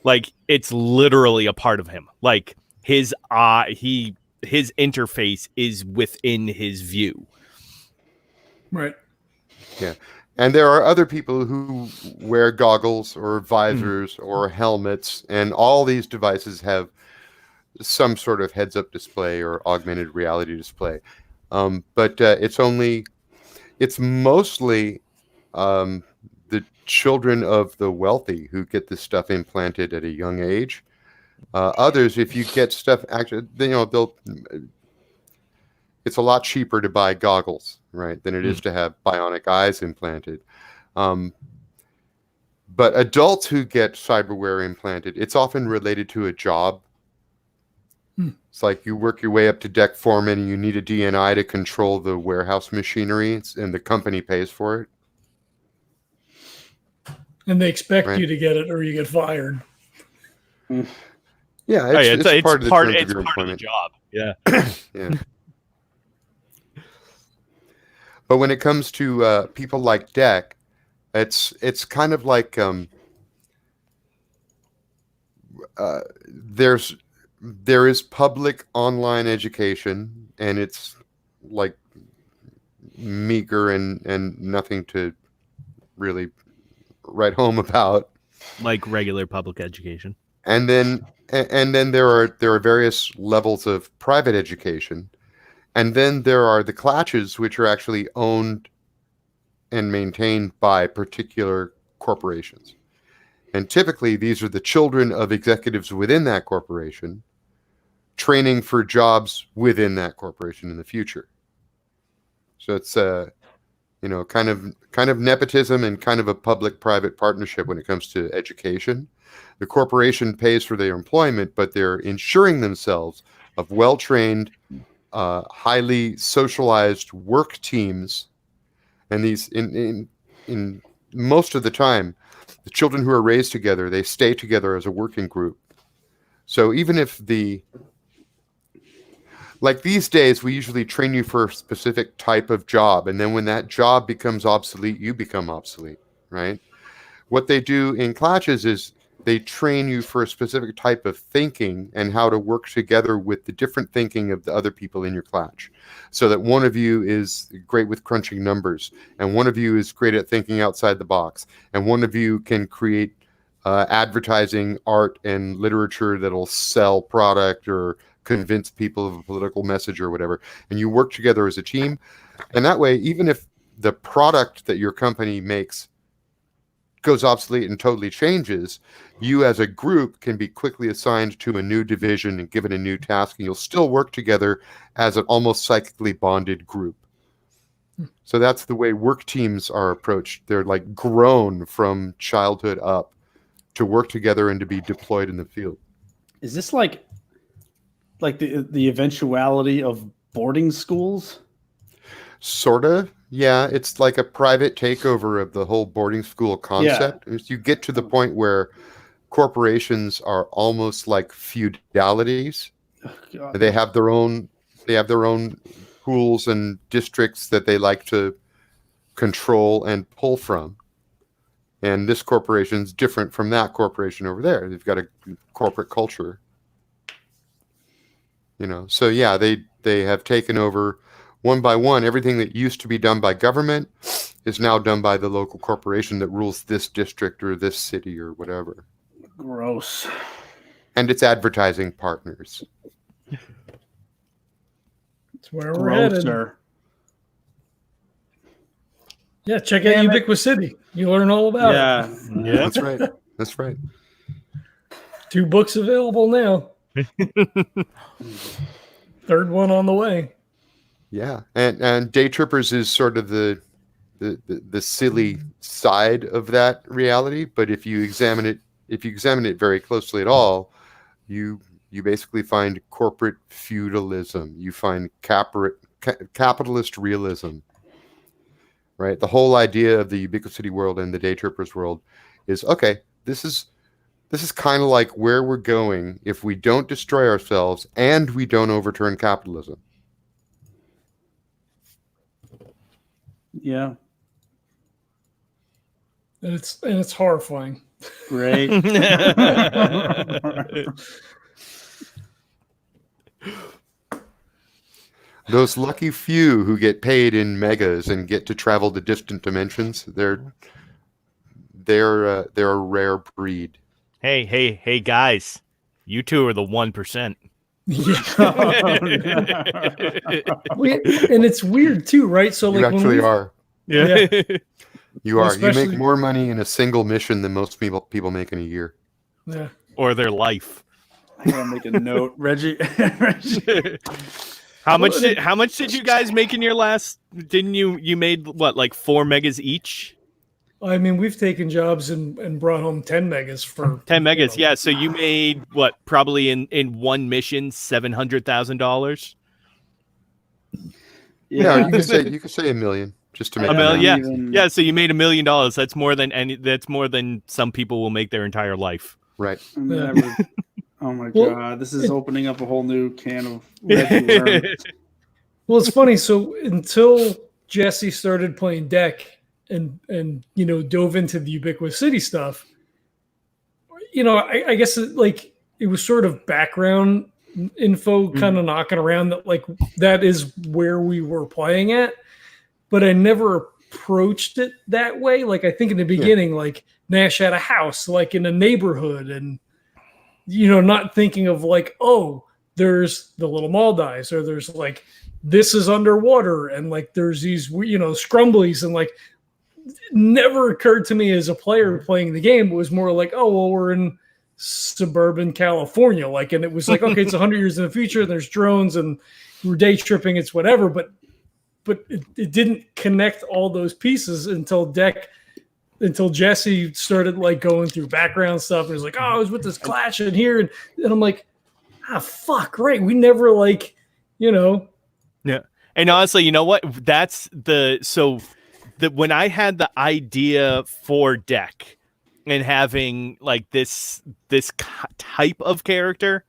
like it's literally a part of him. Like his his interface is within his view. Right. Yeah. And there are other people who wear goggles or visors or helmets, and all these devices have some sort of heads-up display or augmented reality display. But it's mostly the children of the wealthy who get this stuff implanted at a young age. Others, if you get stuff, actually, it's a lot cheaper to buy goggles, right, than it is to have bionic eyes implanted. But adults who get cyberware implanted, it's often related to a job. It's like you work your way up to deck foreman and you need a DNI to control the warehouse machinery, and the company pays for it. And they expect you to get it or you get fired. Yeah, it's part of the terms of your employment. Job. Yeah. Yeah. But when it comes to people like Deck, it's kind of like there is public online education, and it's like meager and nothing to really write home about. Like regular public education. And then there are various levels of private education. And then there are the clutches, which are actually owned and maintained by particular corporations. And typically, these are the children of executives within that corporation training for jobs within that corporation in the future. So it's kind of nepotism and kind of a public-private partnership when it comes to education. The corporation pays for their employment, but they're ensuring themselves of well-trained, highly socialized work teams, and these in most of the time, the children who are raised together, they stay together as a working group. So even if like these days, we usually train you for a specific type of job, and then when that job becomes obsolete, you become obsolete, right? What they do in clutches is they train you for a specific type of thinking and how to work together with the different thinking of the other people in your clutch. So that one of you is great with crunching numbers, and one of you is great at thinking outside the box, and one of you can create advertising, art, and literature that'll sell product or convince people of a political message or whatever. And you work together as a team. And that way, even if the product that your company makes goes obsolete and totally changes, you as a group can be quickly assigned to a new division and given a new task, and you'll still work together as an almost psychically bonded group. So that's the way work teams are approached. They're like grown from childhood up to work together and to be deployed in the field. Is this like the eventuality of boarding schools? Sorta. Yeah, it's like a private takeover of the whole boarding school concept. Yeah. You get to the point where corporations are almost like feudalities. Oh, they have their own pools and districts that they like to control and pull from. And this corporation's different from that corporation over there. They've got a corporate culture. So yeah, they have taken over one by one. Everything that used to be done by government is now done by the local corporation that rules this district or this city or whatever. Gross. And it's advertising partners. That's where we're headed. Yeah, check out Ubiquitous City. You learn all about it. Yeah, that's right. That's right. 2 books available now. 3rd one on the way. Yeah, and DayTrippers is sort of the silly side of that reality. But if you examine it very closely at all, you basically find corporate feudalism. You find capitalist realism. Right, the whole idea of the Ubiquitous City world and the DayTrippers world is okay. This is kind of like where we're going if we don't destroy ourselves and we don't overturn capitalism. Yeah. and it's horrifying. Great. Those lucky few who get paid in megas and get to travel to distant dimensions, they're a rare breed. Hey, guys. You two are the 1%. Yeah. And it's weird too, right? So You like actually are. Yeah. You are. You Especially- make more money in a single mission than most people make in a year. Yeah. Or their life. I gotta make a note, Reggie. How much did you guys make in your last? Didn't you made what, like 4 megas each? I mean, we've taken jobs and brought home 10 megas for 10 megas, you know. yeah. So you made what, probably in one mission, $700,000. Yeah, you could say $1 million just to make $1 million, Even- yeah. So you made $1 million. That's more than some people will make their entire life. Right. I'm Yeah. never- Oh my Well, god, this is opening up a whole new can of Reggie worms. Well, it's funny. So until Jesse started playing deck and you know dove into the Ubiquitous City stuff, you know, I guess it was sort of background info kind of knocking around that like that is where we were playing at, but I never approached it that way. Like I think in the beginning, like Nash had a house like in a neighborhood, and you know, not thinking of like, oh, there's the little Maldives, or there's like this is underwater, and like there's these you know scrumblies, and like never occurred to me as a player playing the game. It was more like, oh well, we're in suburban California, like, and it was like, okay, it's 100 years in the future, and there's drones, and we're day tripping, it's whatever, but it didn't connect all those pieces until Jesse started like going through background stuff, and it was like, oh, I was with this clash in here, and I'm like, fuck, right, we never like, you know. Yeah. And honestly, you know what? That's when I had the idea for deck and having like this type of character,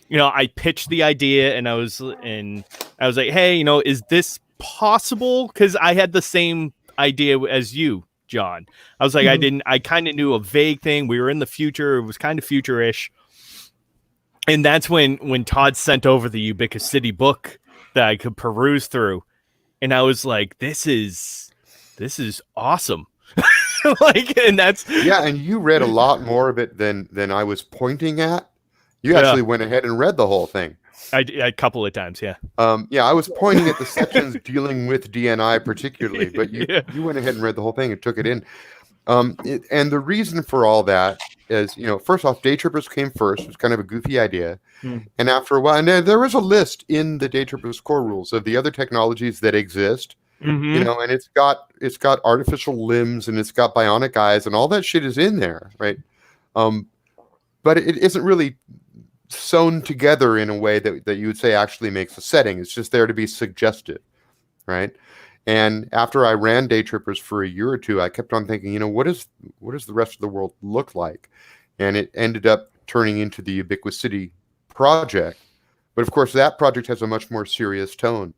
you know, I pitched the idea and I was like, hey, you know, is this possible? Because I had the same idea as you, John. I was like, I kind of knew a vague thing. We were in the future. It was kind of future-ish. And that's when Todd sent over the Ubiquitous City book that I could peruse through. And I was like, this is awesome. Like, and that's And you read a lot more of it than I was pointing at. You actually went ahead and read the whole thing. a couple of times, yeah. I was pointing at the sections dealing with DNI particularly, but you went ahead and read the whole thing and took it in. And the reason for all that is, you know, first off, DayTrippers came first. It was kind of a goofy idea. And after a while, and there was a list in the DayTrippers core rules of the other technologies that exist, you know, and it's got artificial limbs and it's got bionic eyes and all that shit is in there, right? But it isn't really sewn together in a way that you would say actually makes a setting. It's just there to be suggestive, right? And after I ran DayTrippers for a year or two, I kept on thinking, you know, what does the rest of the world look like? And it ended up turning into the Ubiquitous City project. But of course, that project has a much more serious tone.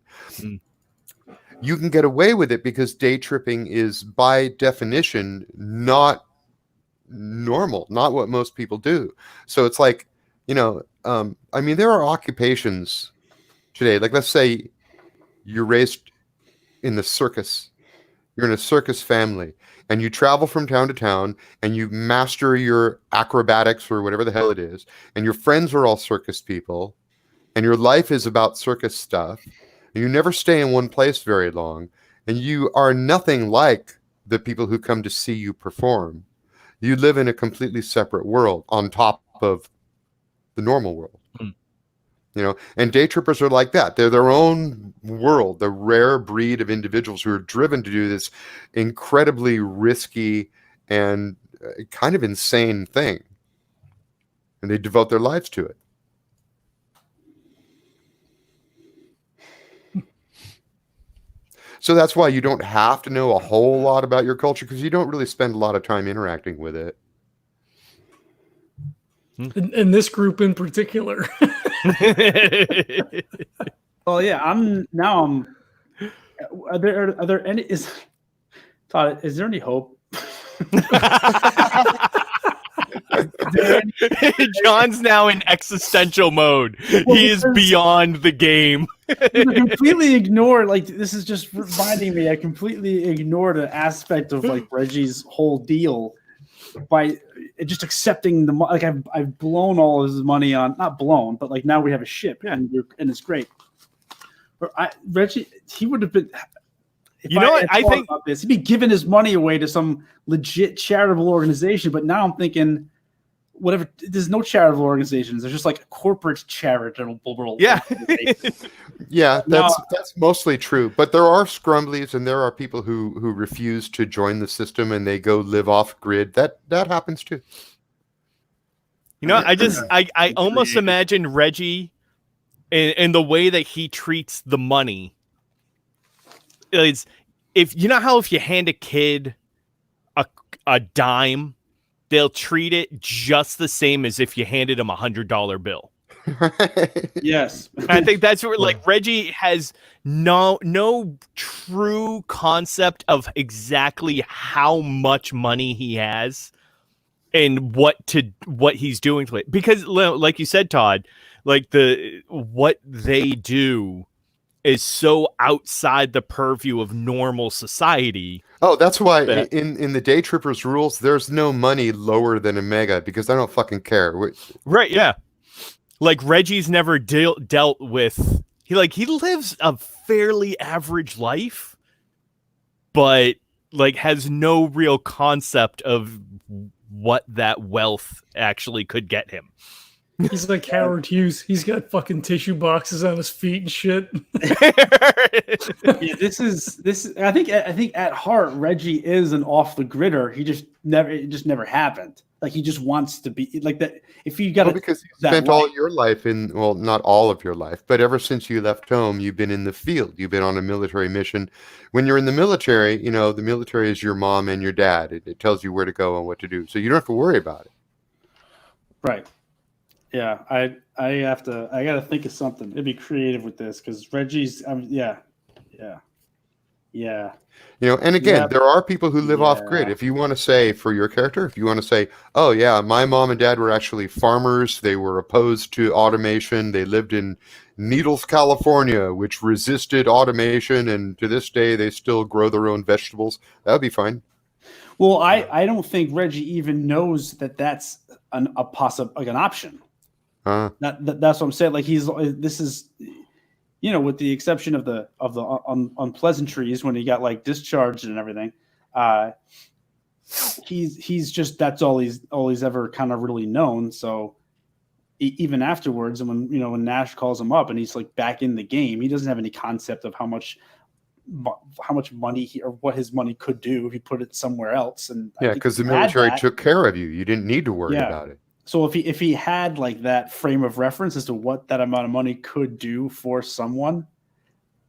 You can get away with it because day tripping is by definition not normal, not what most people do. So it's like, you know, I mean, there are occupations today, like let's say you're raised in the circus, you're in a circus family, and you travel from town to town, and you master your acrobatics or whatever the hell it is, and your friends are all circus people, and your life is about circus stuff, and you never stay in one place very long, and you are nothing like the people who come to see you perform. You live in a completely separate world on top of the normal world. You know, and day trippers are like that. They're their own world, the rare breed of individuals who are driven to do this incredibly risky and kind of insane thing. And they devote their lives to it. So that's why you don't have to know a whole lot about your culture, because you don't really spend a lot of time interacting with it. And this group in particular. Well, yeah, Are there any? Todd, is there any hope? John's now in existential mode. He is beyond the game. I completely ignored, like, this is just reminding me, I completely ignored an aspect of like Reggie's whole deal by just accepting the like I've blown all of his money on, not blown, but like now we have a ship and it's great. But Reggie, he would have been. I think about this, he'd be giving his money away to some legit charitable organization. But now I'm thinking, whatever. There's no charitable organizations. There's just like a corporate charitable. Yeah, yeah. That's mostly true. But there are scrumblies, and there are people who refuse to join the system and they go live off grid. That happens too. I almost imagine Reggie, in the way that he treats the money. Is if you hand a kid a dime, they'll treat it just the same as if you handed them $100 bill. Yes, I think that's where like Reggie has no true concept of exactly how much money he has and what he's doing to it. Because like you said, Todd, like what they do is so outside the purview of normal society. Oh, that's why in the DayTrippers rules, there's no money lower than a mega because I don't fucking care. Right? Yeah. Like Reggie's never dealt with. He lives a fairly average life, but like has no real concept of what that wealth actually could get him. He's like Howard Hughes. He's got fucking tissue boxes on his feet and shit. Yeah, this is. I think at heart, Reggie is an off the gridder. It just never happened. Like he just wants to be like that. If you got because you spent all your life not all of your life, but ever since you left home, you've been in the field. You've been on a military mission. When you're in the military, the military is your mom and your dad. It tells you where to go and what to do, so you don't have to worry about it. Right. Yeah, I got to think of something. It'd be creative with this because Reggie's, yeah. And again, there are people who live off grid. If you want to say for your character, if you want to say, oh yeah, my mom and dad were actually farmers. They were opposed to automation. They lived in Needles, California, which resisted automation. And to this day, they still grow their own vegetables. That would be fine. Well, I don't think Reggie even knows that that's an option. That's what I'm saying. Like this is, with the exception of the unpleasantries when he got like discharged and everything, he's just that's all he's ever kind of really known. So even afterwards, and when Nash calls him up and he's like back in the game, he doesn't have any concept of how much money or what his money could do if he put it somewhere else. And because the military took care of you. You didn't need to worry about it. So if he had like that frame of reference as to what that amount of money could do for someone,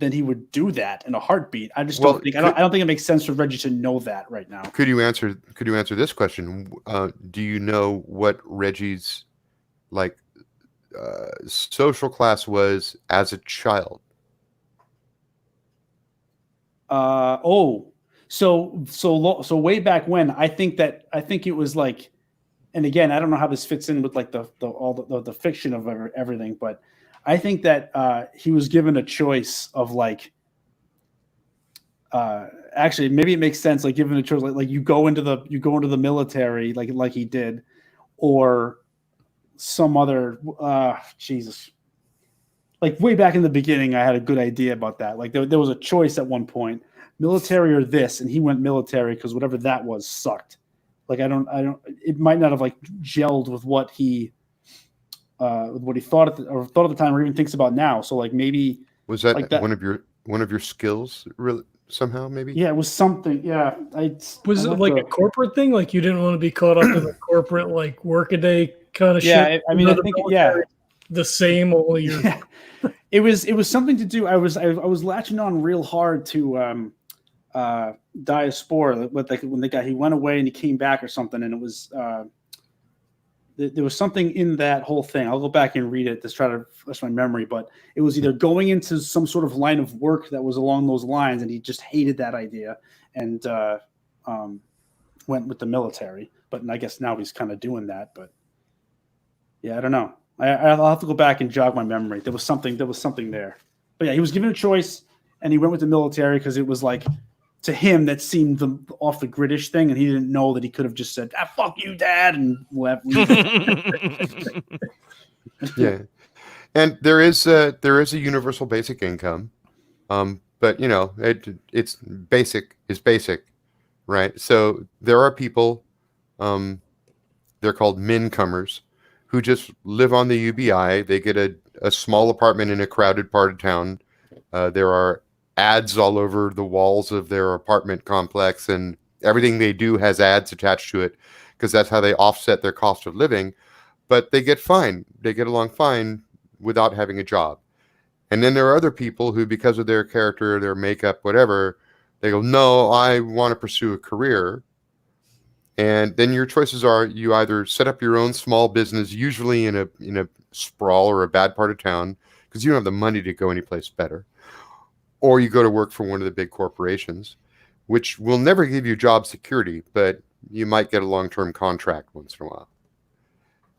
then he would do that in a heartbeat. I just don't think it makes sense for Reggie to know that right now. Could you answer this question? Do you know what Reggie's social class was as a child? So way back when, I think it was like. And again, I don't know how this fits in with like the fiction of everything, but I think that he was given a choice of like, actually maybe it makes sense, like given a choice, like you go into the military, like he did, or some other Jesus. Like way back in the beginning, I had a good idea about that. Like there was a choice at one point, military or this, and he went military because whatever that was sucked. Like I don't. It might not have like gelled with what he thought at the time, or even thinks about now. So like maybe was that, like that one of your skills really somehow? Maybe it was something. Yeah, was it like a corporate thing? Like you didn't want to be caught up in the corporate like workaday kind of shit. Yeah, I mean, I think the same. Only it was something to do. I was latching on real hard to. Diaspora, when he went away and he came back or something, and it was there was something in that whole thing. I'll go back and read it to try to refresh my memory, but it was either going into some sort of line of work that was along those lines, and he just hated that idea, and went with the military. But I guess now he's kind of doing that. But yeah, I don't know. I'll have to go back and jog my memory. There was something there. But yeah, he was given a choice, and he went with the military because it was like, to him, that seemed the off the gridish thing, and he didn't know that he could have just said, "Fuck you, Dad," and left. Yeah, and there is a universal basic income, but it's basic is basic, right? So there are people, they're called min-comers, who just live on the UBI. They get a small apartment in a crowded part of town. There are ads all over the walls of their apartment complex, and everything they do has ads attached to it because that's how they offset their cost of living. But they get fine. They get along fine without having a job. And then there are other people who, because of their character, their makeup, whatever, they go, no, I want to pursue a career. And then your choices are, you either set up your own small business, usually in a sprawl or a bad part of town, because you don't have the money to go anyplace better, or you go to work for one of the big corporations, which will never give you job security, but you might get a long-term contract once in a while.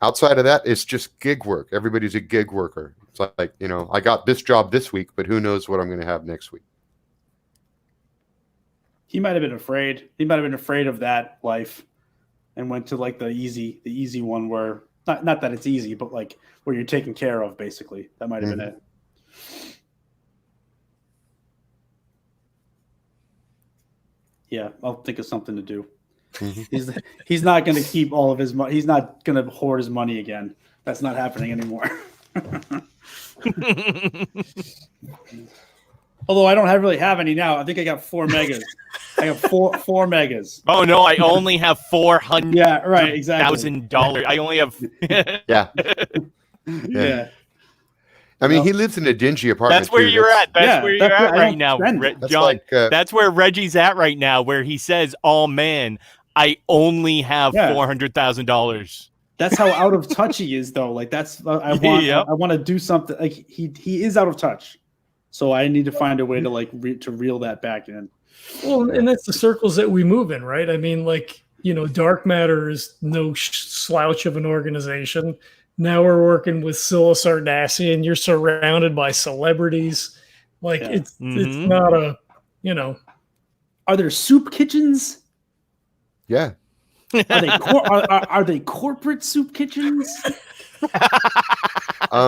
Outside of that, it's just gig work. Everybody's a gig worker. It's like, I got this job this week, but who knows what I'm going to have next week. He might have been afraid. He might have been afraid of that life and went to like the easy one where not that it's easy, but like where you're taken care of, basically. That might have been it. Yeah, I'll think of something to do. Mm-hmm. He's not going to keep all of his money. He's not going to hoard his money again. That's not happening anymore. Although I don't really have any now. I think I got 4 megas. I got four megas. Oh no, I only have $400,000. Yeah, right, exactly. I only have. Yeah. I mean, he lives in a dingy apartment. That's where you're at. That's where you're at right now, John. That's where Reggie's at right now, where he says, "Oh man, I only have $400,000." That's how out of touch he is, though. Like I want to do something. Like he is out of touch. So I need to find a way to to reel that back in. Well, and that's the circles that we move in, right? I mean, Dark Matter is no slouch of an organization. Now we're working with Scilla Sardassi, and you're surrounded by celebrities. It's not a, Are there soup kitchens? Yeah. Are they corporate soup kitchens?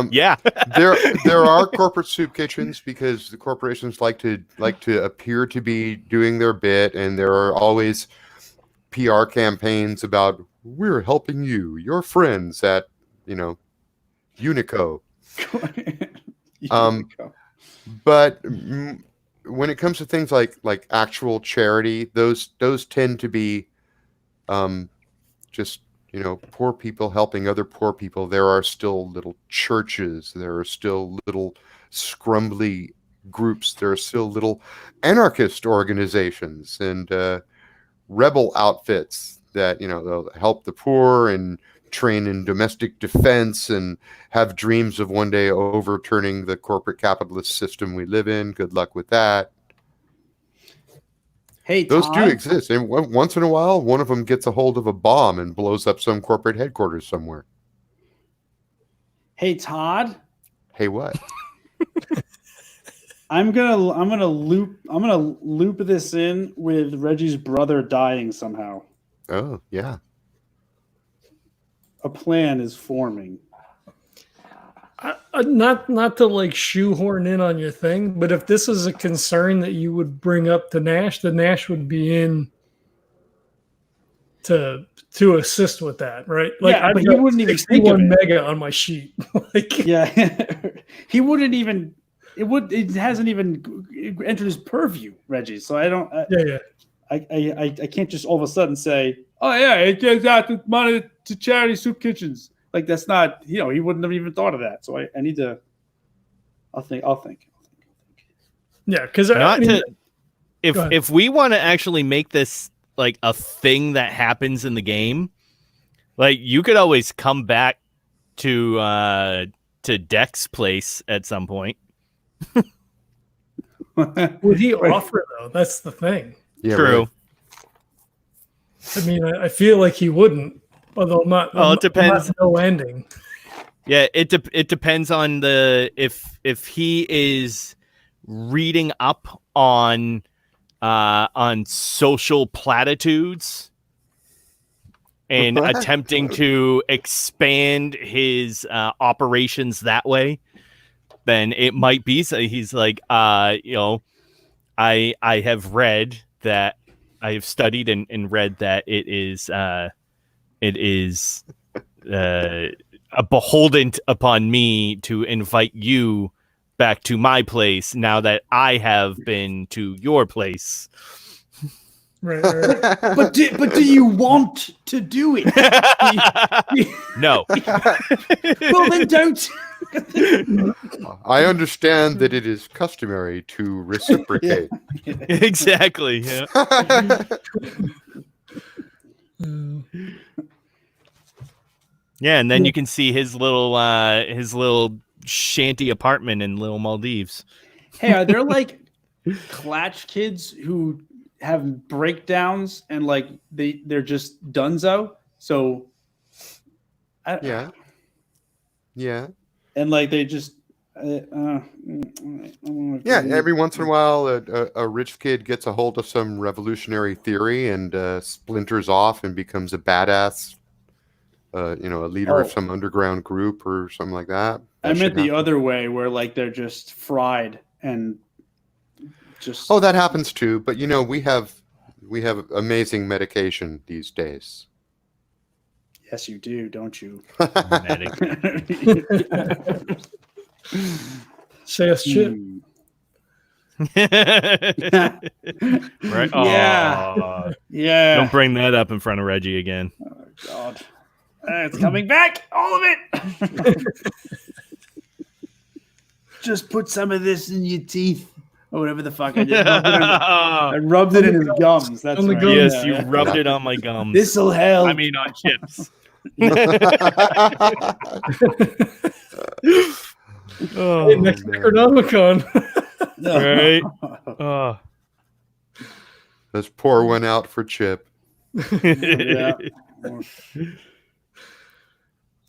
Yeah. there are corporate soup kitchens because the corporations like to appear to be doing their bit, and there are always PR campaigns about, we're helping you, your friends at Unico. But when it comes to things like actual charity, those tend to be just poor people helping other poor people. There are still little churches, there are still little scrumbly groups, there are still little anarchist organizations and rebel outfits that they'll help the poor and train in domestic defense and have dreams of one day overturning the corporate capitalist system we live in. Good luck with that. Hey, those Todd? do exist, and once in a while one of them gets a hold of a bomb and blows up some corporate headquarters somewhere. Hey, Todd. Hey, what? I'm gonna loop this in with Reggie's brother dying somehow. Oh, yeah. A plan is forming. Not to shoehorn in on your thing, but if this is a concern that you would bring up to Nash, then Nash would be in to assist with that, right? But he wouldn't even think of it. Mega on my sheet. He wouldn't even. It hasn't even entered his purview, Reggie. So I don't. I can't just all of a sudden say, "Oh yeah, it gives out the money to charity soup kitchens." Like that's not. He wouldn't have even thought of that. So I need to. I'll think. Yeah, because if we want to actually make this like a thing that happens in the game, like you could always come back to Deck's place at some point. Would he offer though? That's the thing. Yeah, true. Right. I mean, I feel like he wouldn't, although I'm not. Well, it depends. I'm not no ending. Yeah, it depends on if he is reading up on social platitudes and What? attempting to expand his operations that way, then it might be. So he's like, I have read that, I have studied and read that it is beholden upon me to invite you back to my place now that I have been to your place. Right. But do you want to do it? No. Well, then don't. I understand that it is customary to reciprocate. Exactly. Yeah. Yeah, and then you can see his little shanty apartment in Little Maldives. Hey, are there like Clatch kids who have breakdowns and like they're just dunzo? So Yeah. And like they just Yeah, every once in a while, a rich kid gets a hold of some revolutionary theory and splinters off and becomes a badass, a leader of some underground group or something like that. I meant the other way, where like they're just fried and just. Oh, that happens too. But we have amazing medication these days. Yes, you do, don't you? Say us shit. Right? Yeah. Yeah. Don't bring that up in front of Reggie again. Oh, God. It's coming back. All of it. Just put some of this in your teeth. Or whatever the fuck I did. I rubbed it in his gums. That's On the right. gums. Yes, you rubbed it on my gums. This'll help. I mean, on chips. Hey, next Necronomicon. Right? Oh. Let's pour one out for Chip. Yeah.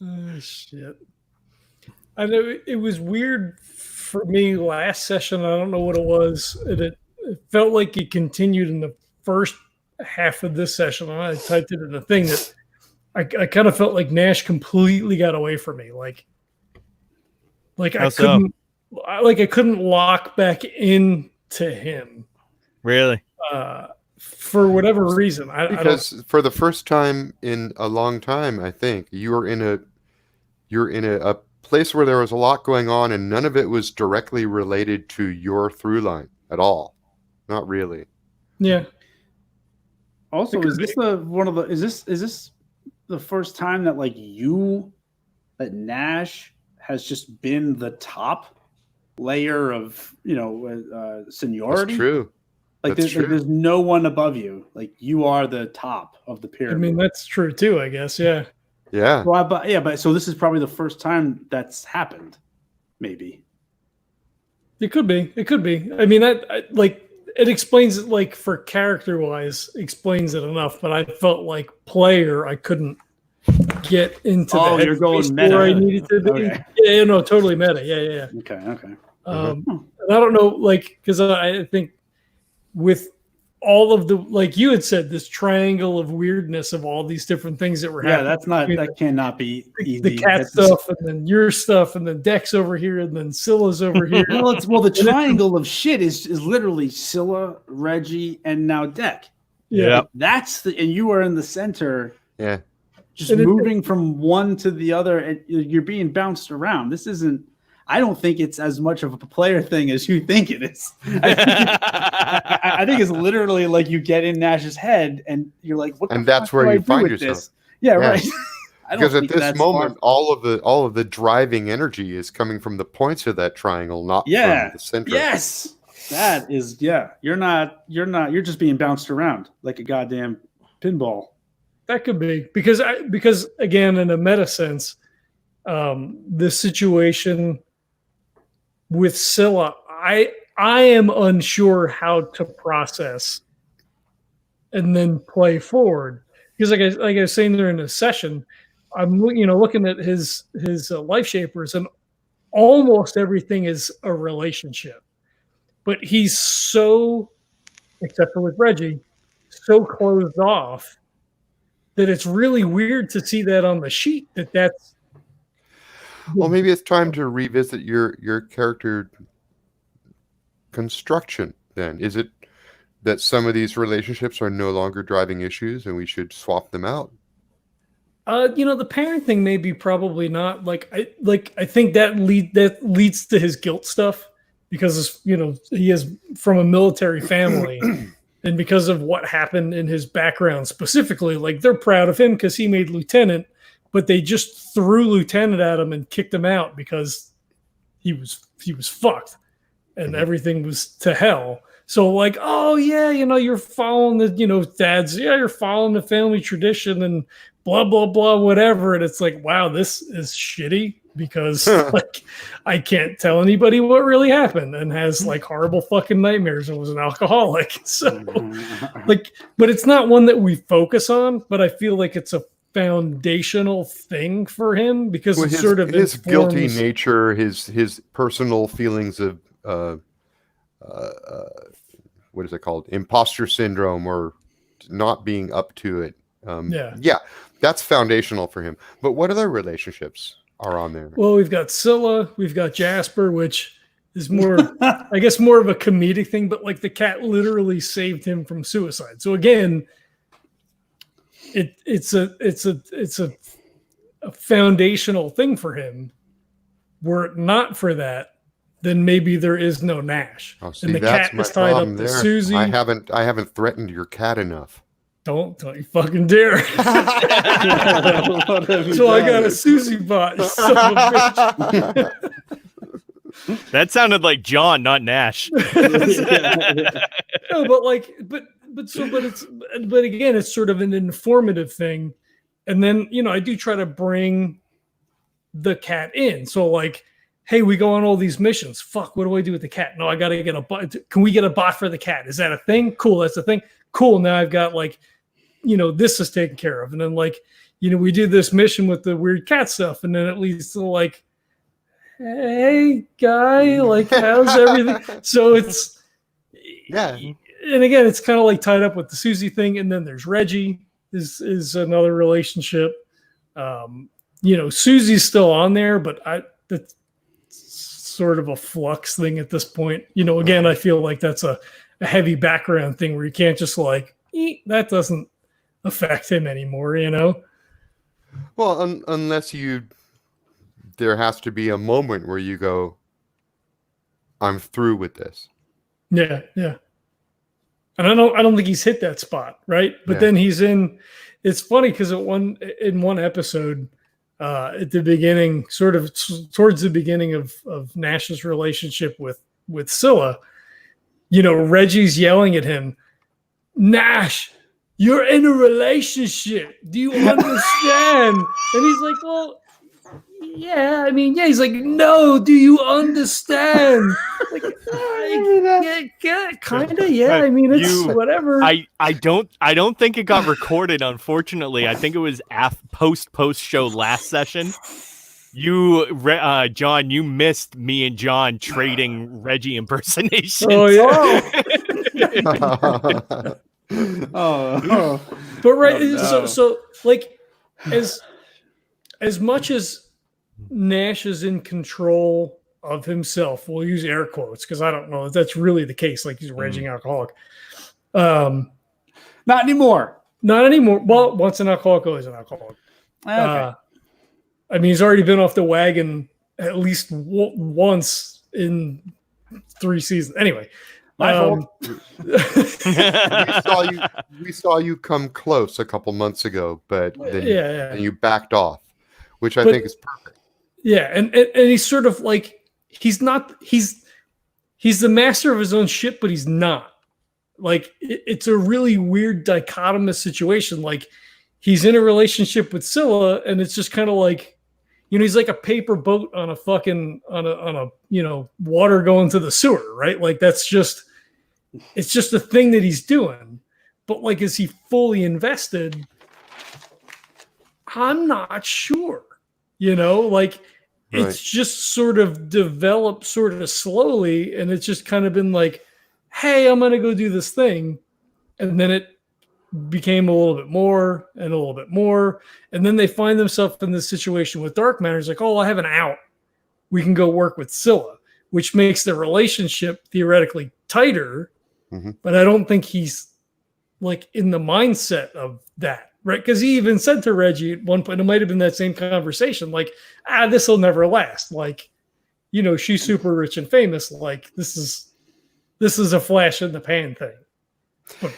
Oh, shit. I know it was weird for me last session. I don't know what it was. It felt like it continued in the first half of this session. And I typed it in the thing that I kind of felt like Nash completely got away from me. Like I couldn't lock back into him. Really? For whatever reason. Because for the first time in a long time, I think you're in a place where there was a lot going on, and none of it was directly related to your through line at all. Not really. Yeah. Also, is this the first time that that Nash has just been the top layer of seniority? That's true. Like there's no one above you. Like you are the top of the pyramid. I mean, that's true too, I guess. Yeah. Yeah. Well, but so this is probably the first time that's happened. Maybe. It could be. I mean, it explains it, like, for character wise, explains it enough. But I felt like player, I couldn't get into. Oh, the you're going headspace meta. where I needed to be. Okay. Yeah, no, totally meta. Yeah. Okay. And I don't know, because I think with all of the, like you had said, this triangle of weirdness of all these different things that were happening. That cannot be easy. The cat stuff, and then your stuff, and then Deck's over here, and then Scylla's over here. Well, the triangle of shit is literally Scilla, Reggie, and now Deck. Yeah. That's and you are in the center. Yeah. Just moving from one to the other, and you're being bounced around. This isn't. I don't think it's as much of a player thing as you think it is. I think it's literally like you get in Nash's head and you're like, "What?" And that's where you find yourself. This? Yeah, right. Because at this moment, all of the driving energy is coming from the points of that triangle, not from the center. Yes, that is. Yeah, you're not. You're just being bounced around like a goddamn pinball. That could be because again, in a meta sense, the situation with Scilla, I am unsure how to process and then play forward. because like I was saying during the session, I'm looking at his life shapers, and almost everything is a relationship. But he's so, except for with Reggie, so closed off that it's really weird to see that on the sheet. That's Well, maybe it's time to revisit your character construction. Then is it that some of these relationships are no longer driving issues, and we should swap them out? The parent thing maybe probably not. I think that leads to his guilt stuff because he is from a military family, and because of what happened in his background specifically, like they're proud of him because he made lieutenant, but they just threw lieutenant at him and kicked him out because he was fucked and everything was to hell. So like, oh yeah, you're following the you're following the family tradition and blah blah blah whatever, and it's like, wow, this is shitty because like I can't tell anybody what really happened, and has like horrible fucking nightmares and was an alcoholic. So like, but it's not one that we focus on, but I feel like it's a foundational thing for him because it's sort of his guilty nature, his personal feelings of what is it called, imposter syndrome, or not being up to it. Yeah, that's foundational for him. But what other relationships are on there? Well, we've got Scilla, we've got Jasper, which is more, I guess, more of a comedic thing. But like the cat literally saved him from suicide. So again, it's a foundational thing for him. Were it not for that, then maybe there is no Nash. Oh, see, and the that's cat my is tied up problem to there. Susie. I haven't threatened your cat enough. Don't you fucking dare. So I got a Susie bot. Son of a bitch. That sounded like John, not Nash. No, but again, it's sort of an informative thing. And then, I do try to bring the cat in. So like, hey, we go on all these missions. Fuck, what do I do with the cat? No, I got to get a bot. Can we get a bot for the cat? Is that a thing? Cool, that's a thing. Cool, now I've got like, this is taken care of. And then like, we do this mission with the weird cat stuff. And then it leads to like, hey, guy, like, how's everything? So it's, yeah. And again, it's kind of like tied up with the Susie thing. And then there's Reggie is another relationship. Susie's still on there, but that's sort of a flux thing at this point. Again, I feel like that's a heavy background thing where you can't just like, that doesn't affect him anymore, Well, unless there has to be a moment where you go, I'm through with this. Yeah. And I don't think he's hit that spot, right? But then he's in. It's funny because in one episode, at the beginning, sort of towards the beginning of Nash's relationship with Scilla, Reggie's yelling at him, Nash, you're in a relationship. Do you understand? And he's like, well, yeah. He's like, no, do you understand? Like, yeah, kind of. Yeah. It's whatever. I don't think it got recorded, unfortunately. I think it was post show last session. You, John, you missed me and John trading Reggie impersonations. Oh yeah. But right, no. so like as much as Nash is in control of himself, we'll use air quotes because I don't know if that's really the case. Like he's a raging alcoholic. Not anymore. Well, once an alcoholic, always an alcoholic. Okay. He's already been off the wagon at least once in 3 seasons. Anyway. We saw you come close a couple months ago, but then and you backed off, which I think is perfect. Yeah, and he's sort of like he's the master of his own shit, but he's not. Like it's a really weird dichotomous situation. Like he's in a relationship with Scilla, and it's just kind of like, he's like a paper boat on a fucking on a water going to the sewer, right? Like it's just a thing that he's doing. But like, is he fully invested? I'm not sure. Like it's just sort of developed sort of slowly, and it's just kind of been like, hey, I'm gonna go do this thing, and then it became a little bit more and a little bit more, and then they find themselves in this situation with Dark Matter. It's like, oh, I have an out. We can go work with Scilla, which makes the relationship theoretically tighter, but I don't think he's like in the mindset of that, right? Because he even said to Reggie at one point, it might have been that same conversation, like, this will never last. Like, she's super rich and famous. Like, this is a flash in the pan thing.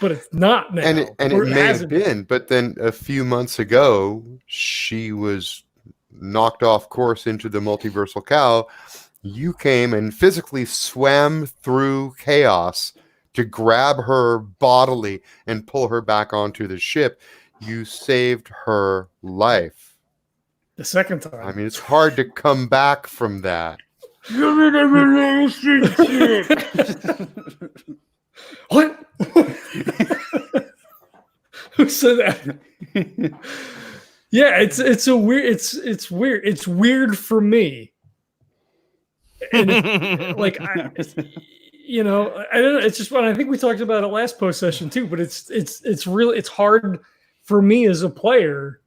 But it's not now. And it may have been, but then a few months ago, she was knocked off course into the multiversal cow. You came and physically swam through chaos to grab her bodily and pull her back onto the ship. You saved her life. The second time. I mean, it's hard to come back from that. You're in a relationship. What? Who said that? Yeah, it's a weird. It's weird. It's weird for me. And like I don't know. It's just what I think we talked about it last post session too. But it's really hard for me as a player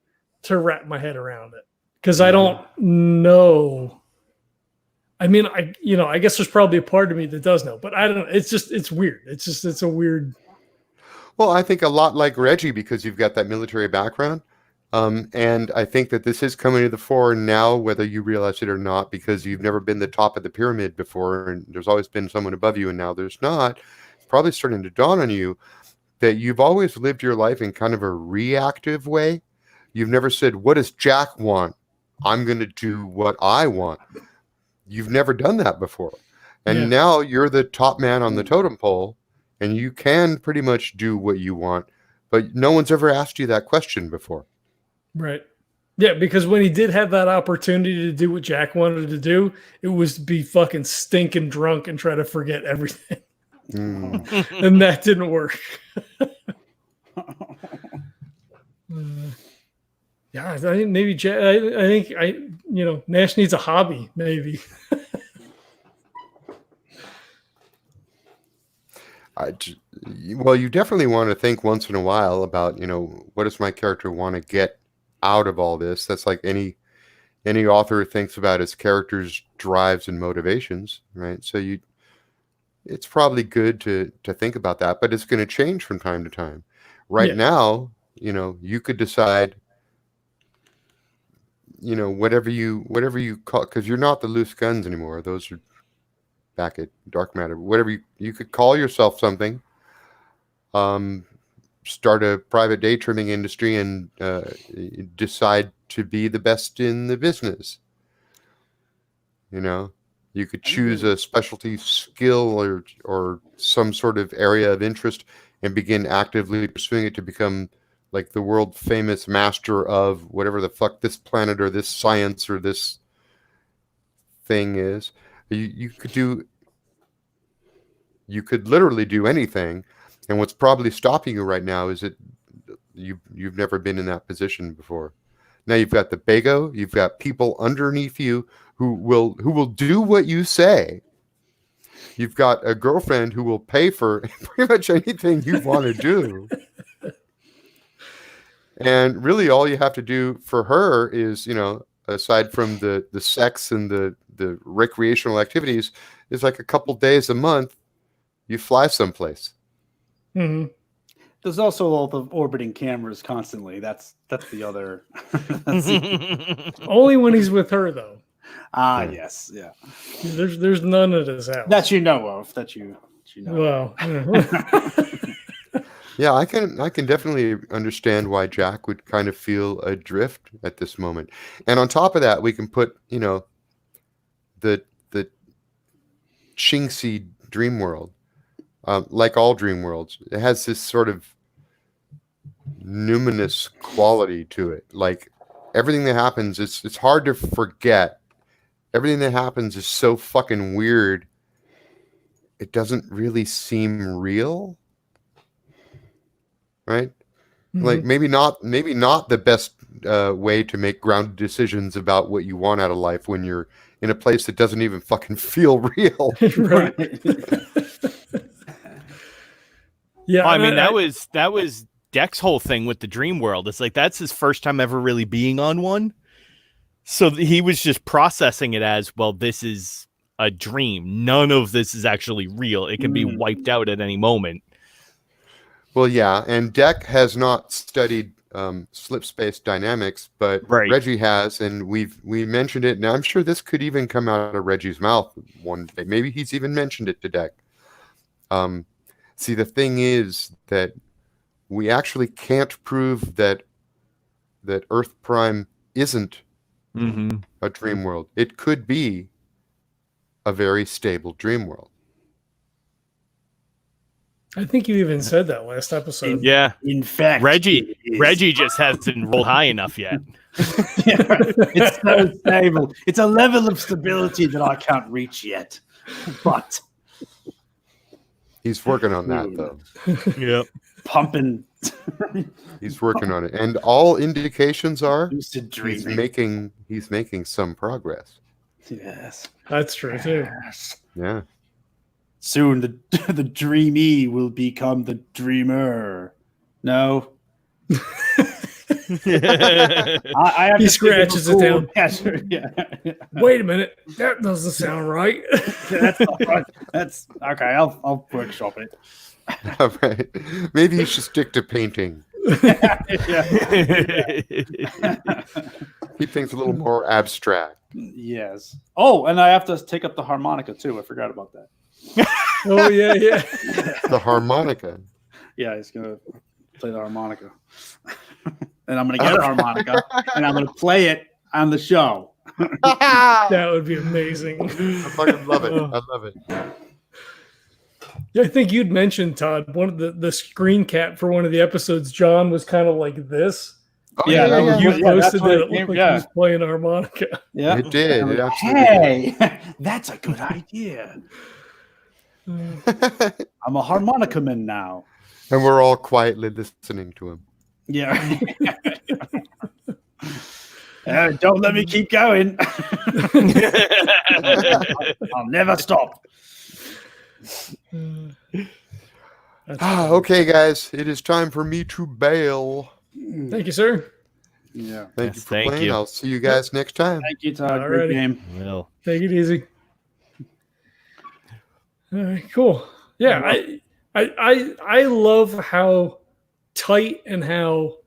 to wrap my head around it because I don't know. I mean, I guess there's probably a part of me that does know, but I don't know. It's weird. It's a weird. Well, I think a lot like Reggie because you've got that military background. And I think that this is coming to the fore now, whether you realize it or not, because you've never been the top of the pyramid before, and there's always been someone above you, and now there's not. It's probably starting to dawn on you that you've always lived your life in kind of a reactive way. You've never said, what does Jack want? I'm going to do what I want. You've never done that before. And now you're the top man on the totem pole, and you can pretty much do what you want, but no one's ever asked you that question before. Right. Yeah, because when he did have that opportunity to do what Jack wanted to do, it was to be fucking stinking drunk and try to forget everything. And that didn't work. Yeah, I think maybe I think Nash needs a hobby, maybe. Well, you definitely want to think once in a while about, what does my character want to get out of all this? That's like any author thinks about his character's drives and motivations, right? So it's probably good to think about that, but it's going to change from time to time. Right now, you could decide, whatever you call, because you're not the loose guns anymore. Those are back at Dark Matter. Whatever you could call yourself something. Start a private day trimming industry and decide to be the best in the business. You could choose a specialty skill or some sort of area of interest and begin actively pursuing it to become like the world famous master of whatever the fuck this planet or this science or this thing is. You could literally do anything. And what's probably stopping you right now is that you've never been in that position before. Now you've got the Bago, you've got people underneath you who will do what you say. You've got a girlfriend who will pay for pretty much anything you want to do. And really all you have to do for her is, aside from the sex and the recreational activities, is like a couple days a month, you fly someplace. Mm-hmm. There's also all the orbiting cameras constantly. That's the other. Only when he's with her, though. Yes, yeah. There's none at his house that you know of. That you know. Well, yeah, I can definitely understand why Jack would kind of feel adrift at this moment. And on top of that, we can put the Chingsi dream world. Like all dream worlds, it has this sort of numinous quality to it. Like everything that happens, it's hard to forget. Everything that happens is so fucking weird. It doesn't really seem real, right? Mm-hmm. Like maybe not the best good way to make grounded decisions about what you want out of life when you're in a place that doesn't even fucking feel real. Right. Yeah, I mean, that was Deck's whole thing with the dream world. It's like that's his first time ever really being on one. So he was just processing it as, well, this is a dream. None of this is actually real. It can be wiped out at any moment. Well, yeah, and Deck has not studied slip space dynamics, but Right. Reggie has, and we mentioned it. Now I'm sure this could even come out of Reggie's mouth one day. Maybe he's even mentioned it to Deck. See, the thing is that we actually can't prove that Earth Prime isn't a dream world. It could be a very stable dream world. I think you even said that last episode. Yeah. In fact, Reggie just hasn't rolled high enough yet. it's so stable. It's a level of stability that I can't reach yet. But He's working on that, though. Yep. pumping. He's working on it, and all indications are Lucid he's dreaming. making some progress. Yes. That's true too. Yes. Yeah. Soon the dreamy will become the dreamer. No. I have He to think of a scratches it down. Yeah, sure, yeah. Wait a minute, that doesn't sound right. That's okay. I'll workshop it. All right. Maybe you should stick to painting. Keep things a little more abstract. Yes. Oh, and I have to take up the harmonica too. I forgot about that. Oh yeah. The harmonica. Yeah, he's gonna play the harmonica, and I'm gonna get a harmonica, and I'm gonna play it on the show. That would be amazing. I fucking love it. I love it. Yeah, I think you'd mentioned, Todd, one of the screen cap for one of the episodes. John was kind of like this. Oh, Yeah, that was- You that's posted what that it it looked came- like yeah. he was playing a harmonica. Yeah, It did. I'm It like, absolutely hey, that's a good idea. I'm a harmonica man now. And we're all quietly listening to him. Yeah. Don't let me keep going. I'll never stop. Okay, guys. It is time for me to bail. Thank you, sir. Yeah. Thank Yes, you for thank playing. you. I'll see you guys next time. Thank you, Todd. Alrighty. Great game. Well, Take it easy. All right, cool. Yeah, I love how tight and how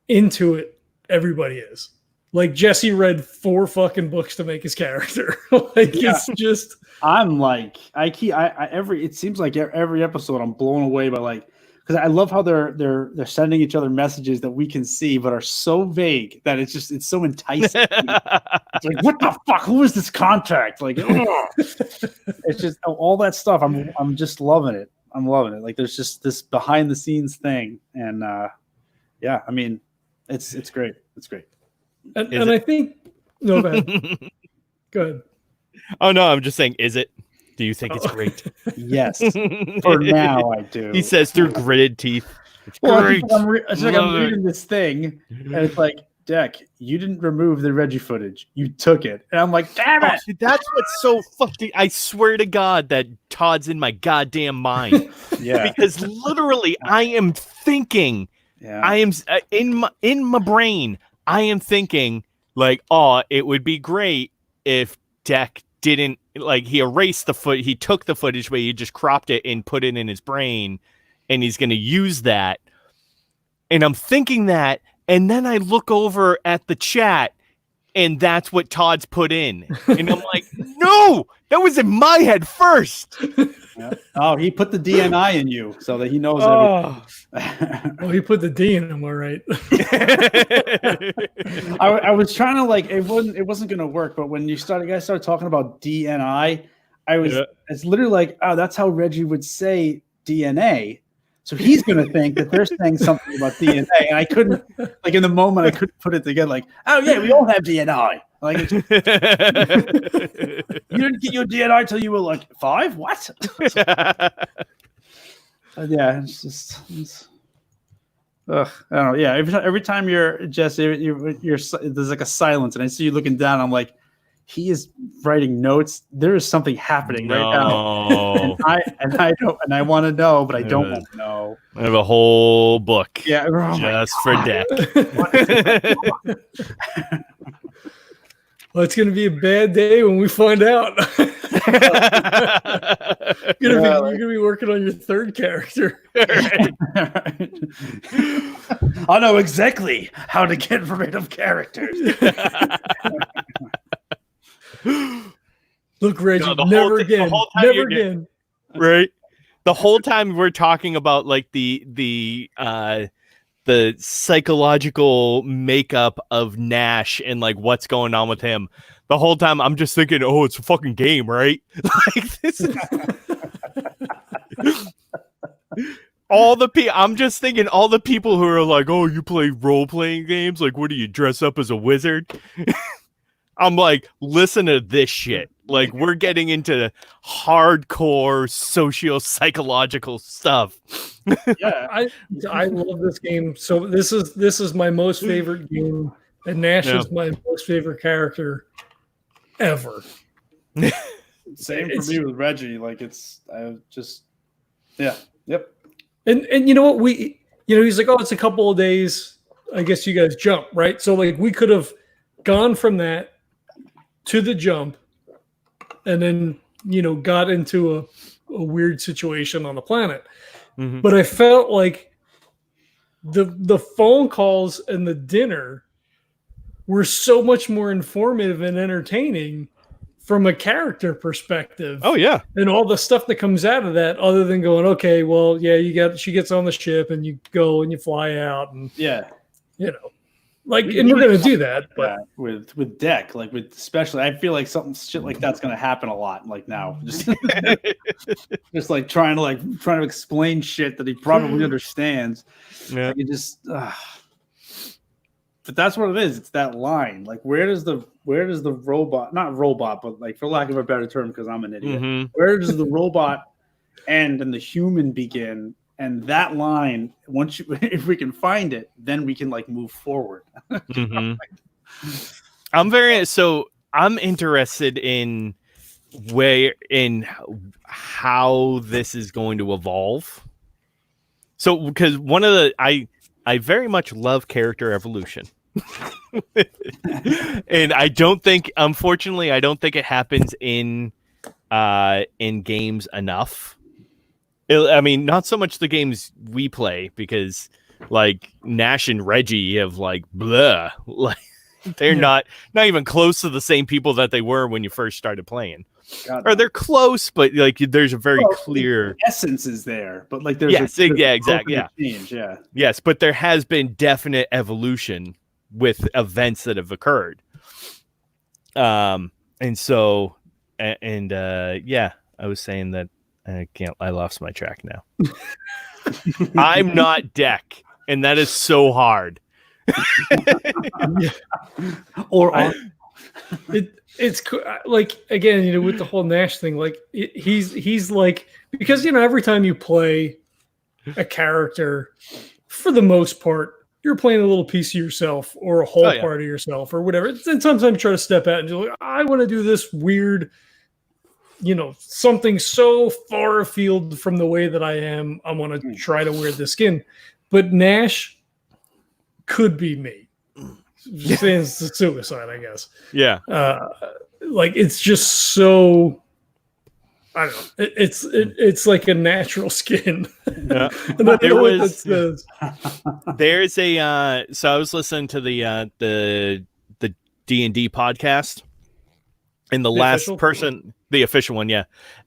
into it everybody is. Like Jesse read 4 fucking books to make his character. It's just I'm like, it seems like every episode I'm blown away by, like, because I love how they're sending each other messages that we can see but are so vague that it's so enticing. It's like, what the fuck? Who is this contract? Like, ugh. It's just all that stuff. I'm just loving it. I'm loving it. Like, there's just this behind the scenes thing, and yeah, I mean, it's great. It's great. and I think no, go ahead. Go ahead. oh no, I'm just saying, is it? Do you think it's great? Yes, for now I do. He says through gritted teeth. It's Well, great. it's like I'm Love it. reading this thing, and it's like, Deck, you didn't remove the Reggie footage. You took it. And I'm like, damn it. Oh, that's what's so fucking. I swear to God that Todd's in my goddamn mind. Yeah. Because literally, I am thinking. Yeah. I am in my brain. I am thinking like, oh, it would be great if Deck didn't, like, he erased he took the footage, but he just cropped it and put it in his brain, and he's going to use that. And I'm thinking that, and then I look over at the chat, and that's what Todd's put in, and I'm like, no, that was in my head first. Yeah. Oh, he put the DNI in you so that he knows Oh, everything. well, he put the D in him, all right. I was trying to, like, it wasn't gonna work, but when you guys started talking about DNI, it's literally like, oh, that's how Reggie would say DNA. So he's gonna think that they're saying something about DNA, and I couldn't, like, in the moment I couldn't put it together. Like, oh yeah, we all have DNI. Like, you didn't get your DNI till you were like 5? What? Yeah, it's Ugh, I don't know. Yeah, every time you're Jesse, you're there's like a silence, and I see you looking down. I'm like, he is writing notes. There is something happening right now, and I want to know, but I don't want to know. I have a whole book, yeah, just for Deck. Well, it's going to be a bad day when we find out. You're going to be working on your third character. I know exactly how to get rid of characters. Look, Reggie, No, never again. Right? The whole time we're talking about like the psychological makeup of Nash and like what's going on with him. The whole time I'm just thinking, oh, it's a fucking game, right? Like this is I'm just thinking all the people who are like, oh, you play role-playing games? Like, what do you dress up as a wizard? I'm like, listen to this shit. Like, we're getting into hardcore socio-psychological stuff. Yeah, I love this game. So this is my most favorite game, and Nash is my most favorite character ever. Same for me with Reggie. Like yep. And you know what, he's like, oh, it's a couple of days. I guess you guys jump, right? So like we could have gone from that to the jump, and then got into a weird situation on the planet. Mm-hmm. But I felt like the phone calls and the dinner were so much more informative and entertaining from a character perspective. Oh yeah. And all the stuff that comes out of that, other than going, okay, well, yeah, she gets on the ship and you go and you fly out and like, and we're gonna do that, but with Deck, like with especially, I feel like shit like that's gonna happen a lot. Like now, just like trying to explain shit that he probably understands. Yeah, like but that's what it is. It's that line. Like, where does the robot, not robot, but like for lack of a better term, because I'm an idiot. Mm-hmm. Where does the robot end and the human begin? And that line, if we can find it, then we can like move forward. Mm-hmm. I'm interested in how this is going to evolve. So because I very much love character evolution. And unfortunately, I don't think it happens in games enough. I mean, not so much the games we play, because like Nash and Reggie have like blah, like they're not even close to the same people that they were when you first started playing. Or they're close, but like there's a very clear essence is there, but like there's exactly, change, yes, but there has been definite evolution with events that have occurred. I was saying that. I lost my track now. I'm not Deck, and that is so hard. It's like, again, with the whole Nash thing, like he's like, because every time you play a character, for the most part, you're playing a little piece of yourself or a whole part of yourself or whatever. And sometimes you try to step out and you're like, I want to do this weird, something so far afield from the way that I am. I want to try to wear the skin. But Nash could be me. It's suicide, I guess. Yeah. Like, it's just so, I don't know. It's like a natural skin. Yeah. There's a so I was listening to the D&D podcast, and the last person, the official one,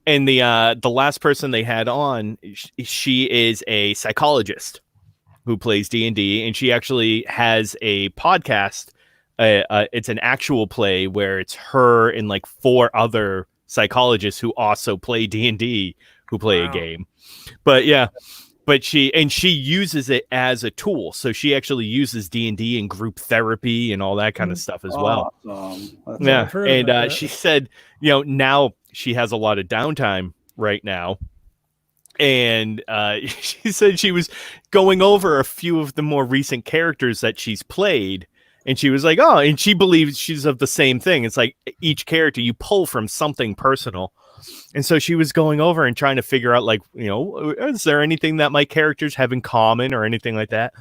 and the last person they had on, she is a psychologist who plays D&D, and she actually has a podcast. It's an actual play where it's her and like 4 other psychologists who also play D&D, who play a game. But she uses it as a tool. So she actually uses D&D and group therapy and all that kind of stuff as well. Yeah. And she said, now she has a lot of downtime right now. And she said she was going over a few of the more recent characters that she's played. And she was like, oh, and she believes she's of the same thing. It's like each character you pull from something personal. And so she was going over and trying to figure out, like, you know, is there anything that my characters have in common or anything like that?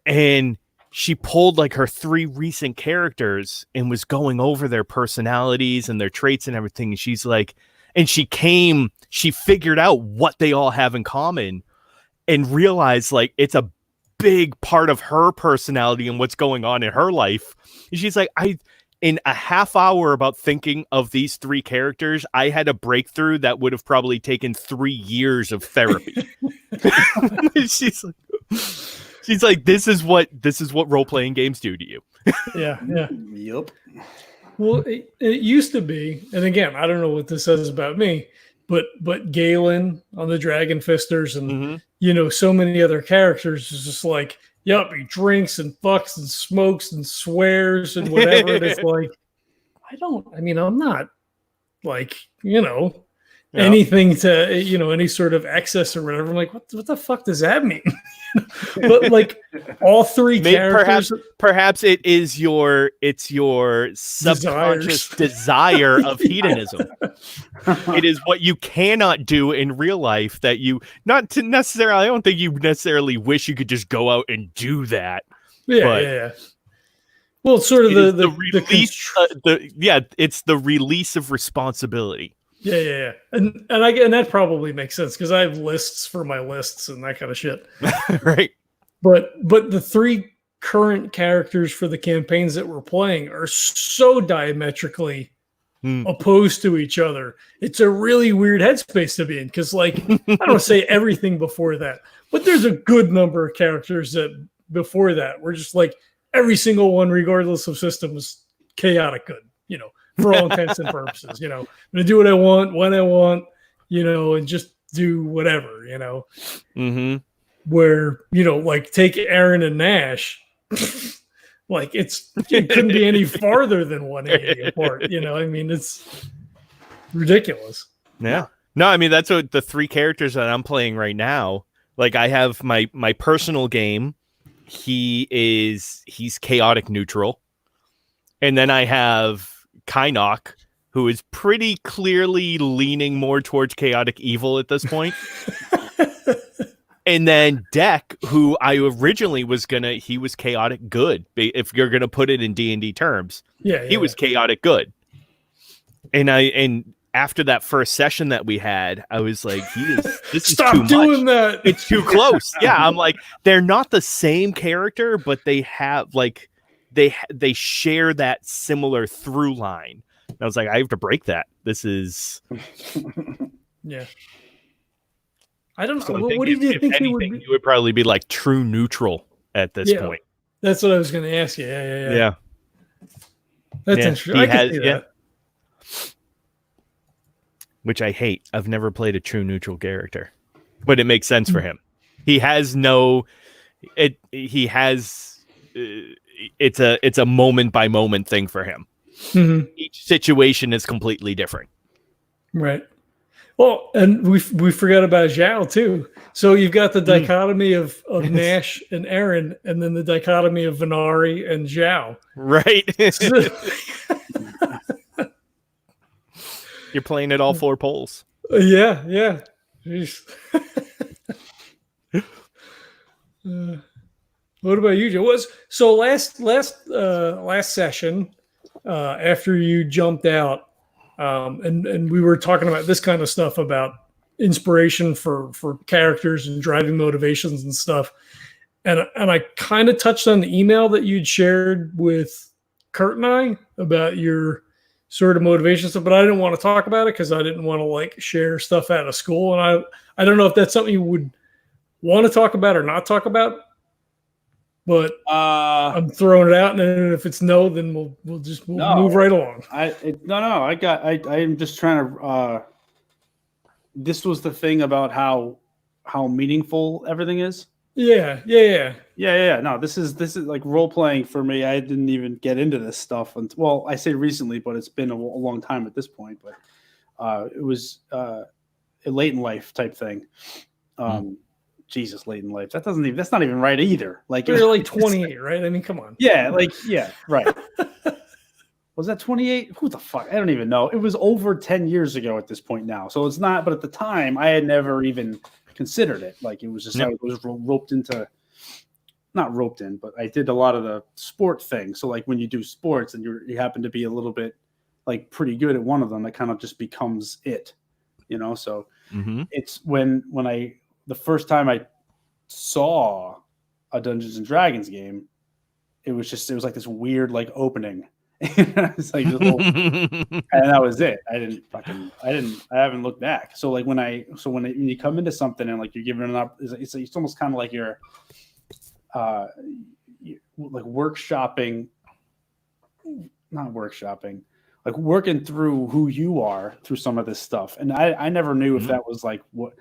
And she pulled like her 3 recent characters and was going over their personalities and their traits and everything. And she's like, and she figured out what they all have in common and realized like it's a big part of her personality and what's going on in her life. And she's like, in a half hour about thinking of these 3 characters, I had a breakthrough that would have probably taken 3 years of therapy. she's like, this is what role-playing games do to you. Yeah. Yep. Well, it used to be, and again, I don't know what this says about me, but Galen on the Dragon Fisters and you know, so many other characters is just like, yep, he drinks and fucks and smokes and swears and whatever. And it's like, I'm not like, you know, anything to, you know, any sort of excess or whatever. I'm like, what the fuck does that mean? But like all 3 characters, perhaps it's your subconscious desire of hedonism. It is what you cannot do in real life that you I don't think you necessarily wish you could just go out and do that. Yeah. Well, it's sort of the release. It's the release of responsibility. Yeah. And that probably makes sense because I have lists for my lists and that kind of shit. Right. But the 3 current characters for the campaigns that we're playing are so diametrically opposed to each other. It's a really weird headspace to be in because, like, I don't say everything before that, but there's a good number of characters that before that were just like every single one, regardless of system, was chaotic good, you know, for all intents and purposes. You know, I'm going to do what I want, when I want, you know, and just do whatever, you know. Mm-hmm. Where, you know, like take Aaron and Nash, like it couldn't be any farther than 180 apart. You know, I mean, it's ridiculous. Yeah. No, I mean, that's what the 3 characters that I'm playing right now. Like I have my personal game. He's chaotic neutral. And then I have Kynok, who is pretty clearly leaning more towards chaotic evil at this point. And then Deck, who I originally he was chaotic good. If you're gonna put it in D&D terms, he was chaotic good. And after that first session that we had, I was like, this is stop too doing much. that. It's too close. Yeah, I'm like, they're not the same character, but they have like they share that similar through line. And I was like, I have to break that. This is yeah. I don't know. So what do you think you would probably be like true neutral at this point? That's what I was going to ask you. Yeah. That's interesting. I can see that. Which I hate. I've never played a true neutral character, but it makes sense for him. He has it's a moment by moment thing for him. Mm-hmm. Each situation is completely different. Right. Well, and we forgot about Zhao too. So you've got the dichotomy of Nash and Aaron, and then the dichotomy of Venari and Zhao. Right. You're playing at all 4 poles. Yeah. What about you, Joe? So last session, after you jumped out, and we were talking about this kind of stuff about inspiration for characters and driving motivations and stuff. And I kind of touched on the email that you'd shared with Kurt and I about your sort of motivation stuff, but I didn't want to talk about it because I didn't want to like share stuff out of school. And I don't know if that's something you would want to talk about or not talk about, but I'm throwing it out. And if it's no, then we'll move right along. I'm just trying to, this was the thing about how meaningful everything is. Yeah. No, this is like role playing for me. I didn't even get into this stuff well, I say recently, but it's been a long time at this point. But it was late in life type thing. Jesus, late in life. That's not even right either. Like you're like 28, right? I mean, come on. Yeah, right. Was that 28? Who the fuck? I don't even know. It was over 10 years ago at this point now. So it's not, but at the time I had never even considered it. Like it was just, I was roped into, not roped in, but I did a lot of the sport things. So like when you do sports and you happen to be a little bit like pretty good at one of them, that kind of just becomes it, So it's when the first time I saw a Dungeons and Dragons game, it was like this weird like opening. It's like and that was it. I haven't looked back. So like when you come into something and like you're given an up, it's almost kind of like you're like like working through who you are through some of this stuff. And I never knew if that was like what,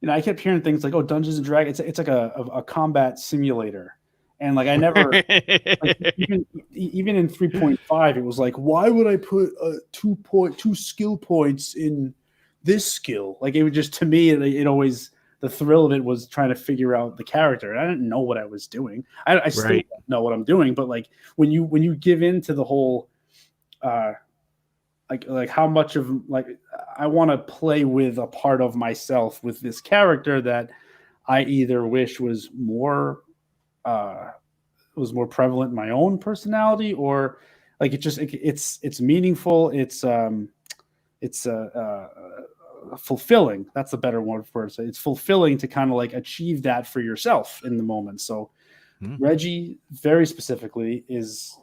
I kept hearing things like, oh, Dungeons and Dragons, it's like a combat simulator. And like, I never, like, even in 3.5, it was like, why would I put 2 skill points in this skill? Like it would just, to me, it always, the thrill of it was trying to figure out the character. And I didn't know what I was doing. I still don't know what I'm doing, but like when you give in to the whole, like how much of like, I want to play with a part of myself with this character that I either wish was more prevalent in my own personality, or like it's meaningful. It's fulfilling. That's a better word for it. So it's fulfilling to kind of like achieve that for yourself in the moment. So Reggie very specifically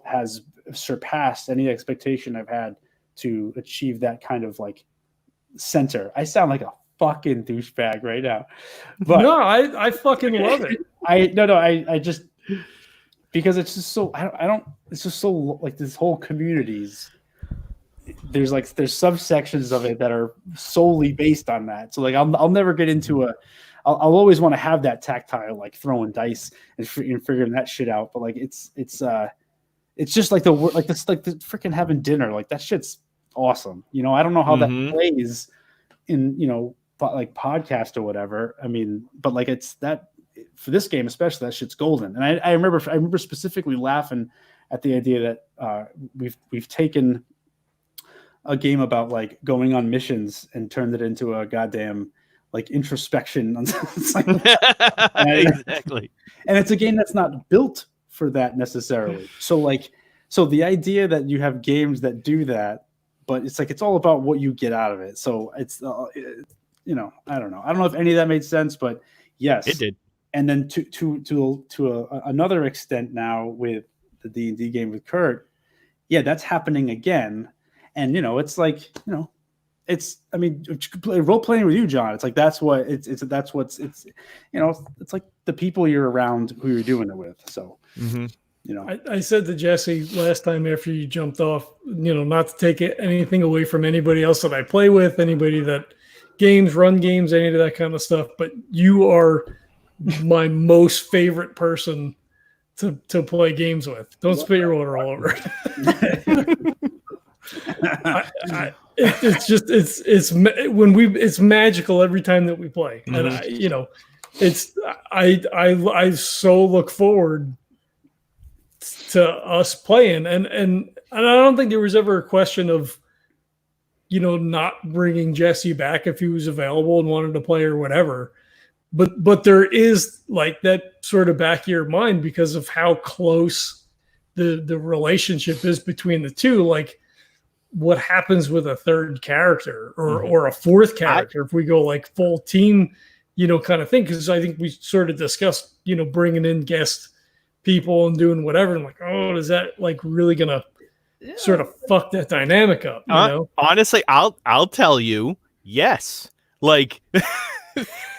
has surpassed any expectation I've had to achieve that kind of like center. I sound like a fucking douchebag right now, but no, I fucking love it. I just, because it's just so, it's just so like this whole communities, there's subsections of it that are solely based on that. So like, I'll never get into I'll always want to have that tactile, like throwing dice and figuring that shit out. But like, it's just like the freaking having dinner. Like that shit's awesome. I don't know how that plays in, like podcast or whatever. I mean, but like it's that for this game, especially, that shit's golden. And I remember specifically laughing at the idea that we've taken a game about like going on missions and turned it into a goddamn like introspection. Exactly. And it's a game that's not built for that necessarily. So the idea that you have games that do that, but it's like, it's all about what you get out of it. So it's, I don't know if any of that made sense, but yes, it did. And then to another extent now with the D&D game with Kurt, that's happening again. And, it's like, it's, I mean, role playing with you, John, it's like, it's like the people you're around who you're doing it with. So, I said to Jesse last time after you jumped off, not to take anything away from anybody else that I play with, anybody that run games, any of that kind of stuff, but you are my most favorite person to play games with. Don't spit your water all over it. It's magical every time that we play, and I so look forward to us playing, and I don't think there was ever a question of not bringing Jesse back if he was available and wanted to play or whatever. But there is like that sort of back of your mind because of how close the relationship is between the two. Like what happens with a third character or a fourth character if we go like full team, kind of thing. Because I think we sort of discussed, bringing in guest people and doing whatever. And like, oh, is that like really gonna sort of fuck that dynamic up? Honestly, I'll tell you, yes. Like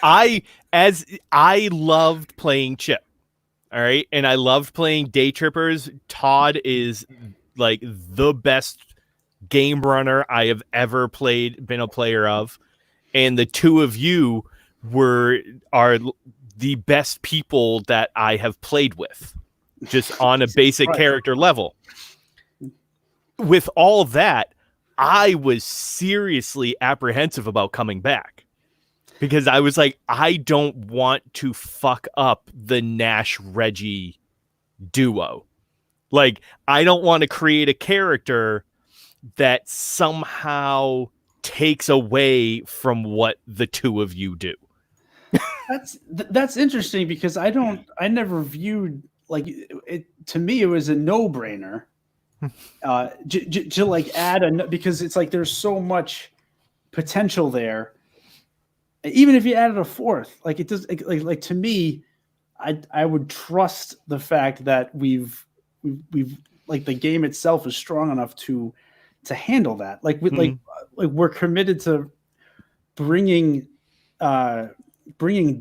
I loved playing Chip. All right. And I loved playing DayTrippers. Tod is like the best game runner I have ever been a player of. And the two of you are the best people that I have played with, just on a basic character level. With all of that, I was seriously apprehensive about coming back because I was like, I don't want to fuck up the Nash Reggie duo. Like, I don't want to create a character that somehow takes away from what the two of you do. That's interesting because I never viewed like it. To me, it was a no-brainer to like add because it's like there's so much potential there. Even if you added a fourth, like it does, like to me, I would trust the fact that we've like the game itself is strong enough to handle that. Like like we're committed to bringing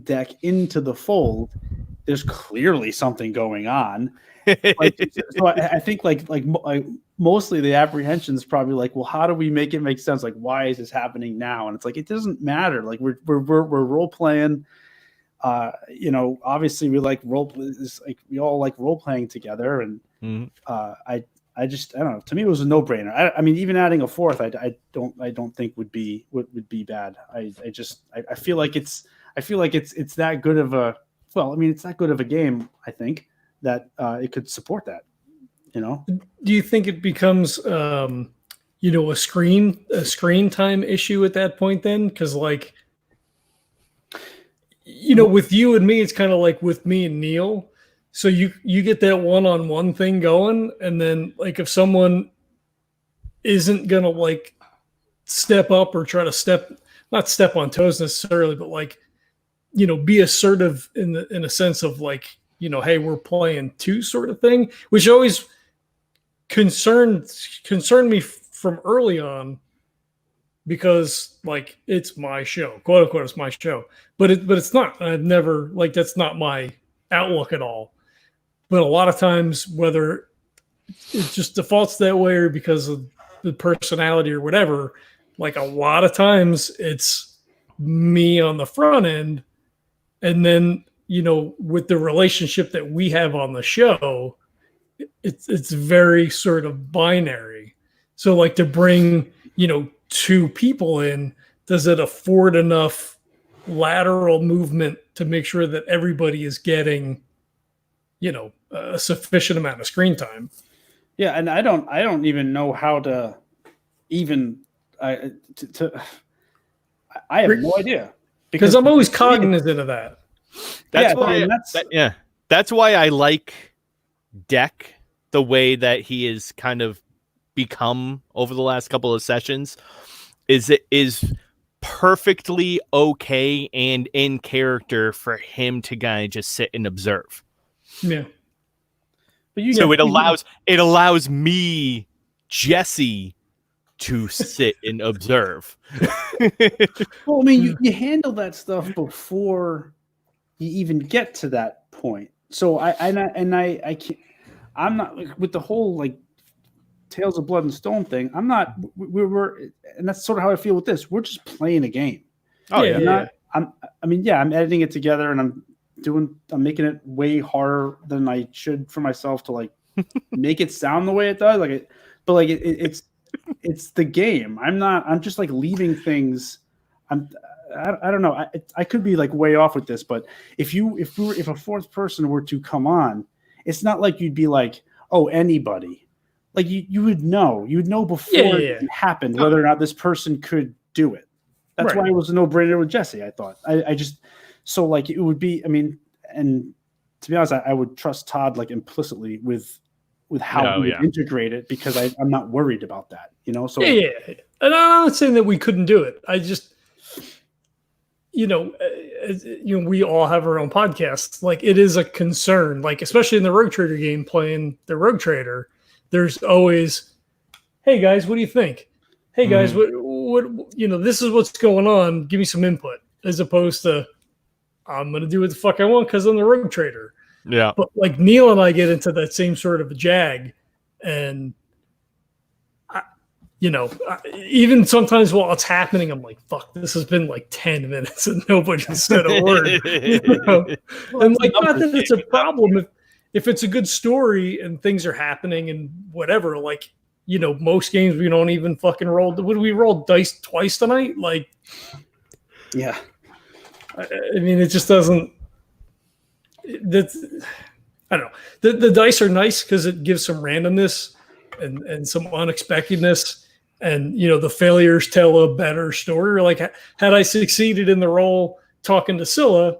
Deck into the fold. There's clearly something going on. Like, so I think like mostly the apprehension is probably like, well, how do we make it make sense? Like, why is this happening now? And it's like, it doesn't matter. Like we're role playing. You know, obviously we like role. Like we all like role playing together, and I don't know. To me, it was a no brainer. I mean, even adding a fourth, I don't think would be bad. I feel like it's that good of a. Well, I mean, it's that good of a game. I think that it could support that. You know. Do you think it becomes, you know, a screen time issue at that point then? Because like, you know, with you and me, it's kind of like with me and Neil. So you get that one-on-one thing going, and then like if someone isn't gonna like step up or try to not step on toes necessarily, but like, you know, be assertive in a sense of like, you know, hey, we're playing two sort of thing, which always concerned me from early on, because like it's my show, quote unquote, it's my show, but it's not. I've never like that's not my outlook at all. But a lot of times, whether it just defaults that way or because of the personality or whatever, like a lot of times it's me on the front end. And then, you know, with the relationship that we have on the show, it's very sort of binary. So like to bring, you know, two people in, does it afford enough lateral movement to make sure that everybody is getting, you know, a sufficient amount of screen time? Yeah, and I don't even know how to even I have no idea, because I'm always cognizant of that. That's why I like Deck the way that he is kind of become over the last couple of sessions. Is perfectly okay and in character for him to kind of just sit and observe. Yeah. But it allows me, Jesse, to sit and observe. Well, I mean, you handle that stuff before you even get to that point. So I can't. I'm not with the whole like Tales of Blood and Stone thing. I'm not. We're and that's sort of how I feel with this. We're just playing a game. Oh yeah. I'm editing it together, and I'm making it way harder than I should for myself to like make it sound the way it does. It's the game. I'm just like leaving things. I don't know. I could be like way off with this, but if a fourth person were to come on, it's not like you'd be like, oh, anybody. Like you would know before it happened whether or not this person could do it. That's why it was a no-brainer with Jesse. I thought so like it would be. I mean, and to be honest, I would trust Todd like implicitly with how we integrate it, because I'm not worried about that. You know. So yeah. And I'm not saying that we couldn't do it. I just, you know, we all have our own podcasts. Like it is a concern, like especially in the Rogue Trader game, playing the Rogue Trader. There's always, hey guys, what do you think? Hey guys, what you know, this is what's going on. Give me some input, as opposed to I'm gonna do what the fuck I want because I'm the Rogue Trader. Yeah. But like Neil and I get into that same sort of a jag, and even sometimes while it's happening, I'm like, fuck, this has been like 10 minutes and nobody's said a word. You know? And like, not that it's a problem if it's a good story and things are happening and whatever, like most games we don't even fucking roll. Would we roll dice twice tonight? Like, yeah. I mean, it just doesn't. That's, I don't know. The dice are nice because it gives some randomness and some unexpectedness, and the failures tell a better story. Like, had I succeeded in the role talking to Scilla,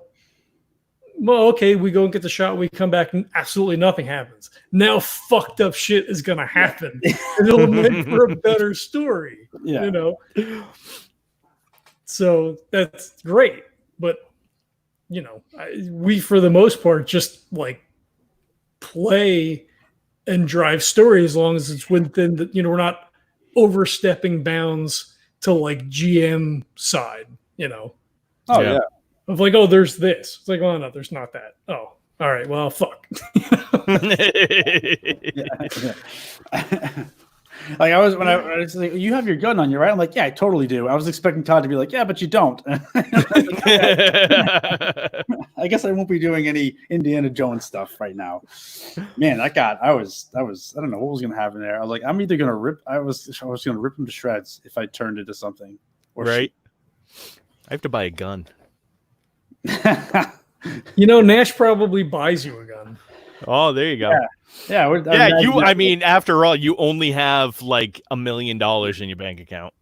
well, okay, we go and get the shot, we come back, and absolutely nothing happens. Now fucked up shit is going to happen, and it'll make for a better story. Yeah. So that's great, but we for the most part just like play and drive story as long as it's within the, we're not overstepping bounds to like GM side, Oh yeah. Of like, oh, there's this. It's like, oh no, there's not that. Oh, all right, well, fuck. Like I was when I was like, you have your gun on you, right? I'm like, yeah, I totally do. I was expecting Todd to be like, yeah, but you don't. I guess I won't be doing any Indiana Jones stuff right now. Man, I was I don't know what was gonna happen there. I was like, I'm either gonna rip. I was gonna rip him to shreds if I turned into something. Right. I have to buy a gun. Nash probably buys you a gun. Oh, there you go. Yeah. I mean, after all, you only have like $1 million in your bank account.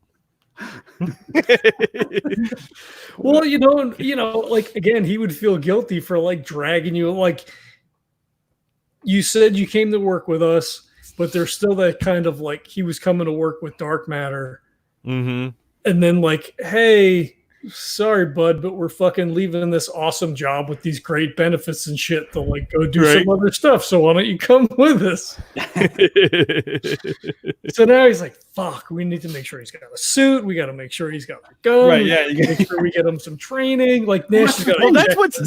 Well, like again, he would feel guilty for like dragging you. Like you said, you came to work with us, but there's still that kind of like he was coming to work with dark matter, and then like, hey, sorry, bud, but we're fucking leaving this awesome job with these great benefits and shit to like go do some other stuff. So why don't you come with us? So now he's like, fuck, we need to make sure he's got a suit. We got to make sure he's got a gun. Right, yeah. You got to make sure we get him some training. Like Nash has got well, that's what's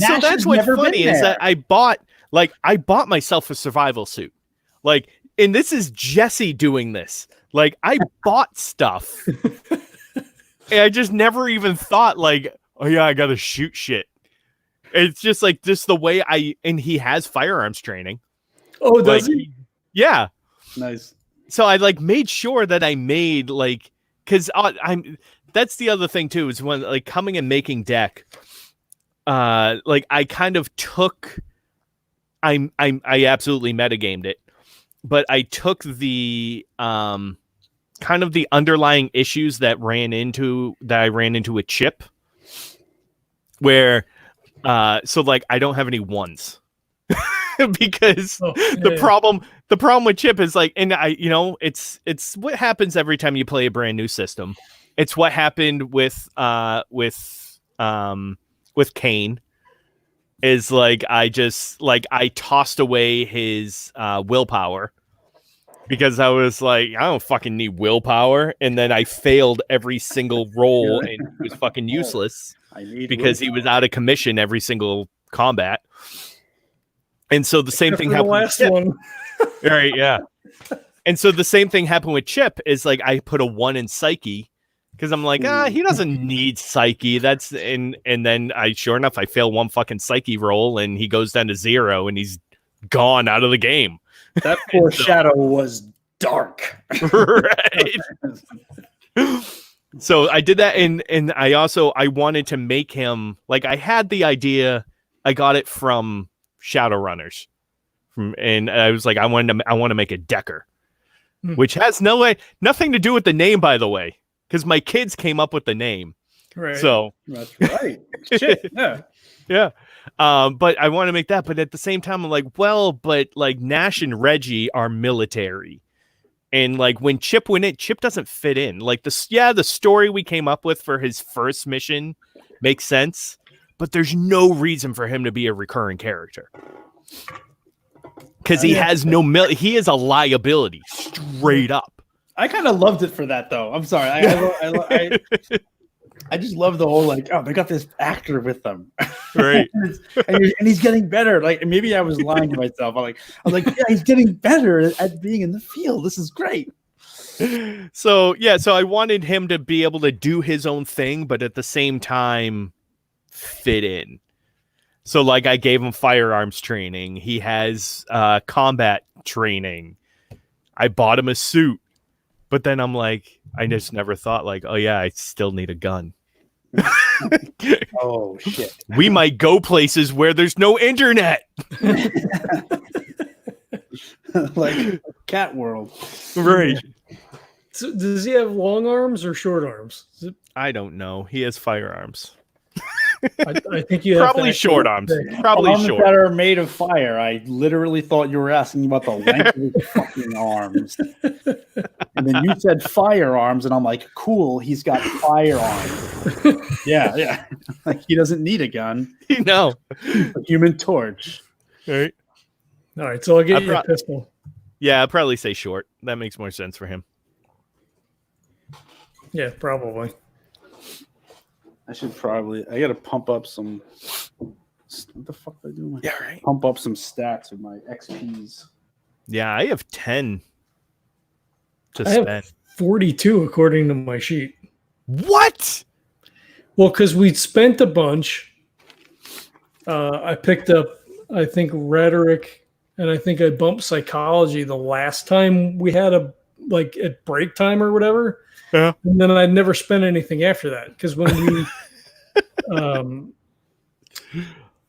funny is that I bought myself a survival suit. Like, and this is Jesse doing this. Like, I bought stuff. And I just never even thought like, oh yeah, I gotta shoot shit. It's just like the way and he has firearms training. Oh, does he? Yeah. Nice. So I like made sure that I made like, cause that's the other thing too, is when like coming and making deck, like I kind of took, I absolutely metagamed it, but I took the, kind of the underlying issues that I ran into with Chip, where so like I don't have any ones because the problem with Chip is like, and it's what happens every time you play a brand new system. It's what happened with Kane is like I tossed away his willpower. Because I was like, I don't fucking need willpower. And then I failed every single roll and it was fucking useless because he was out of commission every single combat. And so the same thing happened with Chip. One. Right, yeah. And so the same thing happened with Chip is like I put a 1 in Psyche because I'm like, he doesn't need Psyche. And then sure enough, I fail one fucking Psyche roll and he goes down to 0 and he's gone out of the game. That poor shadow was dark. Right. So I did that and I wanted to make him like I had the idea. I got it from Shadowrunners. And I was like, I want to make a Decker. Which has nothing to do with the name, by the way. Because my kids came up with the name. Right. So that's right. Shit. Yeah. Yeah. But I want to make that, but at the same time, I'm like, well, but like Nash and Reggie are military. And like when Chip went in, Chip doesn't fit in. Like the story we came up with for his first mission makes sense, but there's no reason for him to be a recurring character. Because he has he is a liability straight up. I kind of loved it for that though. I'm sorry. I just love the whole like, oh, they got this actor with them, right? and he's getting better. Like maybe I was lying to myself. I was like, yeah, he's getting better at being in the field. This is great. So I wanted him to be able to do his own thing, but at the same time fit in. So like I gave him firearms training. He has combat training. I bought him a suit. But then I'm like, I just never thought like, oh yeah, I still need a gun. Oh shit. We might go places where there's no internet. Like Cat World. Right. So does he have long arms or short arms? I don't know. He has firearms. I think you have Probably to short arms. Probably Arms short. that are made of fire. I literally thought you were asking about the length of his fucking arms. And then you said firearms, and I'm like, cool, he's got firearms. Yeah. Like he doesn't need a gun. No. A Human Torch. Right. All right, so I'll get you a pistol. Yeah, I'll probably say short. That makes more sense for him. Yeah, probably. I gotta pump up some. What the fuck did I do? Yeah, right. Pump up some stats with my XPs. Yeah, I have 10 to I have spend. 42 according to my sheet. What? Well, because we'd spent a bunch. I picked up, I think, rhetoric, and I think I bumped psychology the last time we had at break time or whatever. Yeah. And then I'd never spent anything after that because when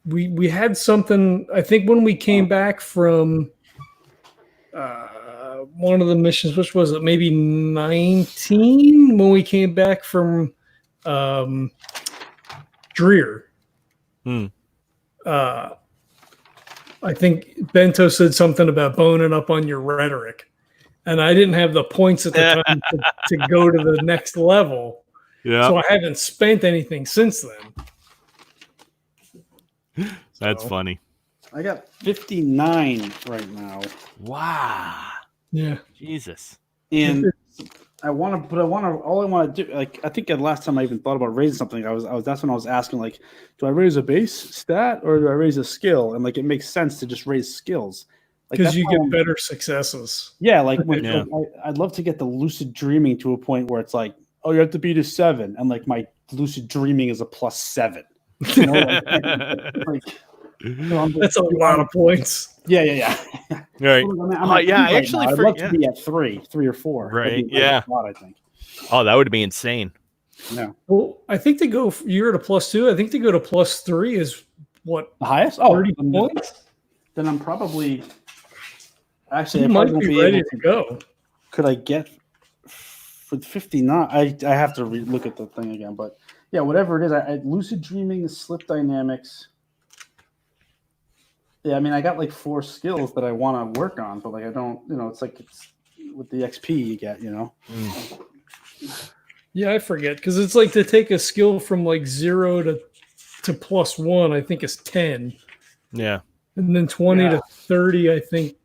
we had something. I think when we came back from one of the missions, which was it? Maybe 19 when we came back from Dreer. I think Bento said something about boning up on your rhetoric, and I didn't have the points at the time to go to the next level. Yeah. So I haven't spent anything since then. That's funny. I got 59 right now. Wow. Yeah. Jesus. And all I want to do, like, I think the last time I even thought about raising something, that's when I was asking, like, do I raise a base stat or do I raise a skill? And like, it makes sense to just raise skills. Because you get better successes. Yeah. Like I'd love to get the lucid dreaming to a point where it's like, oh, you have to beat a 7. And like my lucid dreaming is a +7. You know, that's a lot of points. Yeah. Right. I actually I'd love to be at 3 or 4. Right. Yeah. I think. Oh, that would be insane. No. Well, I think you're at a +2. I think to go to +3 is what, the highest? 30 points. Then I'm probably actually You might be ready to go. Could I get for 59? I have to look at the thing again, but yeah, whatever it is, I lucid dreaming, slip dynamics. Yeah, I mean, I got like 4 skills that I want to work on, but like I don't, it's like it's with the XP you get, Yeah, I forget because it's like to take a skill from like 0 to +1. I think is 10. Yeah. And then 20 to 30. I think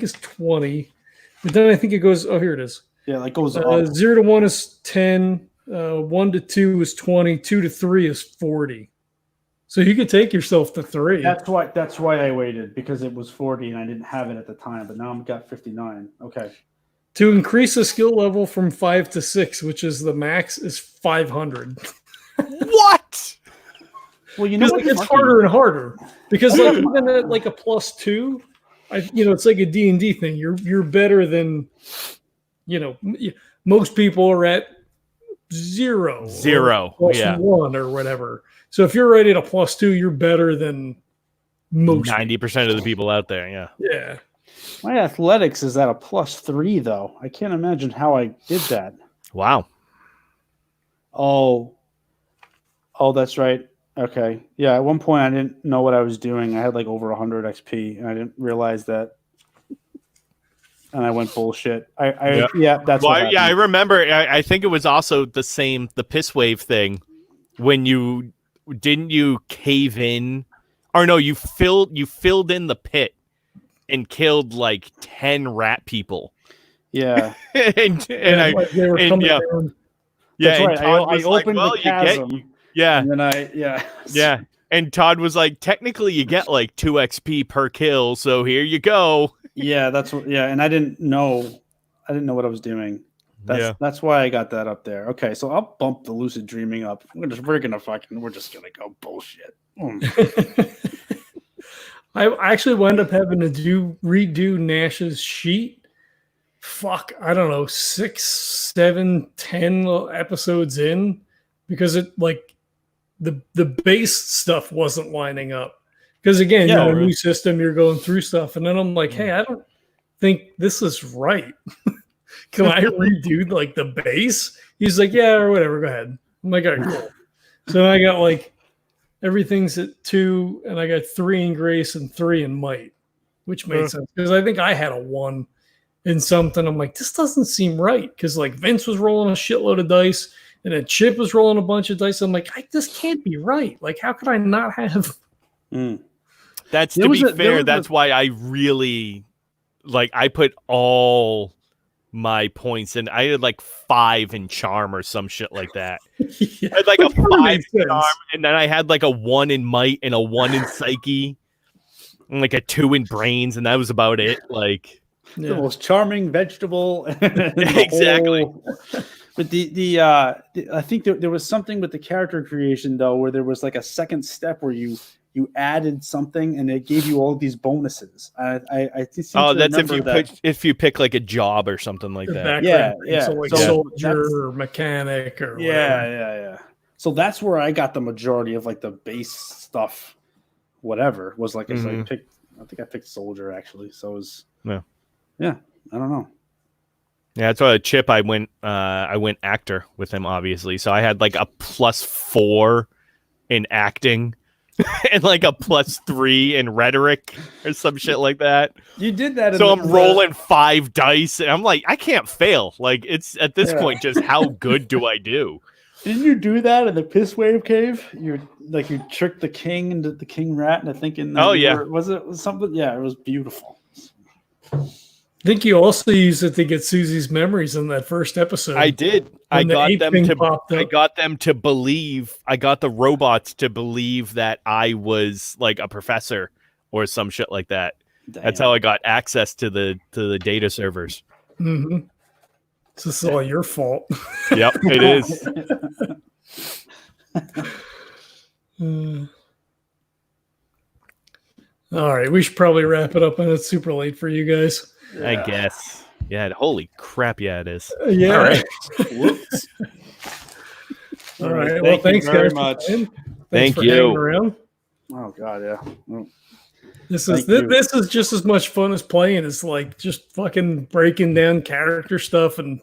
is 20. But then I think it goes. Oh, here it is. Yeah, like goes 0 to 1 is 10. 1 to 2 is 20. 2 to 3 is 40. So you could take yourself to 3. That's why I waited, because it was 40 and I didn't have it at the time, but now I've got 59. Okay. To increase the skill level from 5 to 6, which is the max, is 500. What? Well, you know what? It's harder and harder because like even at like a +2, it's like a D&D thing. You're better than, most people are at 0, or +1 or whatever. So if you're right at a +2, you're better than most 90% of the people out there. Yeah. Yeah. My athletics is at a +3 though. I can't imagine how I did that. Wow. Oh, that's right. Okay. Yeah. At one point I didn't know what I was doing. I had like over 100 XP and I didn't realize that. And I went bullshit. That's what happened. I remember. I think it was also the piss wave thing when you cave in, or no, you filled in the pit and killed like 10 rat people. Yeah. and they were coming down. That's right. Todd I opened the chasm. And then and Todd was like, technically you get like 2 XP per kill, so here you go. Yeah, and I didn't know what I was doing. That's why I got that up there. Okay, so I'll bump the lucid dreaming up. We're just gonna go bullshit. I actually wound up having to redo Nash's sheet I don't know, 6, 7, 10 episodes in, because it like the base stuff wasn't lining up. Because again, Yeah, you're a right. new system, you're going through stuff, and then I'm like, hey, I don't think this is right. Can I redo like the base? He's like, yeah, or whatever, go ahead. I'm like, all right, cool. So I got like everything's at 2, and I got 3 in Grace and 3 in Might, which made sense because I think I had a 1 in something. I'm like, this doesn't seem right, because like Vince was rolling a shitload of dice, and then Chip was rolling a bunch of dice. I'm like, this can't be right. Like, how could I not have? That's There to was be a- there fair. was That's why I really like. I put all my points in. I had like 5 in charm or some shit like that. Yeah, I had like a which kinda 5 makes in sense. charm, and then I had like a 1 in might and a 1 in psyche, and like a 2 in brains, and that was about it. Like, The Yeah. most charming vegetable. in the Exactly. whole- But I think there was something with the character creation though, where there was like a second step where you added something and it gave you all these bonuses. I seem to that's if remember you that. pick like a job or something like The that. background Yeah, thing. So yeah. like So soldier that's- or mechanic or Yeah, whatever. yeah. So that's where I got the majority of like the base stuff. Whatever was like, is I think I picked soldier actually. So it was yeah. I don't know. Yeah, that's why Chip. I went actor with him, obviously. So I had like a +4 in acting, and like a +3 in rhetoric or some shit like that. You did that. So I'm rolling 5 dice, and I'm like, I can't fail. Like, it's at this Yeah. point, just how good do I do? Didn't you do that in the Piss Wave Cave? You tricked the king into the king rat into thinking. That was it something? Yeah, it was beautiful. I think you also used it to get Susie's memories in that first episode. I did. I When the got ape them thing to. popped I up. got them to believe. I got the robots to believe that I was like a professor or some shit like that. That's how I got access to the data servers. Mm-hmm. So this is all your fault. Yep, it is. All right, we should probably wrap it up, and it's super late for you guys. I guess. Yeah. Holy crap! Yeah, it is. Yeah. All right. Whoops. All right. Thank Well, you thanks very guys for much. playing. Thank Thanks for you. hanging around. Oh God, yeah. Well, This is Thank you. this is just as much fun as playing. It's like just fucking breaking down character stuff and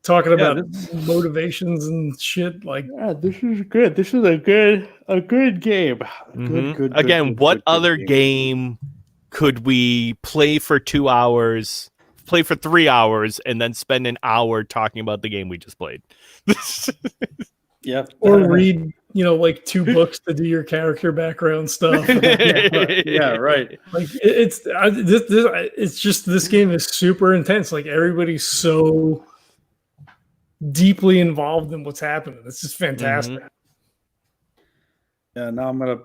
talking about motivations and shit. Like, yeah, this is good. This is a good game. Mhm. Good. Again, what other game could we play for 2 hours, play for 3 hours, and then spend an hour talking about the game we just played? Yeah. or read, like 2 books to do your character background stuff. Yeah, right. Like it's just this game is super intense. Like everybody's so deeply involved in what's happening. It's just fantastic. Yeah, now I'm gonna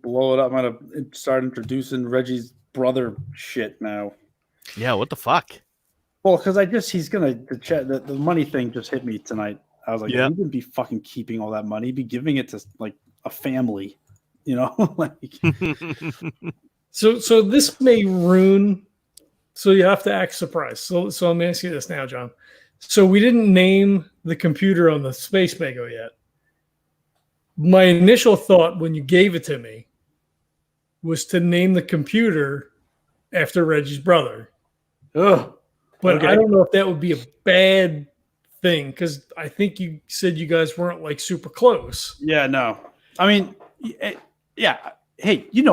blow it up. I'm gonna start introducing Reggie's brother shit now. Yeah, what the fuck? Well, because he's gonna the money thing just hit me tonight. I was like, Yeah. he wouldn't be fucking keeping all that money. He'd be giving it to like a family, like So this may ruin. So you have to act surprised. So I'm asking you this now, John. So we didn't name the computer on the Space Mago yet. My initial thought when you gave it to me was to name the computer after Reggie's brother. ugh. But Okay. I don't know if that would be a bad thing, because I think you said you guys weren't like super close. Yeah, no. I mean, yeah. Hey, we'd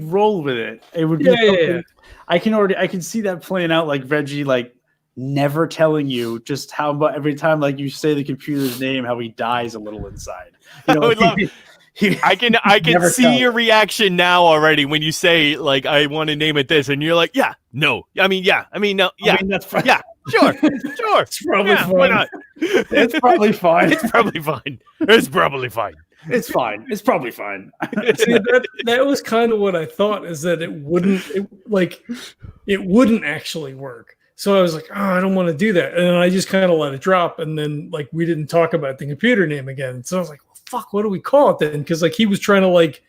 roll with it. It would be something. I can see that playing out, like Reggie, like never telling you just how much every time like you say the computer's name, how he dies a little inside. I would love- I can Never see tell. your reaction now already when you say like I want to name it this, and you're like, yeah, no, I mean, no, yeah, I mean, that's fine. yeah, sure. It's probably Yeah, fun. why not? It's probably fine. It's probably fine. It's probably fine. It's fine. It's probably fine. See, that was kind of what I thought, is that it wouldn't actually work. So I was like, oh, I don't want to do that. And then I just kind of let it drop. And then like we didn't talk about the computer name again. So I was like, well, fuck, what do we call it then? Because like he was trying to like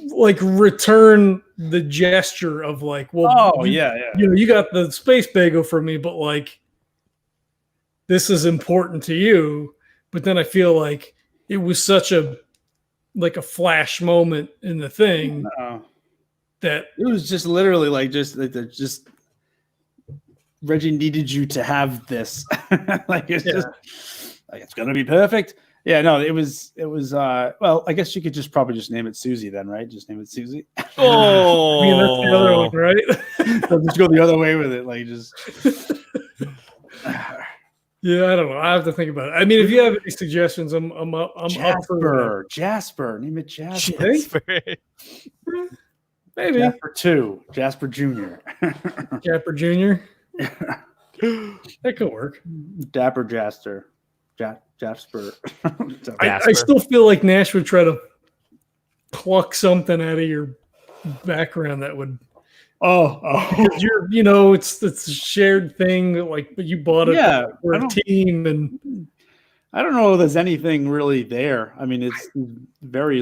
like return the gesture of like, well, Oh, you, yeah. you know, you got the space bagel from me, but like, this is important to you. But then I feel like it was such a flash moment in the thing that It was just literally like just Reggie needed you to have this. Like it's just like it's gonna be perfect. Yeah, no, it was well, I guess you could probably just name it Susie then, right? Just name it Susie. Oh, I mean, that's the other one, right? So just go the other way with it, like just Yeah, I don't know. I have to think about it. I mean, if you have any suggestions, I'm up for Jasper. Name it Jasper. Jasper. Maybe Jasper 2. Jasper Jr. Jasper Jr. That could work. Dapper Jasper. Jasper. I still feel like Nash would try to pluck something out of your background that would. Because you're, you know, it's a shared thing. Like, but you bought it for a team, and I don't know if there's anything really there. I mean, it's very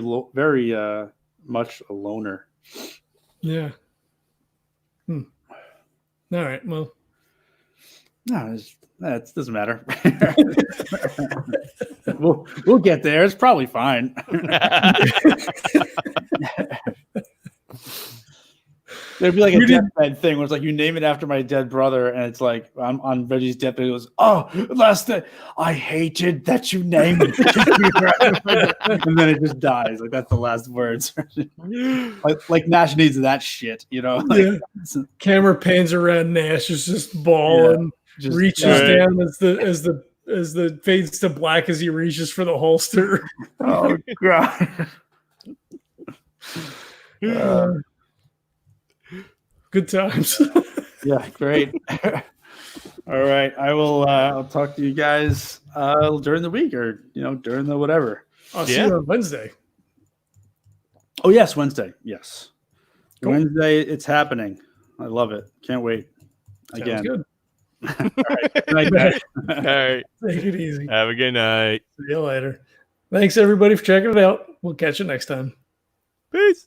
much a loner. Yeah. All right. Well. No, that doesn't matter. we'll get there. It's probably fine. There'd be like a deathbed thing where it's like you name it after my dead brother, and it's like on Reggie's deathbed. It goes, "Oh, last day, I hated that you named it," and then it just dies. Like that's the last words. like Nash needs that shit, you know. Like, camera pans around Nash is just bawling, reaches down as the fades to black as he reaches for the holster. Oh god. Good times. Yeah, great. All right, I will. I'll talk to you guys during the week, or during the whatever. I'll see you on Wednesday. Oh yes, Wednesday. Yes, cool. Wednesday. It's happening. I love it. Can't wait. Again. Sounds good. All right. Good night, guys. All right. Take it easy. Have a good night. See you later. Thanks everybody for checking it out. We'll catch you next time. Peace.